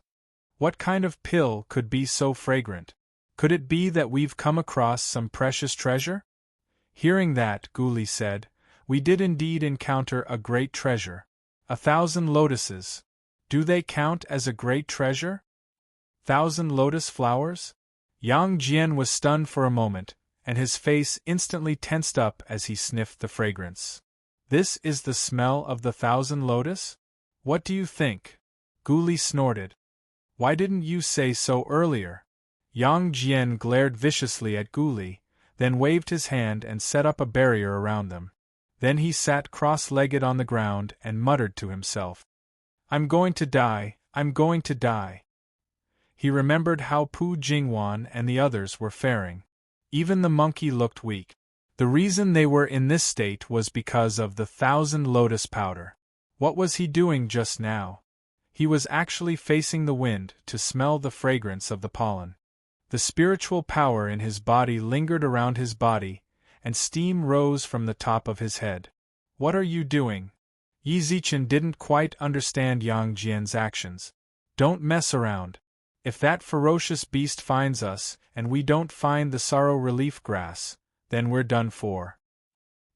What kind of pill could be so fragrant? Could it be that we've come across some precious treasure? Hearing that, Gu Li said, we did indeed encounter a great treasure. 1,000 lotuses. Do they count as a great treasure? 1,000 lotus flowers? Yang Jian was stunned for a moment, and his face instantly tensed up as he sniffed the fragrance. This is the smell of the 1,000 lotus? What do you think? Gu Li snorted. Why didn't you say so earlier? Yang Jian glared viciously at Gu Li, then waved his hand and set up a barrier around them. Then he sat cross-legged on the ground and muttered to himself. I'm going to die, I'm going to die. He remembered how Pu Jingwan and the others were faring. Even the monkey looked weak. The reason they were in this state was because of the 1,000 lotus powder. What was he doing just now? He was actually facing the wind to smell the fragrance of the pollen. The spiritual power in his body lingered around his body, and steam rose from the top of his head. What are you doing? Yi Zichen didn't quite understand Yang Jian's actions. Don't mess around. If that ferocious beast finds us, and we don't find the sorrow relief grass, then we're done for.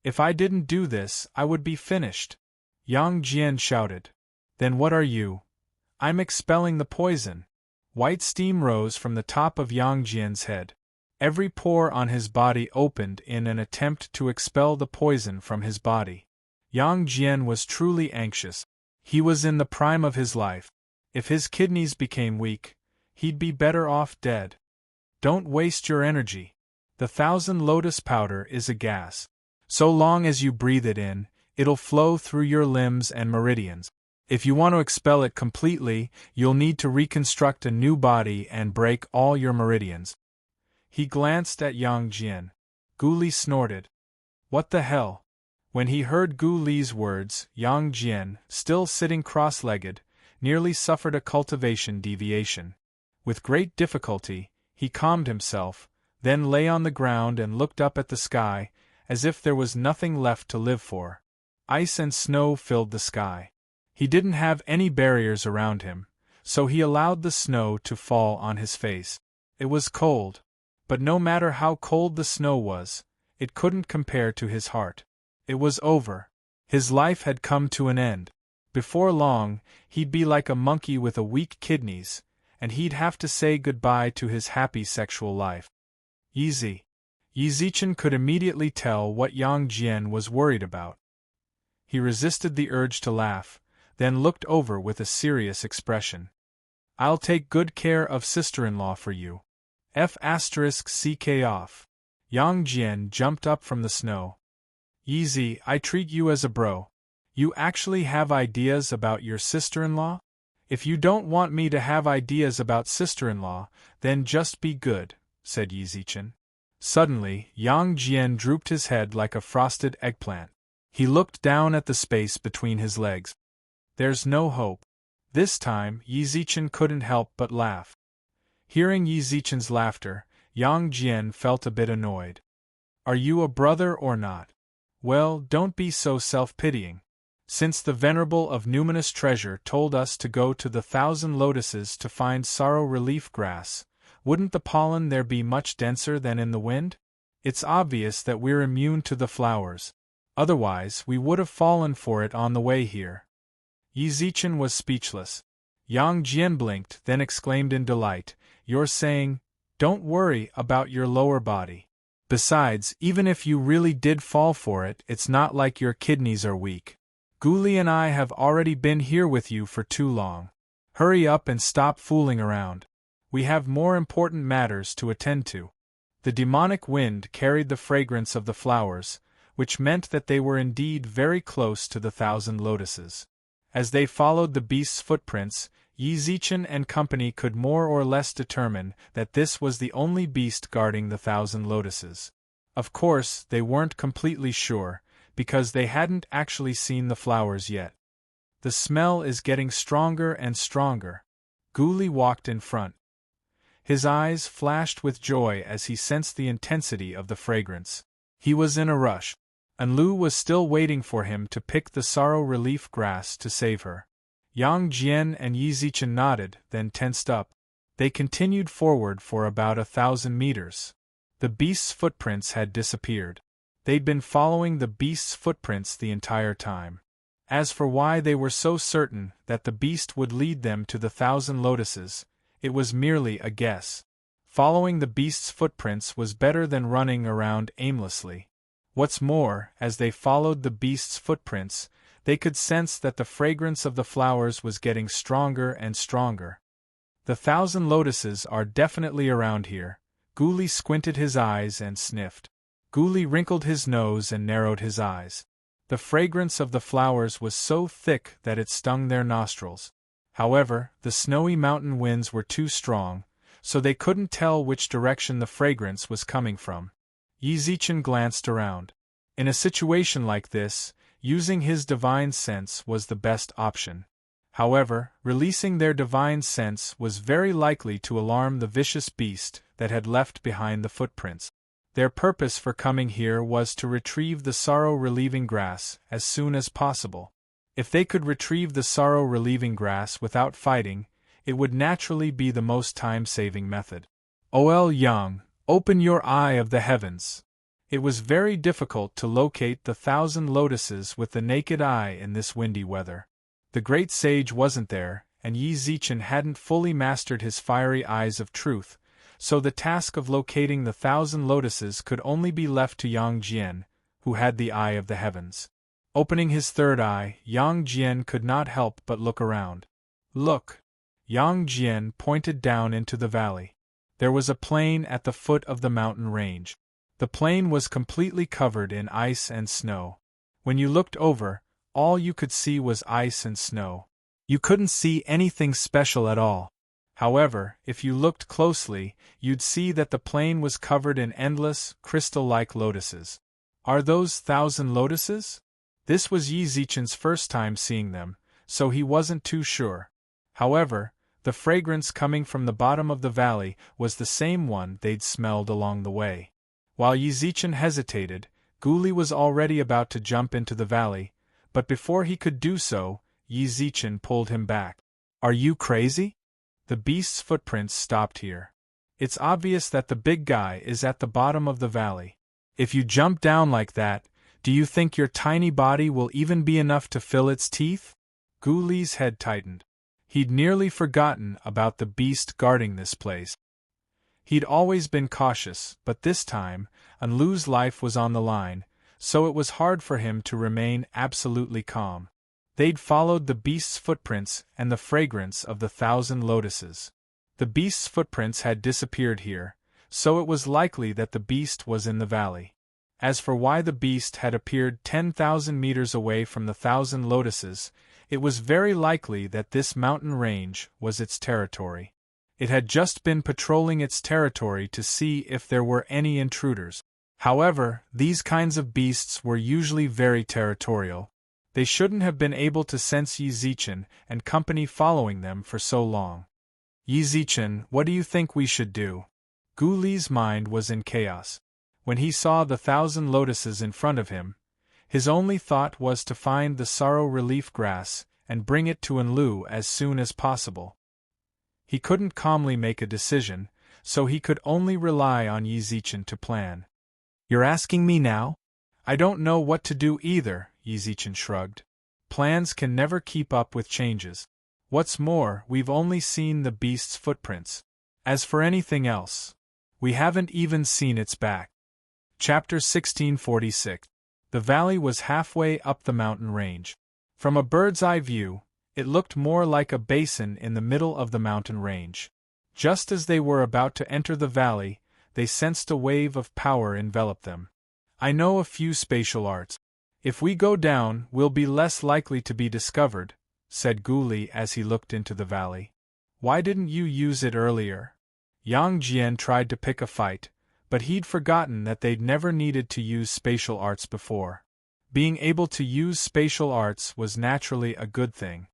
If I didn't do this, I would be finished. Yang Jian shouted. Then what are you? I'm expelling the poison. White steam rose from the top of Yang Jian's head. Every pore on his body opened in an attempt to expel the poison from his body. Yang Jian was truly anxious. He was in the prime of his life. If his kidneys became weak, he'd be better off dead. Don't waste your energy. The 1,000 lotus powder is a gas. So long as you breathe it in, it'll flow through your limbs and meridians. If you want to expel it completely, you'll need to reconstruct a new body and break all your meridians. He glanced at Yang Jian. Gu Li snorted. What the hell? When he heard Gu Li's words, Yang Jian, still sitting cross-legged, nearly suffered a cultivation deviation. With great difficulty, he calmed himself, then lay on the ground and looked up at the sky, as if there was nothing left to live for. Ice and snow filled the sky. He didn't have any barriers around him, so he allowed the snow to fall on his face. It was cold, but no matter how cold the snow was, it couldn't compare to his heart. It was over. His life had come to an end. Before long, he'd be like a monkey with a weak kidneys, and he'd have to say goodbye to his happy sexual life. Yi Zichen could immediately tell what Yang Jian was worried about. He resisted the urge to laugh, then looked over with a serious expression. I'll take good care of sister-in-law for you. F***ck off. Yang Jian jumped up from the snow. Yi, I treat you as a bro. You actually have ideas about your sister-in-law? If you don't want me to have ideas about sister-in-law, then just be good, said Yi Zichen. Suddenly, Yang Jian drooped his head like a frosted eggplant. He looked down at the space between his legs. There's no hope. This time, Yi Zichen couldn't help but laugh. Hearing Yi Zichen's laughter, Yang Jian felt a bit annoyed. Are you a brother or not? Well, don't be so self-pitying. Since the Venerable of Numinous Treasure told us to go to the 1,000 lotuses to find sorrow relief grass, wouldn't the pollen there be much denser than in the wind? It's obvious that we're immune to the flowers. Otherwise, we would have fallen for it on the way here. Yi Zichen was speechless. Yang Jian blinked, then exclaimed in delight, You're saying, don't worry about your lower body. Besides, even if you really did fall for it, it's not like your kidneys are weak. Gu Li and I have already been here with you for too long. Hurry up and stop fooling around. We have more important matters to attend to. The demonic wind carried the fragrance of the flowers, which meant that they were indeed very close to the 1,000 lotuses. As they followed the beast's footprints, Yi Zichen and company could more or less determine that this was the only beast guarding the 1,000 lotuses. Of course, they weren't completely sure, because they hadn't actually seen the flowers yet. The smell is getting stronger and stronger. Gu Li walked in front. His eyes flashed with joy as he sensed the intensity of the fragrance. He was in a rush. Anlu was still waiting for him to pick the sorrow relief grass to save her. Yang Jian and Yi Zichen nodded, then tensed up. They continued forward for about 1,000 meters. The beast's footprints had disappeared. They'd been following the beast's footprints the entire time. As for why they were so certain that the beast would lead them to the 1,000 lotuses, it was merely a guess. Following the beast's footprints was better than running around aimlessly. What's more, as they followed the beast's footprints, they could sense that the fragrance of the flowers was getting stronger and stronger. The 1,000 lotuses are definitely around here. Gu Li squinted his eyes and sniffed. Gu Li wrinkled his nose and narrowed his eyes. The fragrance of the flowers was so thick that it stung their nostrils. However, the snowy mountain winds were too strong, so they couldn't tell which direction the fragrance was coming from. Yi Zichen glanced around. In a situation like this, using his divine sense was the best option. However, releasing their divine sense was very likely to alarm the vicious beast that had left behind the footprints. Their purpose for coming here was to retrieve the sorrow-relieving grass as soon as possible. If they could retrieve the sorrow-relieving grass without fighting, it would naturally be the most time-saving method. Ol Yang, open your eye of the heavens. It was very difficult to locate the 1,000 lotuses with the naked eye in this windy weather. The great sage wasn't there, and Yi Zichen hadn't fully mastered his fiery eyes of truth, so the task of locating the 1,000 lotuses could only be left to Yang Jian, who had the eye of the heavens. Opening his third eye, Yang Jian could not help but look around. Look! Yang Jian pointed down into the valley. There was a plain at the foot of the mountain range. The plain was completely covered in ice and snow. When you looked over, all you could see was ice and snow. You couldn't see anything special at all. However, if you looked closely, you'd see that the plain was covered in endless, crystal-like lotuses. Are those 1,000 lotuses? This was Yi Zichen's first time seeing them, so he wasn't too sure. However, the fragrance coming from the bottom of the valley was the same one they'd smelled along the way. While Yi Zichen hesitated, Guli was already about to jump into the valley, but before he could do so, Yi Zichen pulled him back. Are you crazy? The beast's footprints stopped here. It's obvious that the big guy is at the bottom of the valley. If you jump down like that, do you think your tiny body will even be enough to fill its teeth? Guli's head tightened. He'd nearly forgotten about the beast guarding this place. He'd always been cautious, but this time, Anlu's life was on the line, so it was hard for him to remain absolutely calm. They'd followed the beast's footprints and the fragrance of the 1,000 lotuses. The beast's footprints had disappeared here, so it was likely that the beast was in the valley. As for why the beast had appeared 10,000 meters away from the 1,000 lotuses, it was very likely that this mountain range was its territory. It had just been patrolling its territory to see if there were any intruders. However, these kinds of beasts were usually very territorial. They shouldn't have been able to sense Yi Zichen and company following them for so long. Yi Zichen, what do you think we should do? Guli's mind was in chaos. When he saw the 1,000 lotuses in front of him, his only thought was to find the sorrow relief grass and bring it to Anlu as soon as possible. He couldn't calmly make a decision, so he could only rely on Yi Zichen to plan. You're asking me now? I don't know what to do either, Yi Zichen shrugged. Plans can never keep up with changes. What's more, we've only seen the beast's footprints. As for anything else, we haven't even seen its back. Chapter 1646. The valley was halfway up the mountain range. From a bird's-eye view, it looked more like a basin in the middle of the mountain range. Just as they were about to enter the valley, they sensed a wave of power envelop them. I know a few spatial arts. If we go down, we'll be less likely to be discovered, said Guli as he looked into the valley. Why didn't you use it earlier? Yang Jian tried to pick a fight, but he'd forgotten that they'd never needed to use spatial arts before. Being able to use spatial arts was naturally a good thing.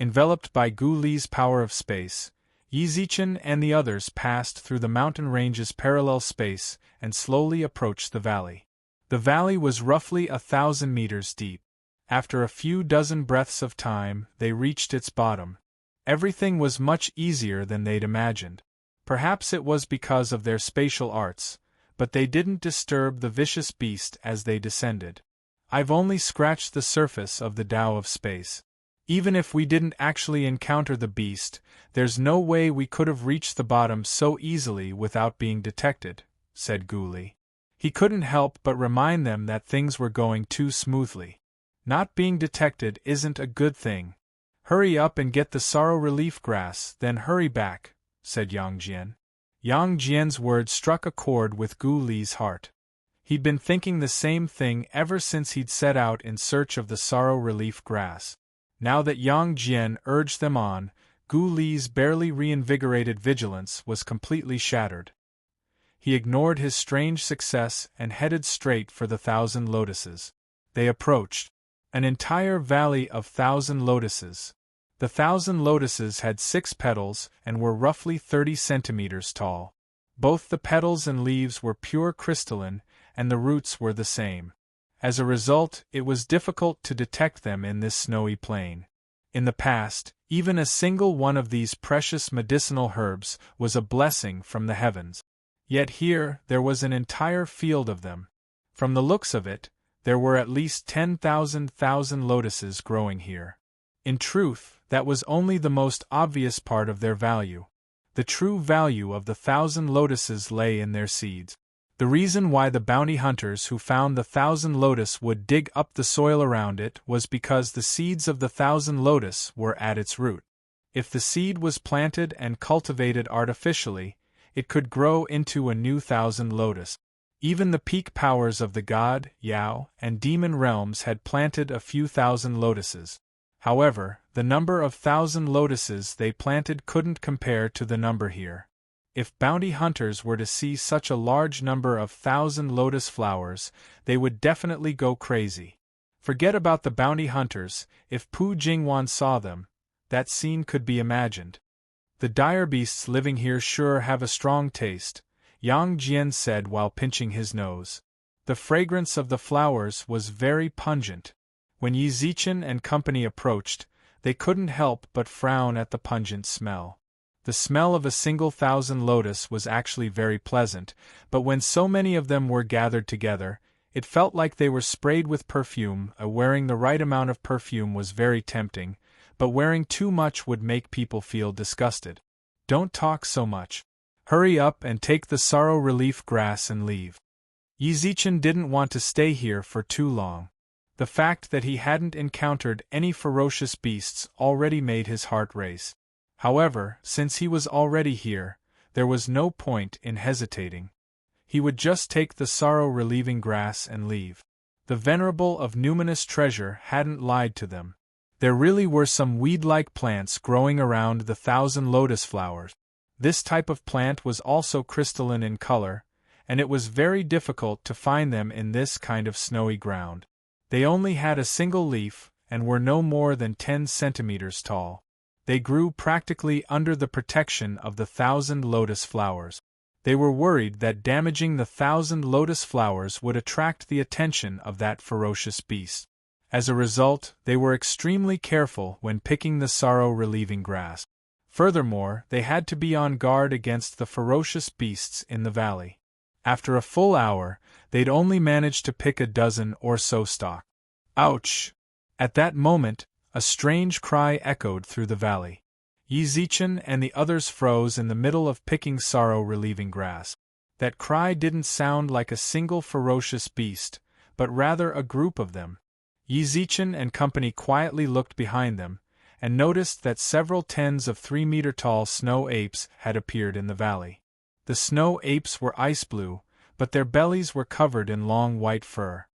Enveloped by Guli's power of space, Yi Zichen and the others passed through the mountain range's parallel space and slowly approached the valley. The valley was roughly 1,000 meters deep. After a few dozen breaths of time, they reached its bottom. Everything was much easier than they'd imagined. Perhaps it was because of their spatial arts, but they didn't disturb the vicious beast as they descended. I've only scratched the surface of the Tao of space. Even if we didn't actually encounter the beast, there's no way we could have reached the bottom so easily without being detected, said Guli. He couldn't help but remind them that things were going too smoothly. Not being detected isn't a good thing. Hurry up and get the sorrow relief grass, then hurry back, said Yang Jian. Yang Jian's words struck a chord with Guli's heart. He'd been thinking the same thing ever since he'd set out in search of the sorrow relief grass. Now that Yang Jian urged them on, Guli's barely reinvigorated vigilance was completely shattered. He ignored his strange success and headed straight for the 1,000 lotuses. They approached. An entire valley of 1,000 lotuses. The 1,000 lotuses had 6 petals and were roughly 30 centimeters tall. Both the petals and leaves were pure crystalline, and the roots were the same. As a result, it was difficult to detect them in this snowy plain. In the past, even a single one of these precious medicinal herbs was a blessing from the heavens. Yet here, there was an entire field of them. From the looks of it, there were at least 10,000 lotuses growing here. In truth, that was only the most obvious part of their value. The true value of the 1,000 lotuses lay in their seeds. The reason why the bounty hunters who found the 1,000 lotus would dig up the soil around it was because the seeds of the 1,000 lotus were at its root. If the seed was planted and cultivated artificially, it could grow into a new 1,000 lotus. Even the peak powers of the god, Yao, and demon realms had planted a few thousand lotuses. However, the number of 1,000 lotuses they planted couldn't compare to the number here. If bounty hunters were to see such a large number of 1,000 lotus flowers, they would definitely go crazy. Forget about the bounty hunters, if Pu Jingwan saw them, that scene could be imagined. The dire beasts living here sure have a strong taste, Yang Jian said while pinching his nose. The fragrance of the flowers was very pungent. When Yi Zichen and company approached, they couldn't help but frown at the pungent smell. The smell of a single 1,000 lotus was actually very pleasant, but when so many of them were gathered together, it felt like they were sprayed with perfume. Wearing the right amount of perfume was very tempting, but wearing too much would make people feel disgusted. Don't talk so much. Hurry up and take the sorrow relief grass and leave. Yi Zichen didn't want to stay here for too long. The fact that he hadn't encountered any ferocious beasts already made his heart race. However, since he was already here, there was no point in hesitating. He would just take the sorrow-relieving grass and leave. The venerable of numinous treasure hadn't lied to them. There really were some weed-like plants growing around the 1,000 lotus flowers. This type of plant was also crystalline in color, and it was very difficult to find them in this kind of snowy ground. They only had a single leaf, and were no more than 10 centimeters tall. They grew practically under the protection of the 1,000 lotus flowers. They were worried that damaging the 1,000 lotus flowers would attract the attention of that ferocious beast. As a result, they were extremely careful when picking the sorrow-relieving grass. Furthermore, they had to be on guard against the ferocious beasts in the valley. After a full hour, they'd only managed to pick a dozen or so stalks. Ouch! At that moment, a strange cry echoed through the valley. Yi Zichen and the others froze in the middle of picking sorrow-relieving grass. That cry didn't sound like a single ferocious beast, but rather a group of them. Yi Zichen and company quietly looked behind them, and noticed that several tens of 3-meter-tall snow apes had appeared in the valley. The snow apes were ice blue, but their bellies were covered in long white fur.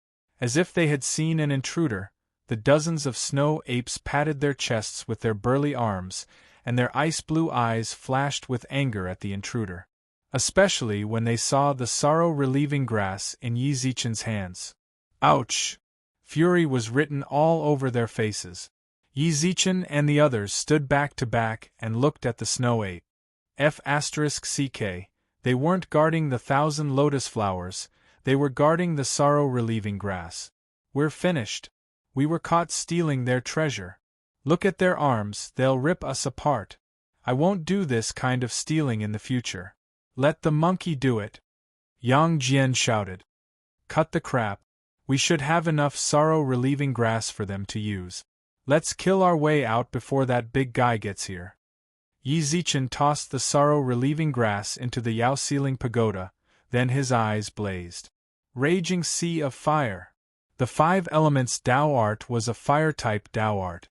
As if they had seen an intruder, the dozens of snow apes patted their chests with their burly arms, and their ice-blue eyes flashed with anger at the intruder. Especially when they saw the sorrow-relieving grass in Yi Zichen's hands. Ouch! Fury was written all over their faces. Yi Zichen and the others stood back to back and looked at the snow ape. F***ck, they weren't guarding the 1,000 lotus flowers, they were guarding the sorrow-relieving grass. We're finished. We were caught stealing their treasure. Look at their arms, they'll rip us apart. I won't do this kind of stealing in the future. Let the monkey do it. Yang Jian shouted. Cut the crap. We should have enough sorrow-relieving grass for them to use. Let's kill our way out before that big guy gets here. Yi Zichen tossed the sorrow-relieving grass into the Yao ceiling pagoda, then his eyes blazed. Raging sea of fire. The 5 elements Dao art was a fire-type Dao art.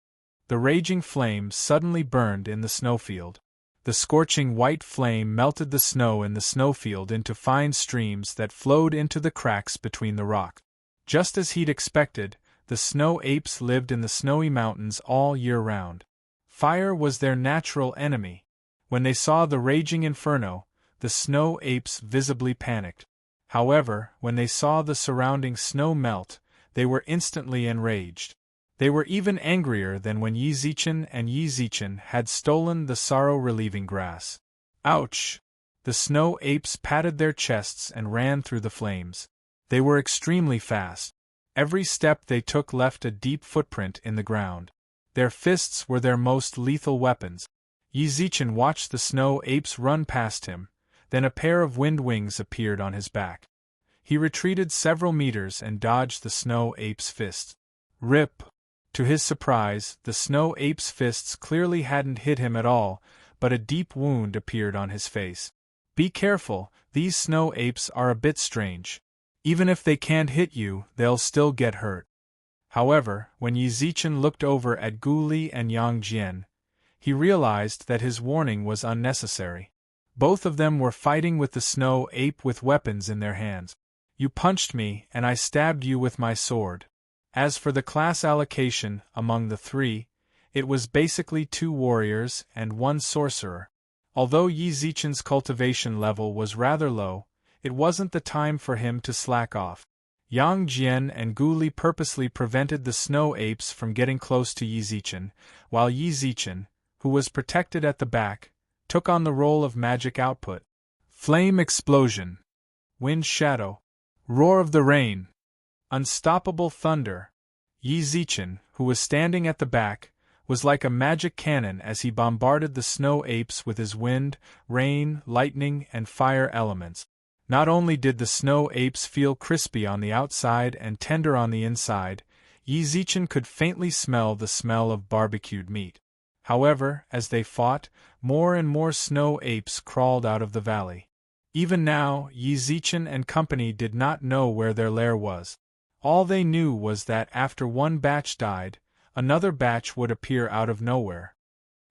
The raging flame suddenly burned in the snowfield. The scorching white flame melted the snow in the snowfield into fine streams that flowed into the cracks between the rocks. Just as he'd expected, the snow apes lived in the snowy mountains all year round. Fire was their natural enemy. When they saw the raging inferno, the snow apes visibly panicked. However, when they saw the surrounding snow melt, they were instantly enraged. They were even angrier than when Yi Zichen had stolen the sorrow-relieving grass. Ouch! The snow apes patted their chests and ran through the flames. They were extremely fast. Every step they took left a deep footprint in the ground. Their fists were their most lethal weapons. Yi Zichen watched the snow apes run past him, then a pair of wind wings appeared on his back. He retreated several meters and dodged the snow ape's fist. Rip! To his surprise, the snow ape's fists clearly hadn't hit him at all, but a deep wound appeared on his face. Be careful, these snow apes are a bit strange. Even if they can't hit you, they'll still get hurt. However, when Yi Zichen looked over at Gu Li and Yang Jian, he realized that his warning was unnecessary. Both of them were fighting with the snow ape with weapons in their hands. You punched me, and I stabbed you with my sword. As for the class allocation among the three, it was basically 2 warriors and 1 sorcerer. Although Yi Zichen's cultivation level was rather low, it wasn't the time for him to slack off. Yang Jian and Gu Li purposely prevented the snow apes from getting close to Yi Zichen, while Yi Zichen, who was protected at the back, took on the role of magic output. Flame explosion, wind shadow, roar of the rain, unstoppable thunder. Yi Zichen, who was standing at the back, was like a magic cannon as he bombarded the snow apes with his wind, rain, lightning, and fire elements. Not only did the snow apes feel crispy on the outside and tender on the inside, Yi Zichen could faintly smell the smell of barbecued meat. However, as they fought, more and more snow apes crawled out of the valley. Even now, Yi Zichen and company did not know where their lair was. All they knew was that after one batch died, another batch would appear out of nowhere.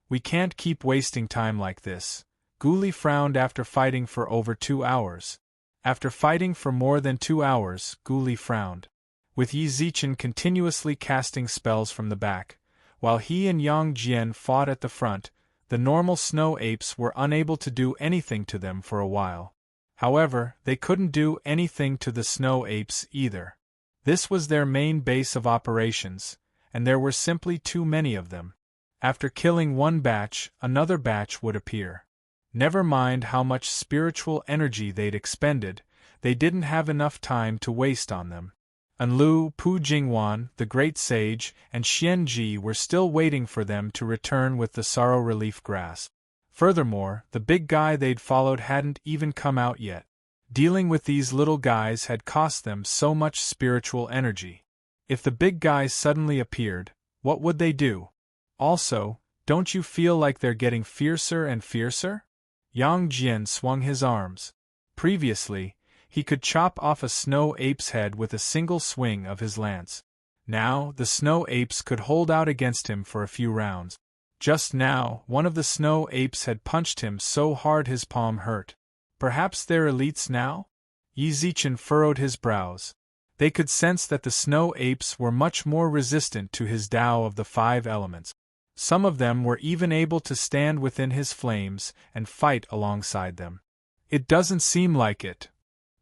We can't keep wasting time like this. Gu Li frowned after fighting for over 2 hours. After fighting for more than 2 hours, Gu Li frowned. With Yi Zichen continuously casting spells from the back, while he and Yang Jian fought at the front, the normal snow apes were unable to do anything to them for a while. However, they couldn't do anything to the snow apes either. This was their main base of operations, and there were simply too many of them. After killing one batch, another batch would appear. Never mind how much spiritual energy they'd expended, they didn't have enough time to waste on them. Anlu, Pu Jingwan, the great sage, and Xian Ji were still waiting for them to return with the sorrow relief grass. Furthermore, the big guy they'd followed hadn't even come out yet. Dealing with these little guys had cost them so much spiritual energy. If the big guys suddenly appeared, what would they do? Also, don't you feel like they're getting fiercer and fiercer? Yang Jian swung his arms. Previously, he could chop off a snow ape's head with a single swing of his lance. Now, the snow apes could hold out against him for a few rounds. Just now, one of the snow apes had punched him so hard his palm hurt. Perhaps they're elites now? Yi Zichen furrowed his brows. They could sense that the snow apes were much more resistant to his Tao of the 5 elements. Some of them were even able to stand within his flames and fight alongside them. It doesn't seem like it.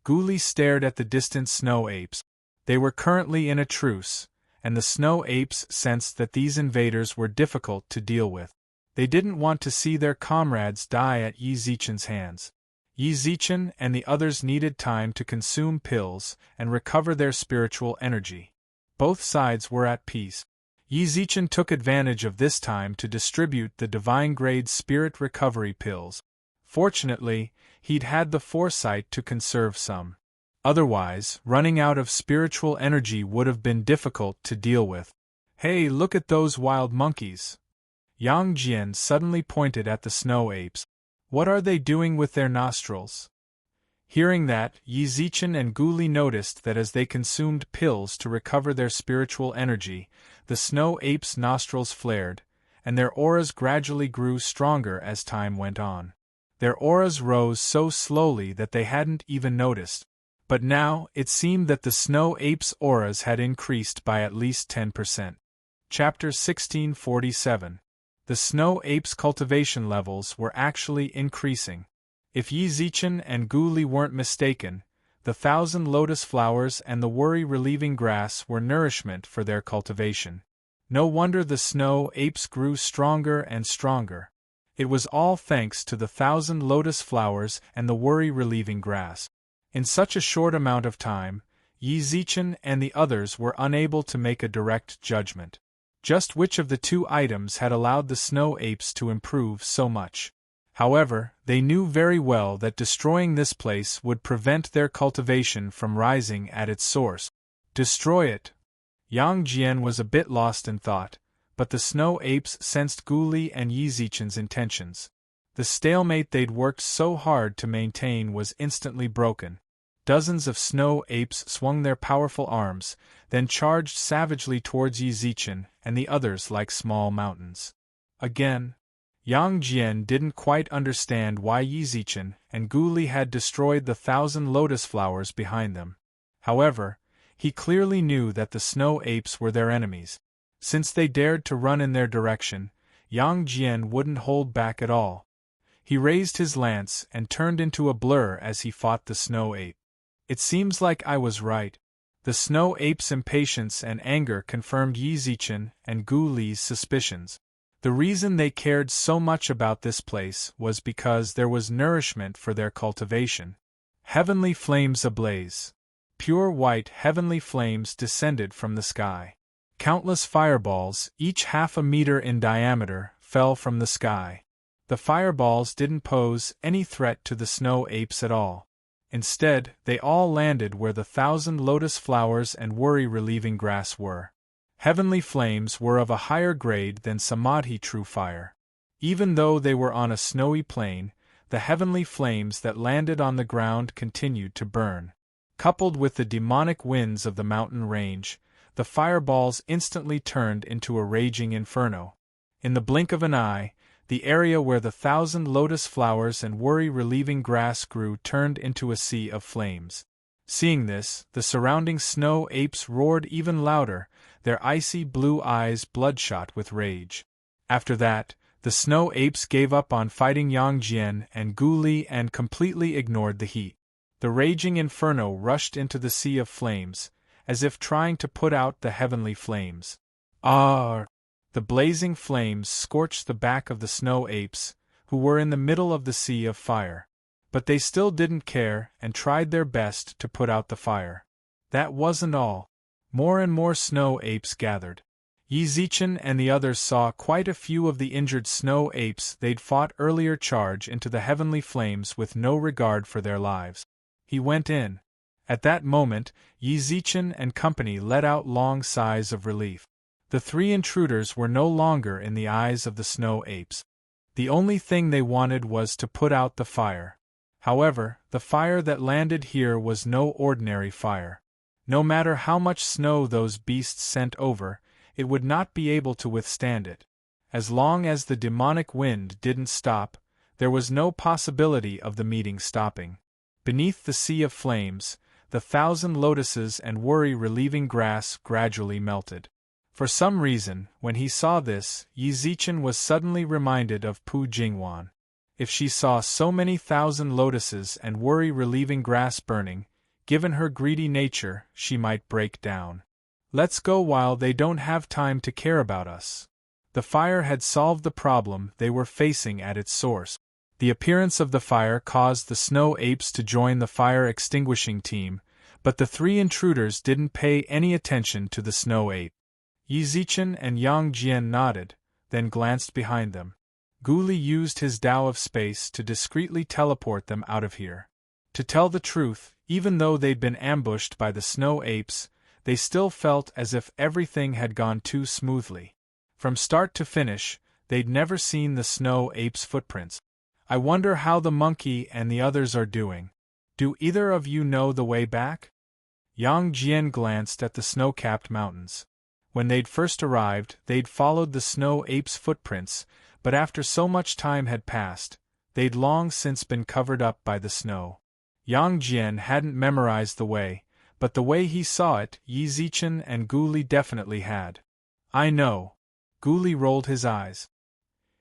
Gu Li stared at the distant snow apes. They were currently in a truce, and the snow apes sensed that these invaders were difficult to deal with. They didn't want to see their comrades die at Yi Zichen's hands. Yi Zichen and the others needed time to consume pills and recover their spiritual energy. Both sides were at peace. Yi Zichen took advantage of this time to distribute the divine-grade spirit recovery pills. Fortunately, he'd had the foresight to conserve some. Otherwise, running out of spiritual energy would have been difficult to deal with. Hey, look at those wild monkeys! Yang Jian suddenly pointed at the snow apes. What are they doing with their nostrils? Hearing that, Yi Zichen and Gu Li noticed that as they consumed pills to recover their spiritual energy, the snow apes' nostrils flared, and their auras gradually grew stronger as time went on. Their auras rose so slowly that they hadn't even noticed. But now, it seemed that the snow apes' auras had increased by at least 10%. Chapter 1647. The snow apes' cultivation levels were actually increasing. If Yi Zichen and Gu Li weren't mistaken, the 1,000 lotus flowers and the worry-relieving grass were nourishment for their cultivation. No wonder the snow apes grew stronger and stronger. It was all thanks to the 1,000 lotus flowers and the worry-relieving grass. In such a short amount of time, Yi Zichen and the others were unable to make a direct judgment. Just which of the 2 items had allowed the snow apes to improve so much? However, they knew very well that destroying this place would prevent their cultivation from rising at its source. Destroy it? Yang Jian was a bit lost in thought, but the snow apes sensed Gu Li and Yi Zichen's intentions. The stalemate they'd worked so hard to maintain was instantly broken. Dozens of snow apes swung their powerful arms, then charged savagely towards Yi Zichen and the others like small mountains. Again, Yang Jian didn't quite understand why Yi Zichen and Gu Li had destroyed the 1,000 lotus flowers behind them. However, he clearly knew that the snow apes were their enemies. Since they dared to run in their direction, Yang Jian wouldn't hold back at all. He raised his lance and turned into a blur as he fought the snow ape. It seems like I was right. The snow ape's impatience and anger confirmed Yi Zichen and Gu Li's suspicions. The reason they cared so much about this place was because there was nourishment for their cultivation. Heavenly flames ablaze. Pure white heavenly flames descended from the sky. Countless fireballs, each half a meter in diameter, fell from the sky. The fireballs didn't pose any threat to the snow apes at all. Instead, they all landed where the 1,000 lotus flowers and worry-relieving grass were. Heavenly flames were of a higher grade than samadhi true fire. Even though they were on a snowy plain, the heavenly flames that landed on the ground continued to burn. Coupled with the demonic winds of the mountain range, the fireballs instantly turned into a raging inferno. In the blink of an eye, the area where the 1,000 lotus flowers and worry-relieving grass grew turned into a sea of flames. Seeing this, the surrounding snow apes roared even louder, their icy blue eyes bloodshot with rage. After that, the snow apes gave up on fighting Yang Jian and Gu Li and completely ignored the heat. The raging inferno rushed into the sea of flames, as if trying to put out the heavenly flames. Ah! The blazing flames scorched the back of the snow apes, who were in the middle of the sea of fire. But they still didn't care and tried their best to put out the fire. That wasn't all. More and more snow apes gathered. Yi Zichen and the others saw quite a few of the injured snow apes they'd fought earlier charge into the heavenly flames with no regard for their lives. He went in. At that moment, Yi Zichen and company let out long sighs of relief. The three intruders were no longer in the eyes of the snow apes. The only thing they wanted was to put out the fire. However, the fire that landed here was no ordinary fire. No matter how much snow those beasts sent over, it would not be able to withstand it. As long as the demonic wind didn't stop, there was no possibility of the meeting stopping. Beneath the sea of flames, the 1,000 lotuses and worry-relieving grass gradually melted. For some reason, when he saw this, Yi Zichen was suddenly reminded of Pu Jingwan. If she saw so many 1,000 lotuses and worry-relieving grass burning, given her greedy nature, she might break down. Let's go while they don't have time to care about us. The fire had solved the problem they were facing at its source. The appearance of the fire caused the snow apes to join the fire extinguishing team, but the three intruders didn't pay any attention to the snow ape. Yi Zichen and Yang Jian nodded, then glanced behind them. Gu Li used his Tao of space to discreetly teleport them out of here. To tell the truth, even though they'd been ambushed by the snow apes, they still felt as if everything had gone too smoothly. From start to finish, they'd never seen the snow apes' footprints. I wonder how the monkey and the others are doing. Do either of you know the way back? Yang Jian glanced at the snow-capped mountains. When they'd first arrived, they'd followed the snow apes' footprints, but after so much time had passed, they'd long since been covered up by the snow. Yang Jian hadn't memorized the way, but the way he saw it, Yi Zichen and Gu Li definitely had. I know. Gu Li rolled his eyes.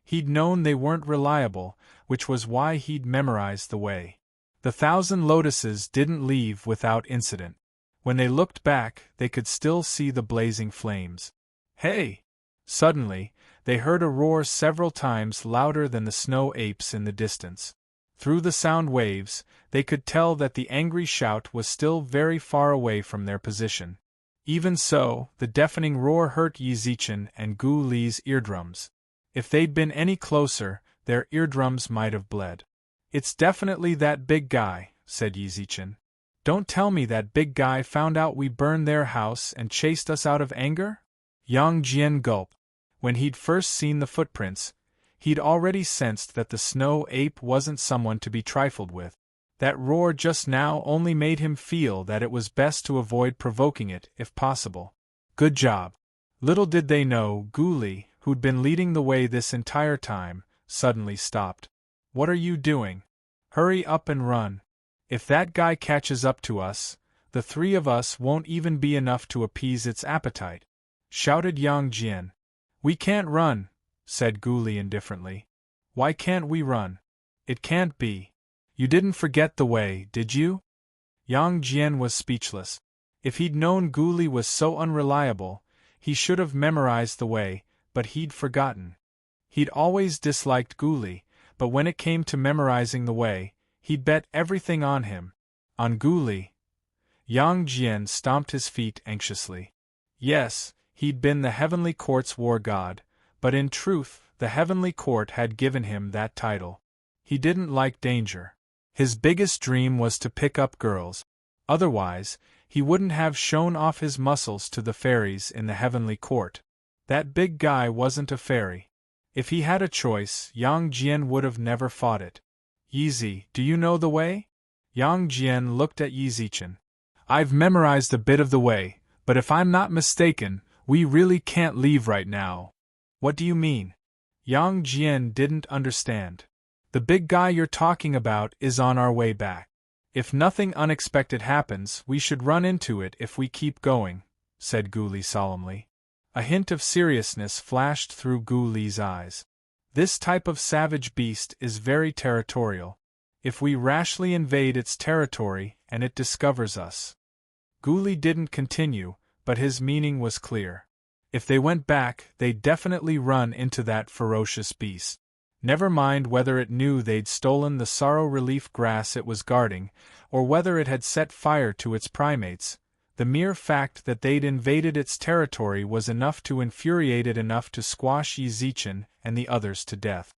He'd known they weren't reliable, which was why he'd memorized the way. The 1,000 lotuses didn't leave without incident. When they looked back, they could still see the blazing flames. Hey! Suddenly, they heard a roar several times louder than the snow apes in the distance. Through the sound waves, they could tell that the angry shout was still very far away from their position. Even so, the deafening roar hurt Yi Zichen and Gu Li's eardrums. If they'd been any closer, their eardrums might have bled. "It's definitely that big guy," said Yizichin. "Don't tell me that big guy found out we burned their house and chased us out of anger?" Yang Jian gulped. When he'd first seen the footprints, he'd already sensed that the snow ape wasn't someone to be trifled with. That roar just now only made him feel that it was best to avoid provoking it if possible. Good job. Little did they know, Guli, who'd been leading the way this entire time, suddenly stopped. "What are you doing? Hurry up and run. If that guy catches up to us, the three of us won't even be enough to appease its appetite," shouted Yang Jian. "We can't run," said Guli indifferently. "Why can't we run? It can't be. You didn't forget the way, did you?" Yang Jian was speechless. If he'd known Guli was so unreliable, he should have memorized the way, but he'd forgotten. He'd always disliked Guli, but when it came to memorizing the way, he'd bet everything on him. On Guli. Yang Jian stomped his feet anxiously. Yes, he'd been the Heavenly Court's war god, but in truth, the Heavenly Court had given him that title. He didn't like danger. His biggest dream was to pick up girls. Otherwise, he wouldn't have shown off his muscles to the fairies in the Heavenly Court. That big guy wasn't a fairy. If he had a choice, Yang Jian would have never fought it. "Yizi, do you know the way?" Yang Jian looked at Yizichin. "I've memorized a bit of the way, but if I'm not mistaken, we really can't leave right now." "What do you mean?" Yang Jian didn't understand. "The big guy you're talking about is on our way back. If nothing unexpected happens, we should run into it if we keep going," said Guli solemnly. A hint of seriousness flashed through Guli's eyes. "This type of savage beast is very territorial. If we rashly invade its territory and it discovers us..." Guli didn't continue, but his meaning was clear. If they went back, they'd definitely run into that ferocious beast. Never mind whether it knew they'd stolen the sorrow relief grass it was guarding, or whether it had set fire to its primates, the mere fact that they'd invaded its territory was enough to infuriate it enough to squash Yizichin and the others to death.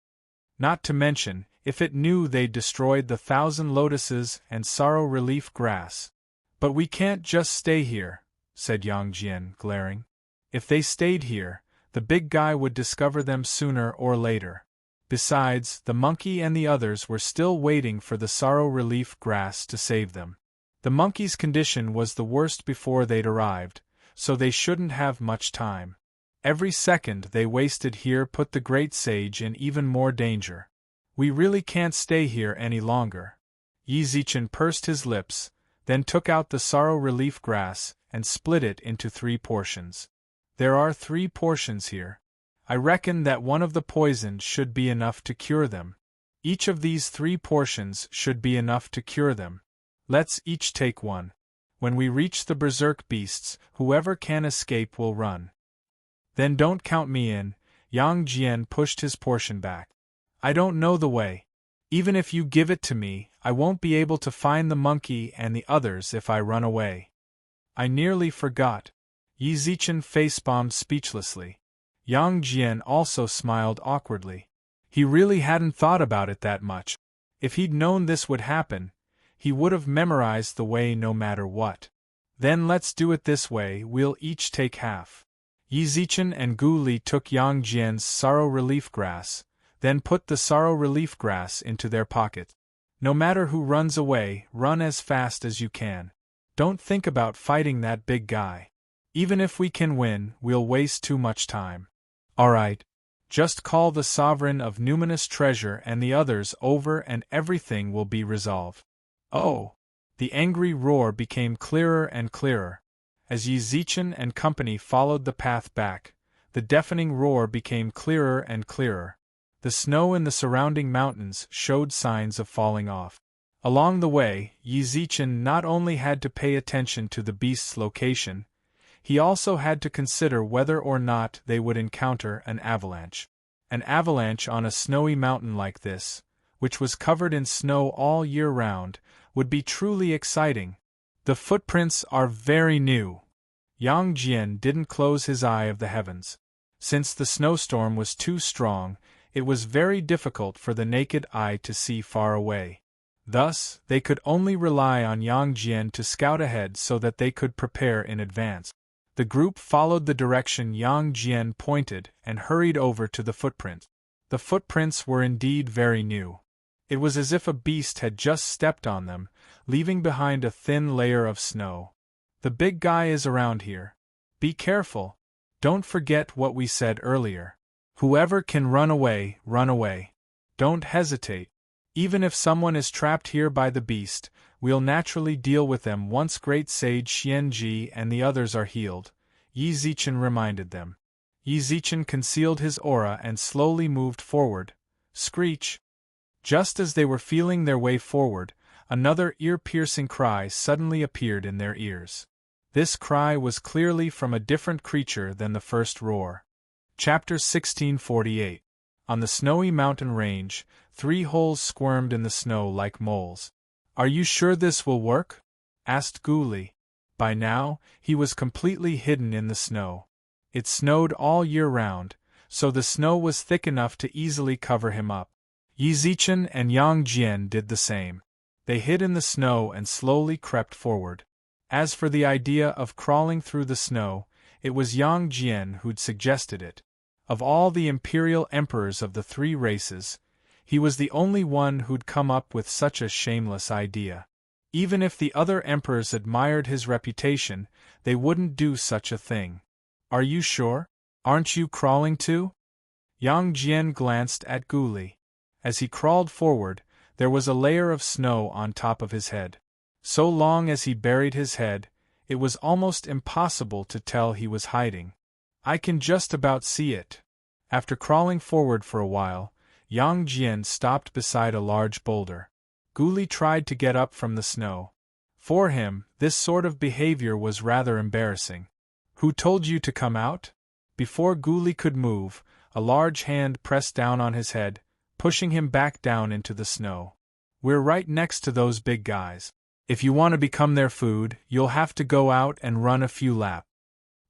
Not to mention, if it knew they'd destroyed the 1,000 lotuses and sorrow relief grass. "But we can't just stay here," said Yang Jian, glaring. "If they stayed here, the big guy would discover them sooner or later. Besides, the monkey and the others were still waiting for the sorrow relief grass to save them. The monkey's condition was the worst before they'd arrived, so they shouldn't have much time. Every second they wasted here put the great sage in even more danger. We really can't stay here any longer." Yizichin pursed his lips, then took out the sorrow relief grass and split it into 3 portions. "There are 3 portions here. I reckon that one of the poisons should be enough to cure them. Each of these 3 portions should be enough to cure them. Let's each take one. When we reach the berserk beasts, whoever can escape will run." "Then don't count me in." Yang Jian pushed his portion back. "I don't know the way. Even if you give it to me, I won't be able to find the monkey and the others if I run away." "I nearly forgot." Yizichin face-bombed speechlessly. Yang Jian also smiled awkwardly. He really hadn't thought about it that much. If he'd known this would happen, he would have memorized the way no matter what. "Then let's do it this way, we'll each take half." Yizichin and Guli took Yang Jian's sorrow relief grass, then put the sorrow relief grass into their pocket. "No matter who runs away, run as fast as you can. Don't think about fighting that big guy. Even if we can win, we'll waste too much time. All right. Just call the sovereign of numinous treasure and the others over and everything will be resolved." "Oh!" The angry roar became clearer and clearer. As Yizichin and company followed the path back, the deafening roar became clearer and clearer. The snow in the surrounding mountains showed signs of falling off. Along the way, Yizichin not only had to pay attention to the beast's location, he also had to consider whether or not they would encounter an avalanche. An avalanche on a snowy mountain like this, which was covered in snow all year round, would be truly exciting. "The footprints are very new." Yang Jian didn't close his eye of the heavens. Since the snowstorm was too strong, It was very difficult for the naked eye to see far away. Thus, they could only rely on Yang Jian to scout ahead so that they could prepare in advance. The group followed the direction Yang Jian pointed and hurried over to the footprints. The footprints were indeed very new. It was as if a beast had just stepped on them, leaving behind a thin layer of snow. "The big guy is around here. Be careful. Don't forget what we said earlier. Whoever can run away, run away. Don't hesitate. Even if someone is trapped here by the beast, we'll naturally deal with them once Great Sage Xianji and the others are healed," Yi Zichen reminded them. Yi Zichen concealed his aura and slowly moved forward. Screech! Just as they were feeling their way forward, another ear-piercing cry suddenly appeared in their ears. This cry was clearly from a different creature than the first roar. Chapter 1648. On the snowy mountain range, 3 holes squirmed in the snow like moles. "Are you sure this will work?" asked Guli. By now, he was completely hidden in the snow. It snowed all year round, so the snow was thick enough to easily cover him up. Yi Zichen and Yang Jian did the same. They hid in the snow and slowly crept forward. As for the idea of crawling through the snow, it was Yang Jian who'd suggested it. Of all the imperial emperors of the 3 races, he was the only one who'd come up with such a shameless idea. Even if the other emperors admired his reputation, they wouldn't do such a thing. "Are you sure? Aren't you crawling too?" Yang Jian glanced at Guli. As he crawled forward, there was a layer of snow on top of his head. So long as he buried his head, it was almost impossible to tell he was hiding. "I can just about see it." After crawling forward for a while, Yang Jian stopped beside a large boulder. Guli tried to get up from the snow. For him, this sort of behavior was rather embarrassing. "Who told you to come out?" Before Guli could move, a large hand pressed down on his head, pushing him back down into the snow. "We're right next to those big guys. If you want to become their food, you'll have to go out and run a few laps."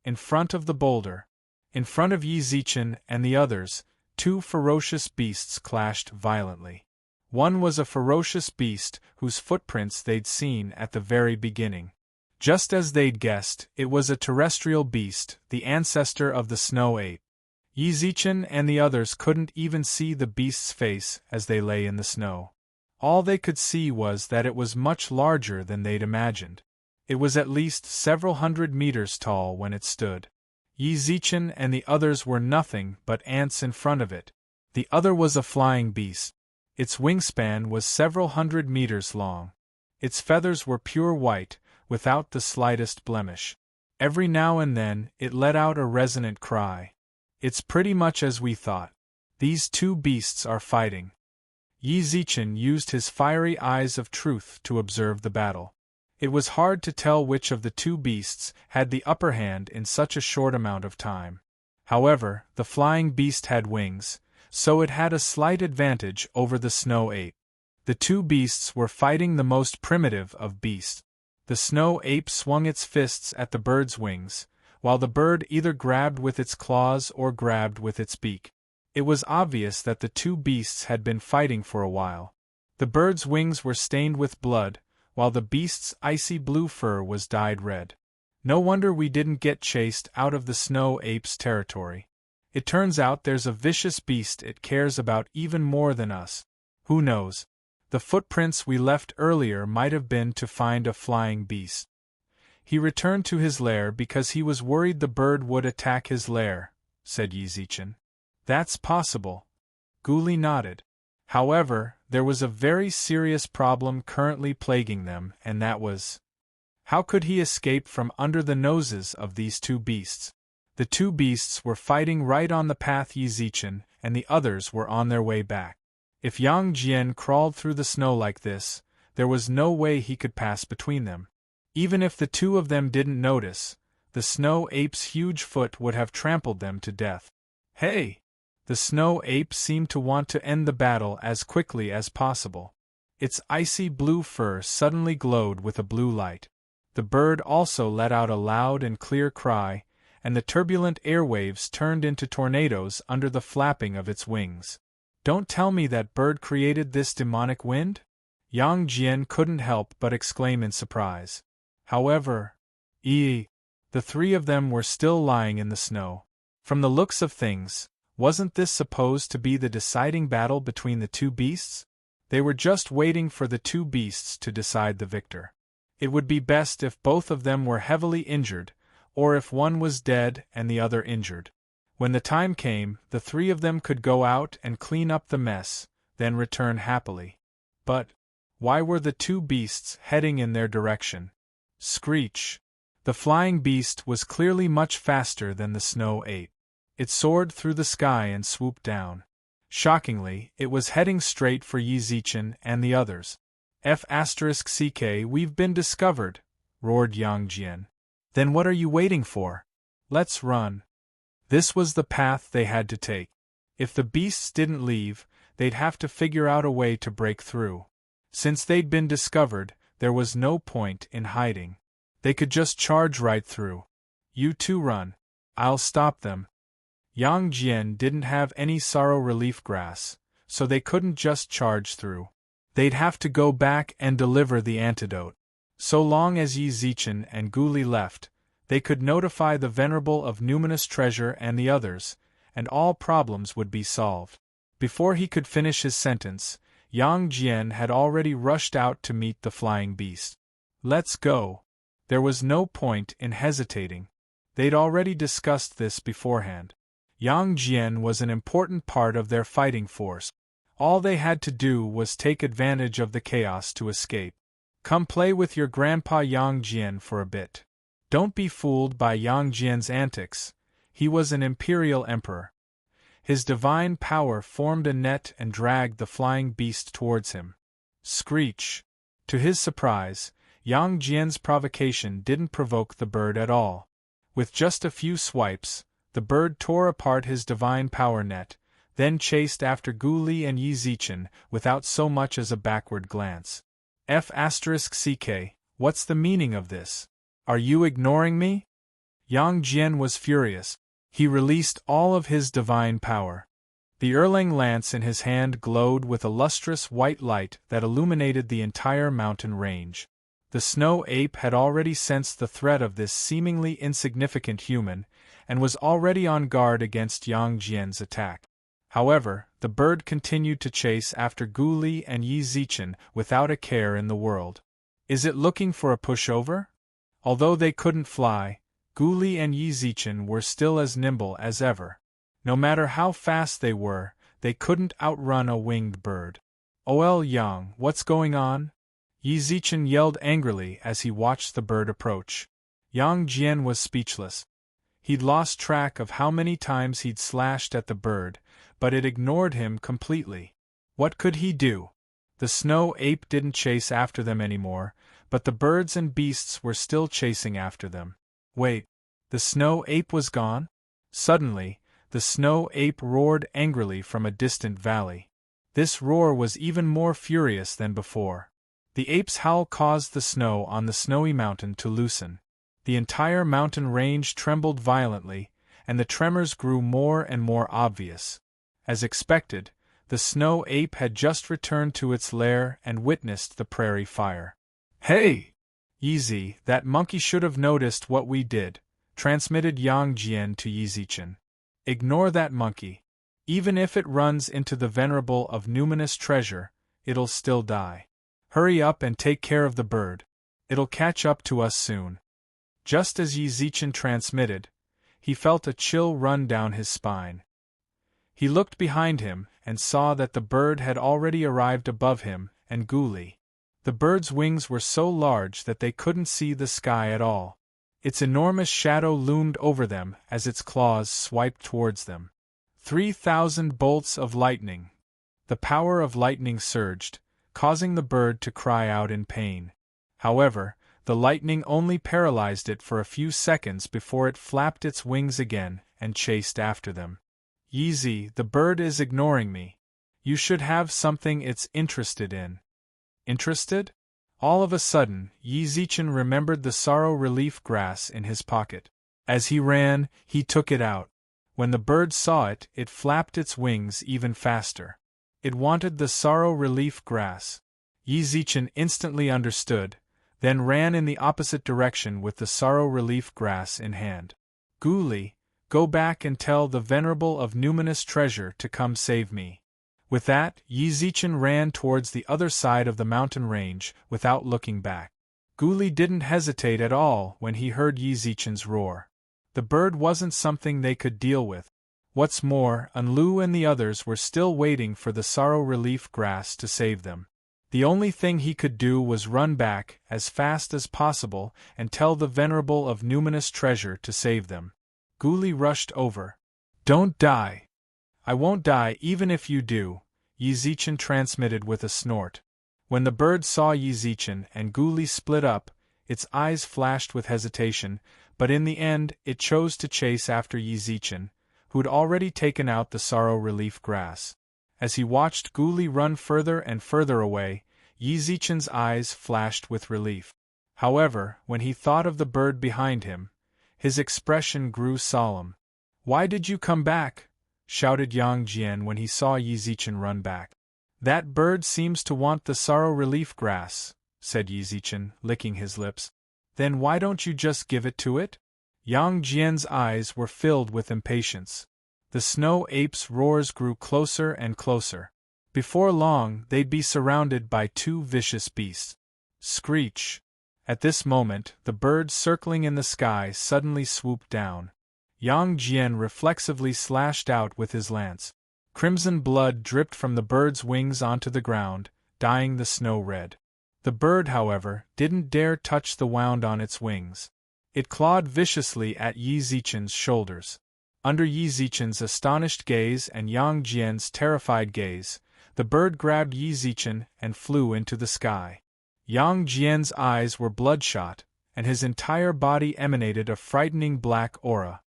In front of the boulder, in front of Yi Zichen and the others, 2 ferocious beasts clashed violently. One was a ferocious beast whose footprints they'd seen at the very beginning. Just as they'd guessed, it was a terrestrial beast, the ancestor of the snow ape. Yi Zichen and the others couldn't even see the beast's face as they lay in the snow. All they could see was that it was much larger than they'd imagined. It was at least several hundred meters tall when it stood. Yi Zichen and the others were nothing but ants in front of it. The other was a flying beast. Its wingspan was several hundred meters long. Its feathers were pure white, without the slightest blemish. Every now and then, it let out a resonant cry. "It's pretty much as we thought. These 2 beasts are fighting." Yi Zichen used his fiery eyes of truth to observe the battle. It was hard to tell which of the 2 beasts had the upper hand in such a short amount of time. However, the flying beast had wings, so it had a slight advantage over the snow ape. The 2 beasts were fighting the most primitive of beasts. The snow ape swung its fists at the bird's wings, while the bird either grabbed with its claws or grabbed with its beak. It was obvious that the 2 beasts had been fighting for a while. The bird's wings were stained with blood, while the beast's icy blue fur was dyed red. No wonder we didn't get chased out of the snow ape's territory. It turns out there's a vicious beast it cares about even more than us. Who knows? The footprints we left earlier might have been to find a flying beast. He returned to his lair because he was worried the bird would attack his lair, said Yi Zichen. That's possible. Guli nodded. However, there was a very serious problem currently plaguing them, and that was, how could he escape from under the noses of these 2 beasts? The 2 beasts were fighting right on the path Yi Zichen and the others were on their way back. If Yang Jian crawled through the snow like this, there was no way he could pass between them. Even if the 2 of them didn't notice, the snow ape's huge foot would have trampled them to death. Hey! The snow ape seemed to want to end the battle as quickly as possible. Its icy blue fur suddenly glowed with a blue light. The bird also let out a loud and clear cry, and the turbulent airwaves turned into tornadoes under the flapping of its wings. Don't tell me that bird created this demonic wind? Yang Jian couldn't help but exclaim in surprise. However, the three of them were still lying in the snow. From the looks of things, wasn't this supposed to be the deciding battle between the two beasts? They were just waiting for the two beasts to decide the victor. It would be best if both of them were heavily injured, or if one was dead and the other injured. When the time came, the three of them could go out and clean up the mess, then return happily. But why were the two beasts heading in their direction? Screech! The flying beast was clearly much faster than the snow ape. It soared through the sky and swooped down. Shockingly, it was heading straight for Yi Zichen and the others. F***ck, we've been discovered, roared Yang Jian. Then what are you waiting for? Let's run. This was the path they had to take. If the beasts didn't leave, they'd have to figure out a way to break through. Since they'd been discovered, there was no point in hiding. They could just charge right through. You two run. I'll stop them. Yang Jian didn't have any sorrow relief grass, so they couldn't just charge through. They'd have to go back and deliver the antidote. So long as Yi Zichen and Gu Li left, they could notify the Venerable of Numinous Treasure and the others, and all problems would be solved. Before he could finish his sentence, Yang Jian had already rushed out to meet the flying beast. Let's go. There was no point in hesitating. They'd already discussed this beforehand. Yang Jian was an important part of their fighting force. All they had to do was take advantage of the chaos to escape. Come play with your grandpa Yang Jian for a bit. Don't be fooled by Yang Jian's antics. He was an imperial emperor. His divine power formed a net and dragged the flying beast towards him. Screech! To his surprise, Yang Jian's provocation didn't provoke the bird at all. With just a few swipes, the bird tore apart his divine power net, then chased after Gu Li and Yi Zichen without so much as a backward glance. F***ck, what's the meaning of this? Are you ignoring me? Yang Jian was furious. He released all of his divine power. The Erlang lance in his hand glowed with a lustrous white light that illuminated the entire mountain range. The snow ape had already sensed the threat of this seemingly insignificant human, and was already on guard against Yang Jian's attack. However, the bird continued to chase after Gu Li and Yi Zichen without a care in the world. Is it looking for a pushover? Although they couldn't fly, Gu Li and Yi Zichen were still as nimble as ever. No matter how fast they couldn't outrun a winged bird. "Oh Yang, what's going on?" Yi Zichen yelled angrily as he watched the bird approach. Yang Jian was speechless. He'd lost track of how many times he'd slashed at the bird, but it ignored him completely. What could he do? The snow ape didn't chase after them anymore, but the birds and beasts were still chasing after them. Wait, the snow ape was gone? Suddenly, the snow ape roared angrily from a distant valley. This roar was even more furious than before. The ape's howl caused the snow on the snowy mountain to loosen. The entire mountain range trembled violently, and the tremors grew more and more obvious. As expected, the snow ape had just returned to its lair and witnessed the prairie fire. "Hey! Easy, that monkey should have noticed what we did," transmitted Yang Jian to Yi Zichen. "Ignore that monkey. Even if it runs into the Venerable of Numinous Treasure, it'll still die. Hurry up and take care of the bird. It'll catch up to us soon." Just as Yi Zichen transmitted, he felt a chill run down his spine. He looked behind him and saw that the bird had already arrived above him and Gu Li. The bird's wings were so large that they couldn't see the sky at all. Its enormous shadow loomed over them as its claws swiped towards them. 3,000 bolts of lightning. The power of lightning surged, causing the bird to cry out in pain. However, the lightning only paralyzed it for a few seconds before it flapped its wings again and chased after them. "Yeezy, the bird is ignoring me. You should have something it's interested in." Interested? All of a sudden, Yi Zichen remembered the sorrow relief grass in his pocket. As he ran, he took it out. When the bird saw it, it flapped its wings even faster. It wanted the sorrow relief grass. Yi Zichen instantly understood, then ran in the opposite direction with the sorrow relief grass in hand. Guli, go back and tell the venerable of numinous treasure to come save me. With that, Yi Zichen ran towards the other side of the mountain range, without looking back. Guli didn't hesitate at all when he heard Yi Zichen's roar. The bird wasn't something they could deal with. What's more, Enlu and the others were still waiting for the sorrow relief grass to save them. The only thing he could do was run back, as fast as possible, and tell the venerable of numinous treasure to save them. Guli rushed over. Don't die. I won't die even if you do, Yi Zichen transmitted with a snort. When the bird saw Yi Zichen and Guli split up, its eyes flashed with hesitation, but in the end it chose to chase after Yi Zichen, who'd already taken out the sorrow relief grass. As he watched Guli run further and further away, Yi Zichen's eyes flashed with relief. However, when he thought of the bird behind him, his expression grew solemn. Why did you come back? Shouted Yang Jian when he saw Yi Zichen run back. That bird seems to want the sorrow relief grass, said Yi Zichen, licking his lips. Then why don't you just give it to it? Yang Jian's eyes were filled with impatience. The snow ape's roars grew closer and closer. Before long, they'd be surrounded by two vicious beasts. Screech! At this moment, the bird circling in the sky suddenly swooped down. Yang Jian reflexively slashed out with his lance. Crimson blood dripped from the bird's wings onto the ground, dyeing the snow red. The bird, however, didn't dare touch the wound on its wings. It clawed viciously at Yi Zichen's shoulders. Under Yi Zichen's astonished gaze and Yang Jian's terrified gaze, the bird grabbed Yi Zichen and flew into the sky. Yang Jian's eyes were bloodshot, and his entire body emanated a frightening black aura.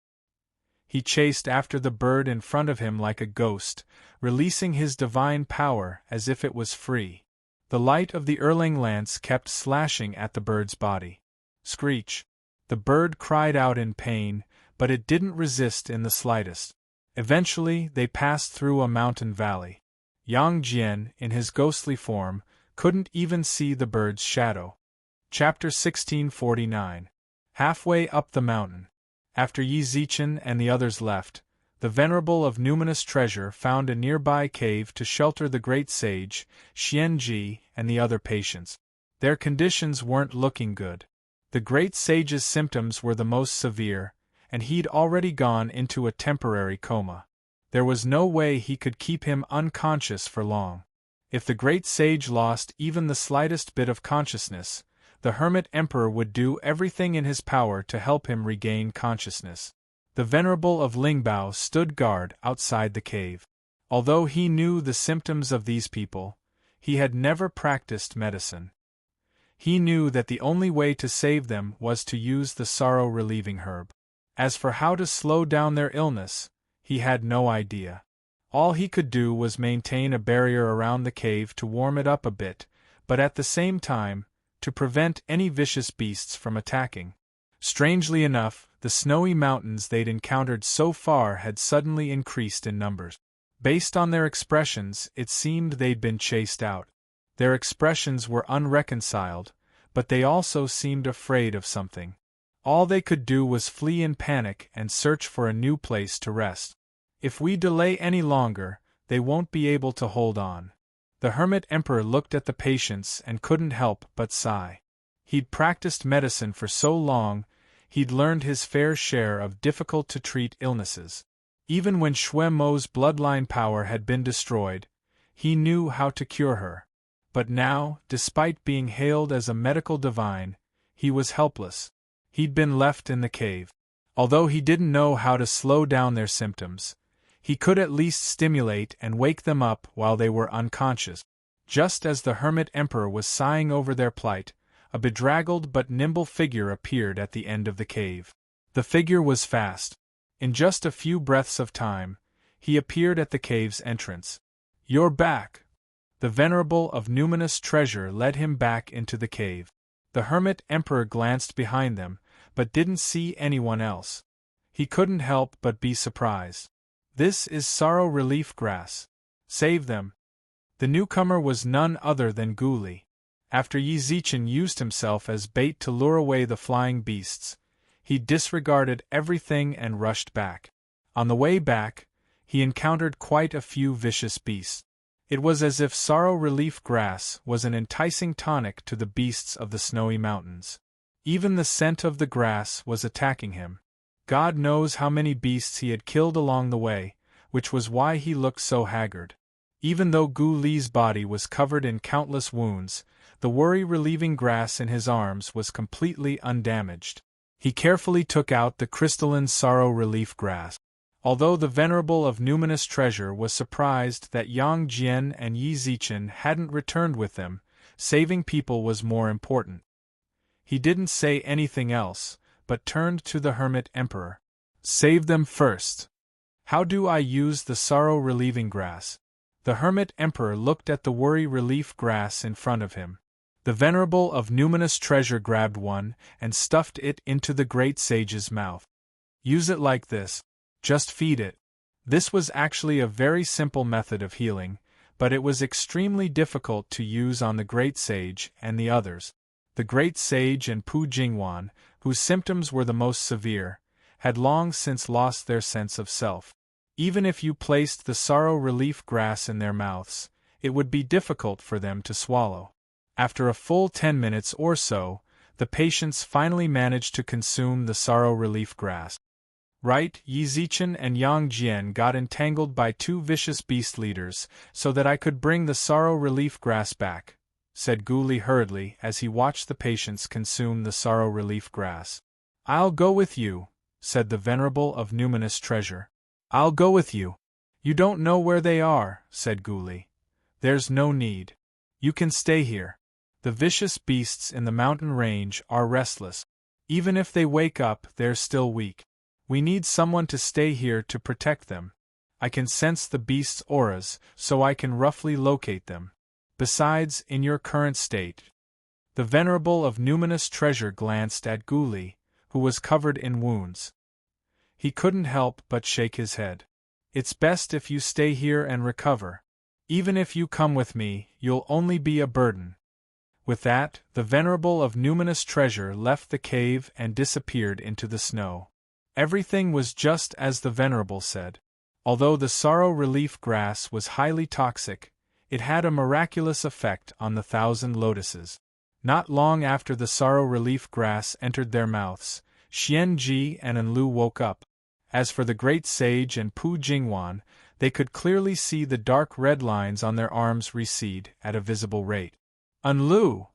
He chased after the bird in front of him like a ghost, releasing his divine power as if it was free. The light of the Erlang lance kept slashing at the bird's body. Screech! The bird cried out in pain, but it didn't resist in the slightest. Eventually, they passed through a mountain valley. Yang Jian, in his ghostly form, couldn't even see the bird's shadow. Chapter 1649. Halfway up the mountain. After Yi Zichen and the others left, the venerable of numinous treasure found a nearby cave to shelter the great sage, Xianji, and the other patients. Their conditions weren't looking good. The great sage's symptoms were the most severe, and he'd already gone into a temporary coma. There was no way he could keep him unconscious for long. If the great sage lost even the slightest bit of consciousness, the hermit emperor would do everything in his power to help him regain consciousness. The venerable of Lingbao stood guard outside the cave. Although he knew the symptoms of these people, he had never practiced medicine. He knew that the only way to save them was to use the sorrow-relieving herb. As for how to slow down their illness, he had no idea. All he could do was maintain a barrier around the cave to warm it up a bit, but at the same time, to prevent any vicious beasts from attacking. Strangely enough, the snowy mountains they'd encountered so far had suddenly increased in numbers. Based on their expressions, it seemed they'd been chased out. Their expressions were unreconciled, but they also seemed afraid of something. All they could do was flee in panic and search for a new place to rest. If we delay any longer, they won't be able to hold on. The hermit emperor looked at the patients and couldn't help but sigh. He'd practiced medicine for so long, he'd learned his fair share of difficult-to-treat illnesses. Even when Xue Mo's bloodline power had been destroyed, he knew how to cure her. But now, despite being hailed as a medical divine, he was helpless. He'd been left in the cave. Although he didn't know how to slow down their symptoms, he could at least stimulate and wake them up while they were unconscious. Just as the hermit emperor was sighing over their plight, a bedraggled but nimble figure appeared at the end of the cave. The figure was fast. In just a few breaths of time, he appeared at the cave's entrance. "You're back!" The venerable of numinous treasure led him back into the cave. The hermit emperor glanced behind them, but didn't see anyone else. He couldn't help but be surprised. "This is sorrow relief grass. Save them. The newcomer was none other than Gu Li. After Yi Zichen used himself as bait to lure away the flying beasts, he disregarded everything and rushed back. On the way back, he encountered quite a few vicious beasts. It was as if sorrow relief grass was an enticing tonic to the beasts of the snowy mountains. Even the scent of the grass was attacking him. God knows how many beasts he had killed along the way, which was why he looked so haggard. Even though Gu Li's body was covered in countless wounds, the worry-relieving grass in his arms was completely undamaged. He carefully took out the crystalline sorrow relief grass. Although the Venerable of Numinous Treasure was surprised that Yang Jian and Yi Zichen hadn't returned with them, saving people was more important. He didn't say anything else, but turned to the Hermit Emperor. "Save them first. How do I use the sorrow-relieving grass?" The Hermit Emperor looked at the worry-relief grass in front of him. The Venerable of Numinous Treasure grabbed one and stuffed it into the Great Sage's mouth. "Use it like this. Just feed it." This was actually a very simple method of healing, but it was extremely difficult to use on the Great Sage and the others. The Great Sage and Pu Jingwan, whose symptoms were the most severe, had long since lost their sense of self. Even if you placed the sorrow relief grass in their mouths, it would be difficult for them to swallow. After a full 10 minutes or so, the patients finally managed to consume the sorrow relief grass. "Right, Yi Zichen and Yang Jian got entangled by 2 vicious beast leaders so that I could bring the sorrow relief grass back," said Gu Li hurriedly as he watched the patients consume the sorrow relief grass. "I'll go with you," said the Venerable of Numinous Treasure. "I'll go with you." "You don't know where they are," said Gu Li. "There's no need. You can stay here. The vicious beasts in the mountain range are restless. Even if they wake up, they're still weak. We need someone to stay here to protect them. I can sense the beasts' auras, so I can roughly locate them. Besides, in your current state..." The Venerable of Numinous Treasure glanced at Gu Li, who was covered in wounds. He couldn't help but shake his head. "It's best if you stay here and recover. Even if you come with me, you'll only be a burden." With that, the Venerable of Numinous Treasure left the cave and disappeared into the snow. Everything was just as the Venerable said. Although the sorrow relief grass was highly toxic, it had a miraculous effect on the 1,000 lotuses. Not long after the sorrow relief grass entered their mouths, Xian Ji and Enlu woke up. As for the Great Sage and Pu Jingwan, they could clearly see the dark red lines on their arms recede at a visible rate. "Enlu!"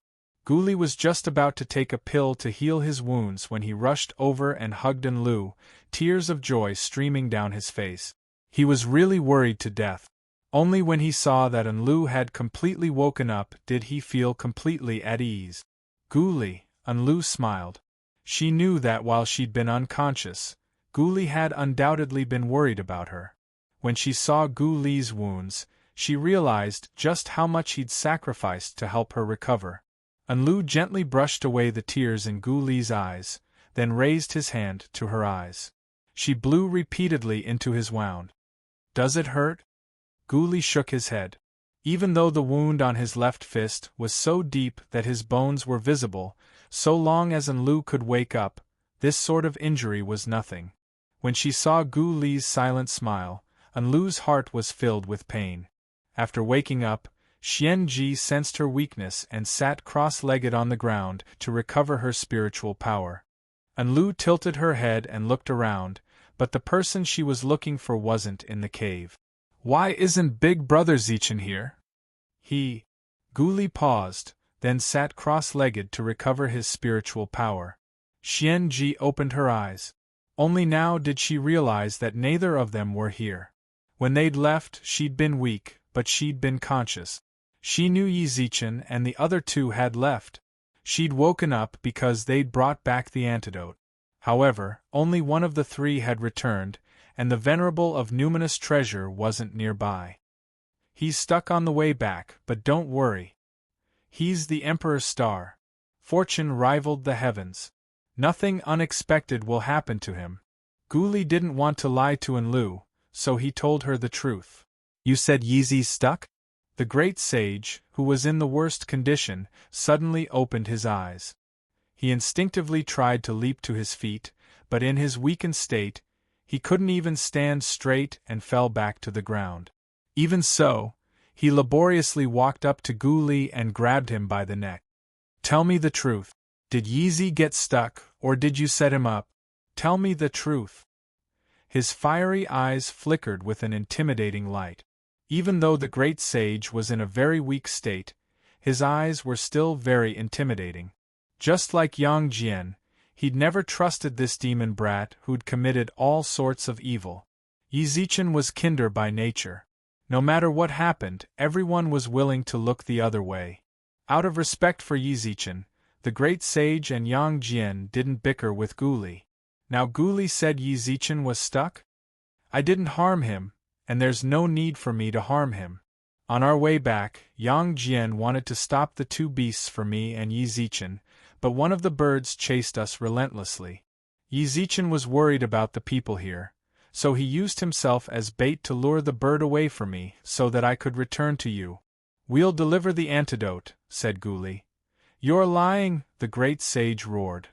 Gu Li was just about to take a pill to heal his wounds when he rushed over and hugged Enlu, tears of joy streaming down his face. He was really worried to death. Only when he saw that Enlu had completely woken up did he feel completely at ease. "Gu Li," Enlu smiled. She knew that while she'd been unconscious, Gu Li had undoubtedly been worried about her. When she saw Gu Li's wounds, she realized just how much he'd sacrificed to help her recover. Enlu gently brushed away the tears in Gu Li's eyes, then raised his hand to her eyes. She blew repeatedly into his wound. "Does it hurt?" Gu Li shook his head. Even though the wound on his left fist was so deep that his bones were visible, so long as Enlu could wake up, this sort of injury was nothing. When she saw Gu Li's silent smile, Enlu's heart was filled with pain. After waking up, Xian Ji sensed her weakness and sat cross-legged on the ground to recover her spiritual power. Enlu tilted her head and looked around, but the person she was looking for wasn't in the cave. "Why isn't Big Brother Zichen here?" Gu Li paused, then sat cross-legged to recover his spiritual power. Xian Ji opened her eyes. Only now did she realize that neither of them were here. When they'd left, she'd been weak, but she'd been conscious. She knew Yi Zichen and the other 2 had left. She'd woken up because they'd brought back the antidote. However, only one of the 3 had returned, and the Venerable of Numinous Treasure wasn't nearby. "He's stuck on the way back, but don't worry. He's the Emperor's star. Fortune rivaled the heavens. Nothing unexpected will happen to him." Gu Li didn't want to lie to Enlu, so he told her the truth. "You said Yizi's stuck?" The great sage, who was in the worst condition, suddenly opened his eyes. He instinctively tried to leap to his feet, but in his weakened state, he couldn't even stand straight and fell back to the ground. Even so, he laboriously walked up to Gu Li and grabbed him by the neck. "Tell me the truth. Did Yizi get stuck, or did you set him up? Tell me the truth." His fiery eyes flickered with an intimidating light. Even though the great sage was in a very weak state, his eyes were still very intimidating. Just like Yang Jian, he'd never trusted this demon brat who'd committed all sorts of evil. Yi Zichen was kinder by nature. No matter what happened, everyone was willing to look the other way. Out of respect for Yi Zichen, the great sage and Yang Jian didn't bicker with Gu Li. Now Gu Li said Yi Zichen was stuck? "I didn't harm him, and there's no need for me to harm him. On our way back, Yang Jian wanted to stop the two beasts for me and Yi Zichen, but one of the birds chased us relentlessly. Yi Zichen was worried about the people here, so he used himself as bait to lure the bird away from me so that I could return to you." "We'll deliver the antidote," said Gu Li. "You're lying," the great sage roared.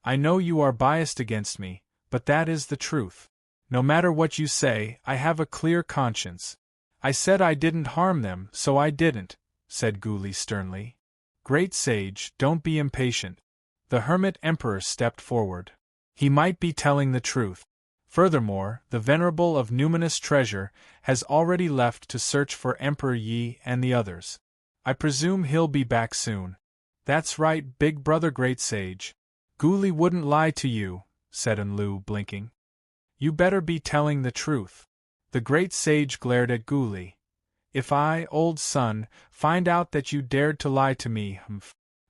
"I know you are biased against me, but that is the truth. No matter what you say, I have a clear conscience. I said I didn't harm them, so I didn't," said Gu Li sternly. "Great sage, don't be impatient." The hermit emperor stepped forward. He might be telling the truth. Furthermore, the venerable of numinous treasure has already left to search for Emperor Yi and the others. I presume he'll be back soon. "That's right, big brother great sage. Gu Li wouldn't lie to you," said Enlu, blinking. "You better be telling the truth." The great sage glared at Gu Li. "If I, old son, find out that you dared to lie to me,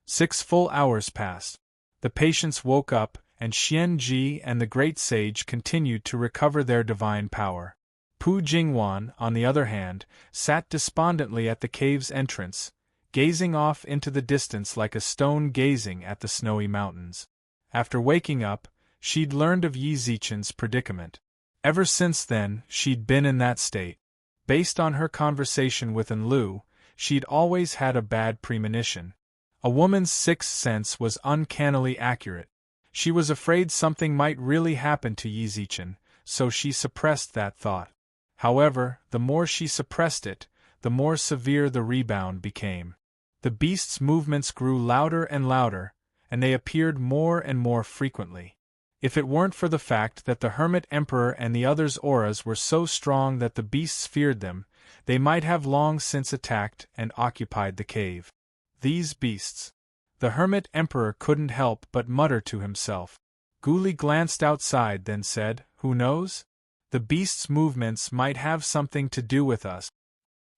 6 full hours passed. The patients woke up, and Xian Ji and the great sage continued to recover their divine power. Pu Jingwan, on the other hand, sat despondently at the cave's entrance, gazing off into the distance like a stone gazing at the snowy mountains. After waking up, she'd learned of Yi Zichen's predicament. Ever since then, she'd been in that state. Based on her conversation with Enlu, she'd always had a bad premonition. A woman's sixth sense was uncannily accurate. She was afraid something might really happen to Yi Zichen, so she suppressed that thought. However, the more she suppressed it, the more severe the rebound became. The beast's movements grew louder and louder, and they appeared more and more frequently. If it weren't for the fact that the Hermit Emperor and the others' auras were so strong that the beasts feared them, they might have long since attacked and occupied the cave. These beasts. The Hermit Emperor couldn't help but mutter to himself. Gu Li glanced outside, then said, "Who knows? The beast's movements might have something to do with us."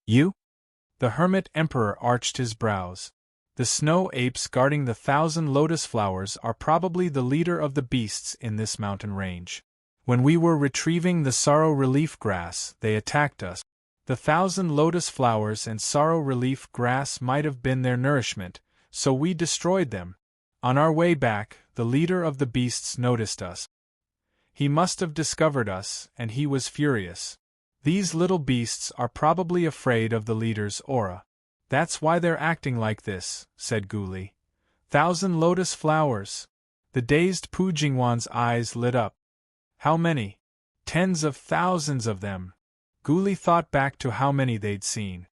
"You?" The Hermit Emperor arched his brows. "The snow apes guarding the 1,000 lotus flowers are probably the leader of the beasts in this mountain range. When we were retrieving the sorrow relief grass, they attacked us. The 1,000 lotus flowers and sorrow relief grass might have been their nourishment, so we destroyed them. On our way back, the leader of the beasts noticed us. He must have discovered us, and he was furious. These little beasts are probably afraid of the leader's aura. That's why they're acting like this," said Gu Li. 1,000 lotus flowers. The dazed Pu Jingwan's eyes lit up. "How many?" "Tens of thousands of them." Gu Li thought back to how many they'd seen.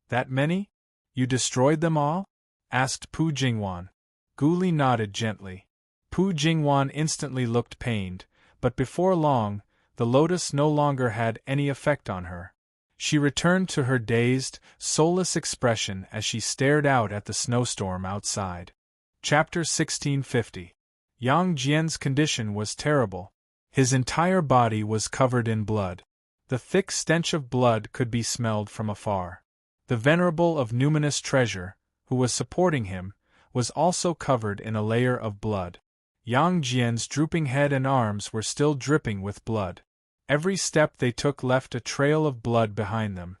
"That many? You destroyed them all?" asked Pu Jingwan. Gu Li nodded gently. Pu Jingwan instantly looked pained, but before long, the lotus no longer had any effect on her. She returned to her dazed, soulless expression as she stared out at the snowstorm outside. Chapter 1650. Yang Jian's condition was terrible. His entire body was covered in blood. The thick stench of blood could be smelled from afar. The venerable of numinous treasure, who was supporting him, was also covered in a layer of blood. Yang Jian's drooping head and arms were still dripping with blood. Every step they took left a trail of blood behind them.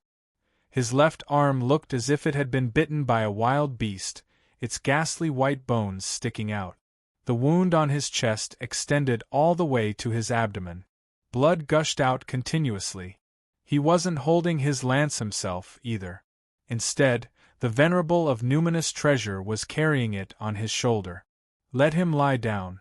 His left arm looked as if it had been bitten by a wild beast, its ghastly white bones sticking out. The wound on his chest extended all the way to his abdomen. Blood gushed out continuously. He wasn't holding his lance himself, either. Instead, the venerable of numinous treasure was carrying it on his shoulder. Let him lie down.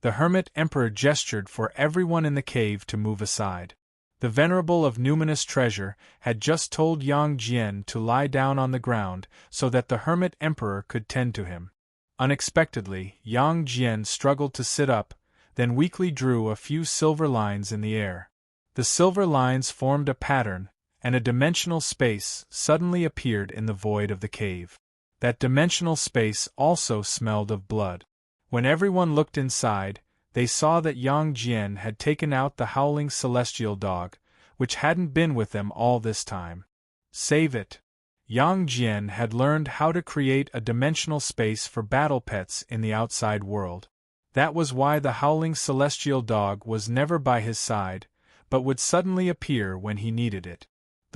The hermit emperor gestured for everyone in the cave to move aside. The venerable of numinous treasure had just told Yang Jian to lie down on the ground so that the hermit emperor could tend to him. Unexpectedly, Yang Jian struggled to sit up, then weakly drew a few silver lines in the air. The silver lines formed a pattern, and a dimensional space suddenly appeared in the void of the cave. That dimensional space also smelled of blood. When everyone looked inside, they saw that Yang Jian had taken out the howling celestial dog, which hadn't been with them all this time. Save it! Yang Jian had learned how to create a dimensional space for battle pets in the outside world. That was why the howling celestial dog was never by his side, but would suddenly appear when he needed it.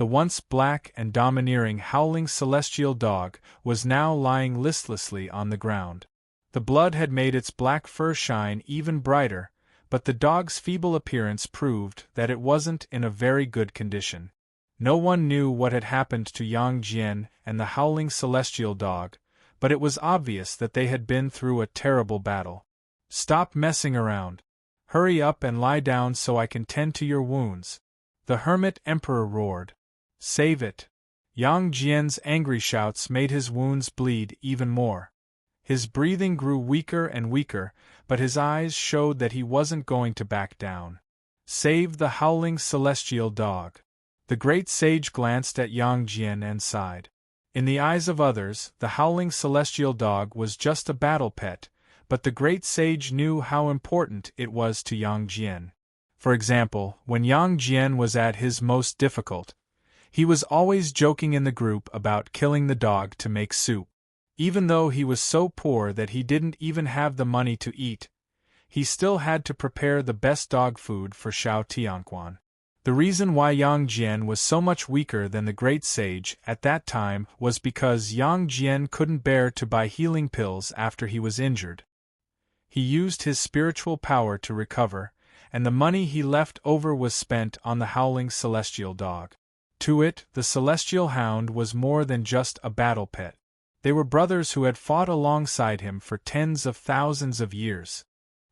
The once black and domineering howling celestial dog was now lying listlessly on the ground. The blood had made its black fur shine even brighter, but the dog's feeble appearance proved that it wasn't in a very good condition. No one knew what had happened to Yang Jian and the howling celestial dog, but it was obvious that they had been through a terrible battle. Stop messing around. Hurry up and lie down so I can tend to your wounds. The hermit emperor roared. Save it! Yang Jian's angry shouts made his wounds bleed even more. His breathing grew weaker and weaker, but his eyes showed that he wasn't going to back down. Save the howling celestial dog. The great sage glanced at Yang Jian and sighed. In the eyes of others, the howling celestial dog was just a battle pet, but the great sage knew how important it was to Yang Jian. For example, when Yang Jian was at his most difficult, he was always joking in the group about killing the dog to make soup. Even though he was so poor that he didn't even have the money to eat, he still had to prepare the best dog food for Xiao Tianquan. The reason why Yang Jian was so much weaker than the great sage at that time was because Yang Jian couldn't bear to buy healing pills after he was injured. He used his spiritual power to recover, and the money he left over was spent on the howling celestial dog. To it, the celestial hound was more than just a battle pet. They were brothers who had fought alongside him for tens of thousands of years.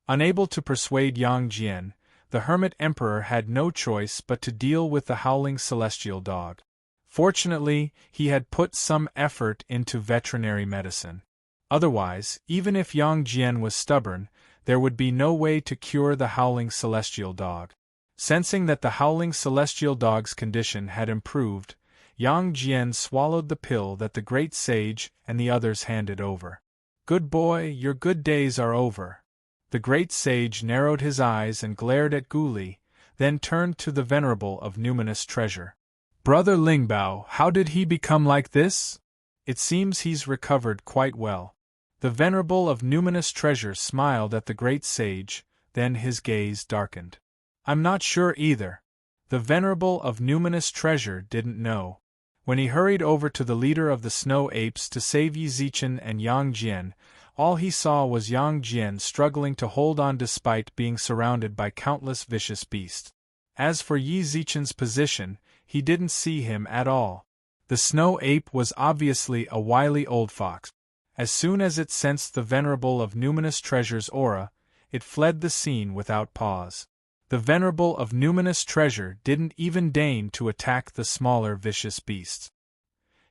Unable to persuade Yang Jian, the hermit emperor had no choice but to deal with the howling celestial dog. Fortunately, he had put some effort into veterinary medicine. Otherwise, even if Yang Jian was stubborn, there would be no way to cure the howling celestial dog. Sensing that the howling celestial dog's condition had improved, Yang Jian swallowed the pill that the great sage and the others handed over. Good boy, your good days are over. The great sage narrowed his eyes and glared at Gu Li, then turned to the venerable of numinous treasure. Brother Lingbao, how did he become like this? It seems he's recovered quite well. The venerable of numinous treasure smiled at the great sage, then his gaze darkened. I'm not sure either. The venerable of numinous treasure didn't know. When he hurried over to the leader of the snow apes to save Yi Zichen and Yang Jian, all he saw was Yang Jian struggling to hold on despite being surrounded by countless vicious beasts. As for Yi Zichen's position, he didn't see him at all. The snow ape was obviously a wily old fox. As soon as it sensed the venerable of numinous treasure's aura, it fled the scene without pause. The venerable of numinous treasure didn't even deign to attack the smaller vicious beasts.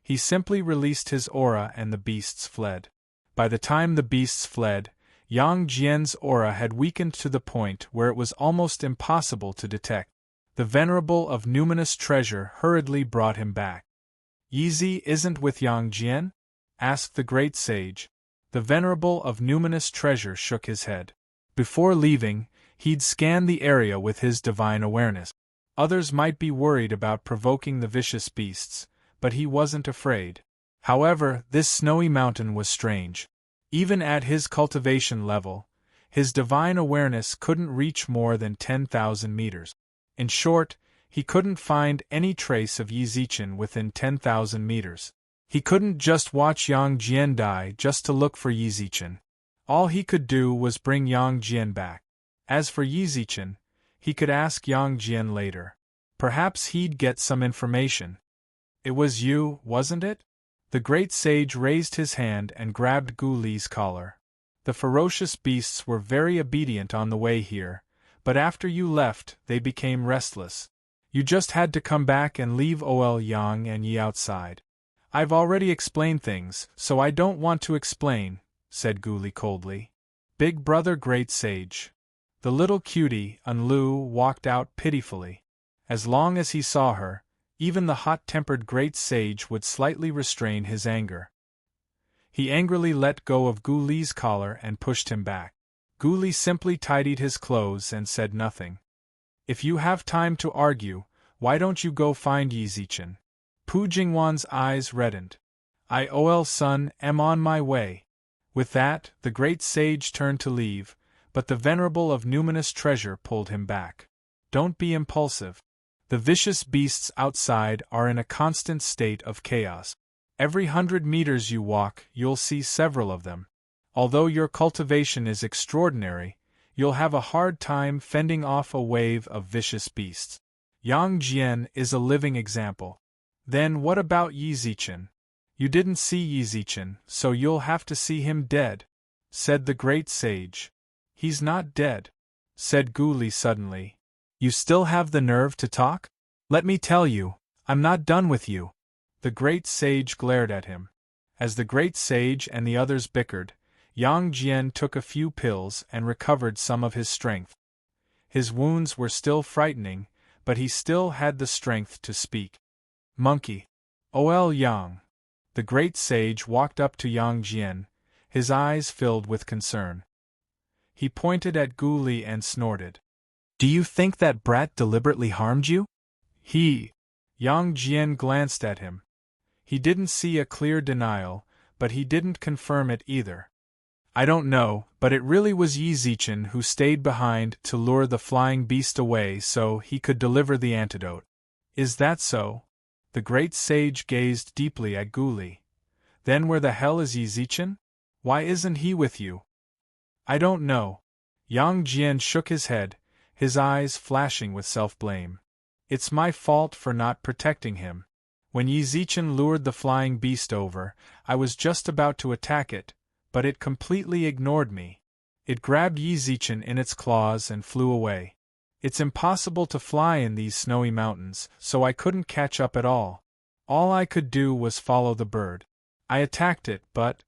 He simply released his aura and the beasts fled. By the time the beasts fled, Yang Jian's aura had weakened to the point where it was almost impossible to detect. The venerable of numinous treasure hurriedly brought him back. Yi isn't with Yang Jian? Asked the great sage. The venerable of numinous treasure shook his head. Before leaving, he'd scanned the area with his divine awareness. Others might be worried about provoking the vicious beasts, but he wasn't afraid. However, this snowy mountain was strange. Even at his cultivation level, his divine awareness couldn't reach more than 10,000 meters. In short, he couldn't find any trace of Yi Zichen within 10,000 meters. He couldn't just watch Yang Jian die just to look for Yi Zichen. All he could do was bring Yang Jian back. As for Yi Zichen, he could ask Yang Jian later. Perhaps he'd get some information. It was you, wasn't it? The great sage raised his hand and grabbed Gu Li's collar. The ferocious beasts were very obedient on the way here, but after you left, they became restless. You just had to come back and leave Ol Yang and Yi outside. I've already explained things, so I don't want to explain, said Gu Li coldly. Big brother great sage. The little cutie, Unlu, walked out pitifully. As long as he saw her, even the hot-tempered great sage would slightly restrain his anger. He angrily let go of Gu Li's collar and pushed him back. Gu Li simply tidied his clothes and said nothing. If you have time to argue, why don't you go find Yi Zichen? Pu Jingwan's eyes reddened. I son, am on my way. With that, the great sage turned to leave, but the venerable of numinous treasure pulled him back. Don't be impulsive. The vicious beasts outside are in a constant state of chaos. Every 100 meters you walk, you'll see several of them. Although your cultivation is extraordinary, you'll have a hard time fending off a wave of vicious beasts. Yang Jian is a living example. Then what about Yi Zichen? You didn't see Yi Zichen, so you'll have to see him dead, said the great sage. He's not dead, said Gu Li suddenly. You still have the nerve to talk? Let me tell you, I'm not done with you. The great sage glared at him. As the great sage and the others bickered, Yang Jian took a few pills and recovered some of his strength. His wounds were still frightening, but he still had the strength to speak. Monkey. Ol Yang. The great sage walked up to Yang Jian, his eyes filled with concern. He pointed at Gu Li and snorted. Do you think that brat deliberately harmed you? Yang Jian glanced at him. He didn't see a clear denial, but he didn't confirm it either. I don't know, but it really was Yi Zichen who stayed behind to lure the flying beast away so he could deliver the antidote. Is that so? The great sage gazed deeply at Gu Li. Then where the hell is Yi Zichen? Why isn't he with you? I don't know. Yang Jian shook his head, his eyes flashing with self-blame. It's my fault for not protecting him. When Yi Zichen lured the flying beast over, I was just about to attack it, but it completely ignored me. It grabbed Yi Zichen in its claws and flew away. It's impossible to fly in these snowy mountains, so I couldn't catch up at all. All I could do was follow the bird. I attacked it, but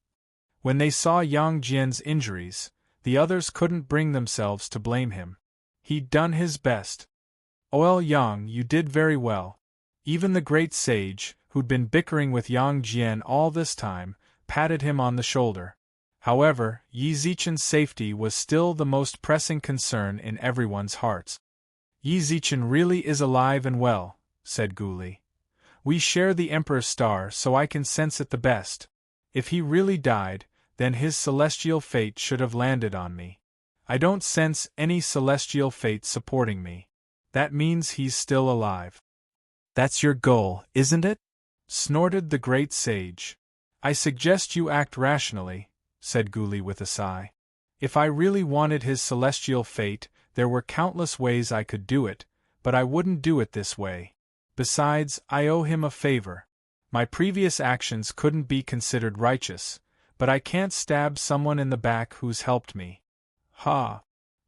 when they saw Yang Jian's injuries, the others couldn't bring themselves to blame him. He'd done his best. Ol Yang, you did very well. Even the great sage, who'd been bickering with Yang Jian all this time, patted him on the shoulder. However, Yi Zichen's safety was still the most pressing concern in everyone's hearts. Yi Zichen really is alive and well, said Gu Li. We share the Emperor's star, so I can sense it the best. If he really died, then his celestial fate should have landed on me. I don't sense any celestial fate supporting me. That means he's still alive. That's your goal, isn't it? Snorted the great sage. I suggest you act rationally, said Gu Li with a sigh. If I really wanted his celestial fate, there were countless ways I could do it, but I wouldn't do it this way. Besides, I owe him a favor. My previous actions couldn't be considered righteous, but I can't stab someone in the back who's helped me. Ha!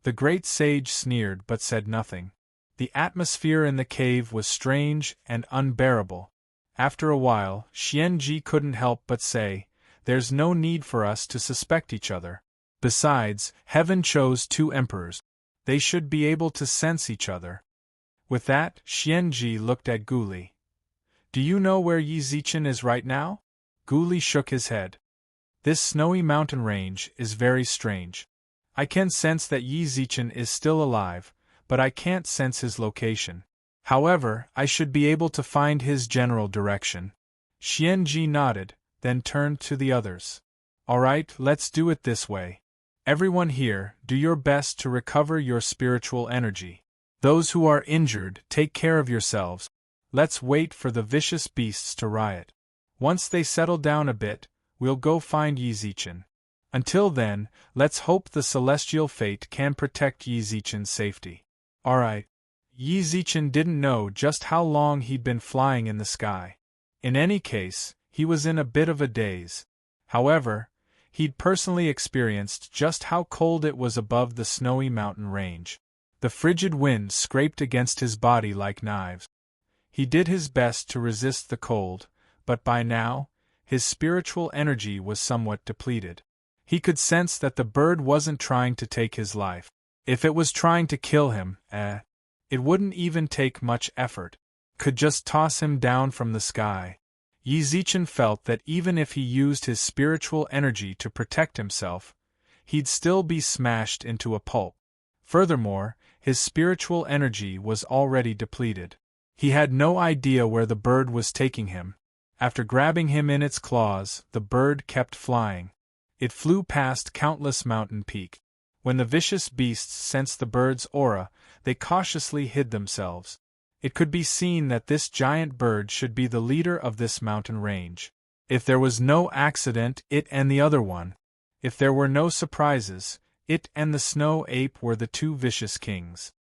The great sage sneered but said nothing. The atmosphere in the cave was strange and unbearable. After a while, Xianji couldn't help but say, "There's no need for us to suspect each other. Besides, heaven chose two emperors. They should be able to sense each other." With that, Xianji looked at Gu Li. "Do you know where Yi Zichen is right now?" Gu Li shook his head. "This snowy mountain range is very strange. I can sense that Yi Zichen is still alive, but I can't sense his location. However, I should be able to find his general direction." Xianji nodded, then turned to the others. "All right, let's do it this way. Everyone here, do your best to recover your spiritual energy. Those who are injured, take care of yourselves. Let's wait for the vicious beasts to riot. Once they settle down a bit, we'll go find Yi Zichen. Until then, let's hope the celestial fate can protect Yi Zichen's safety." All right. Yi Zichen didn't know just how long he'd been flying in the sky. In any case, He was in a bit of a daze. However, he'd personally experienced just how cold it was above the snowy mountain range. The frigid wind scraped against his body like knives. He did his best to resist the cold, but by now, his spiritual energy was somewhat depleted. He could sense that the bird wasn't trying to take his life. If it was trying to kill him, it wouldn't even take much effort. Could just toss him down from the sky. Yi Zichen felt that even if he used his spiritual energy to protect himself, he'd still be smashed into a pulp. Furthermore, his spiritual energy was already depleted. He had no idea where the bird was taking him. After grabbing him in its claws, the bird kept flying. It flew past countless mountain peaks. When the vicious beasts sensed the bird's aura, they cautiously hid themselves. It could be seen that this giant bird should be the leader of this mountain range. If there was no accident, it and the other one. If there were no surprises, it and the snow ape were the two vicious kings.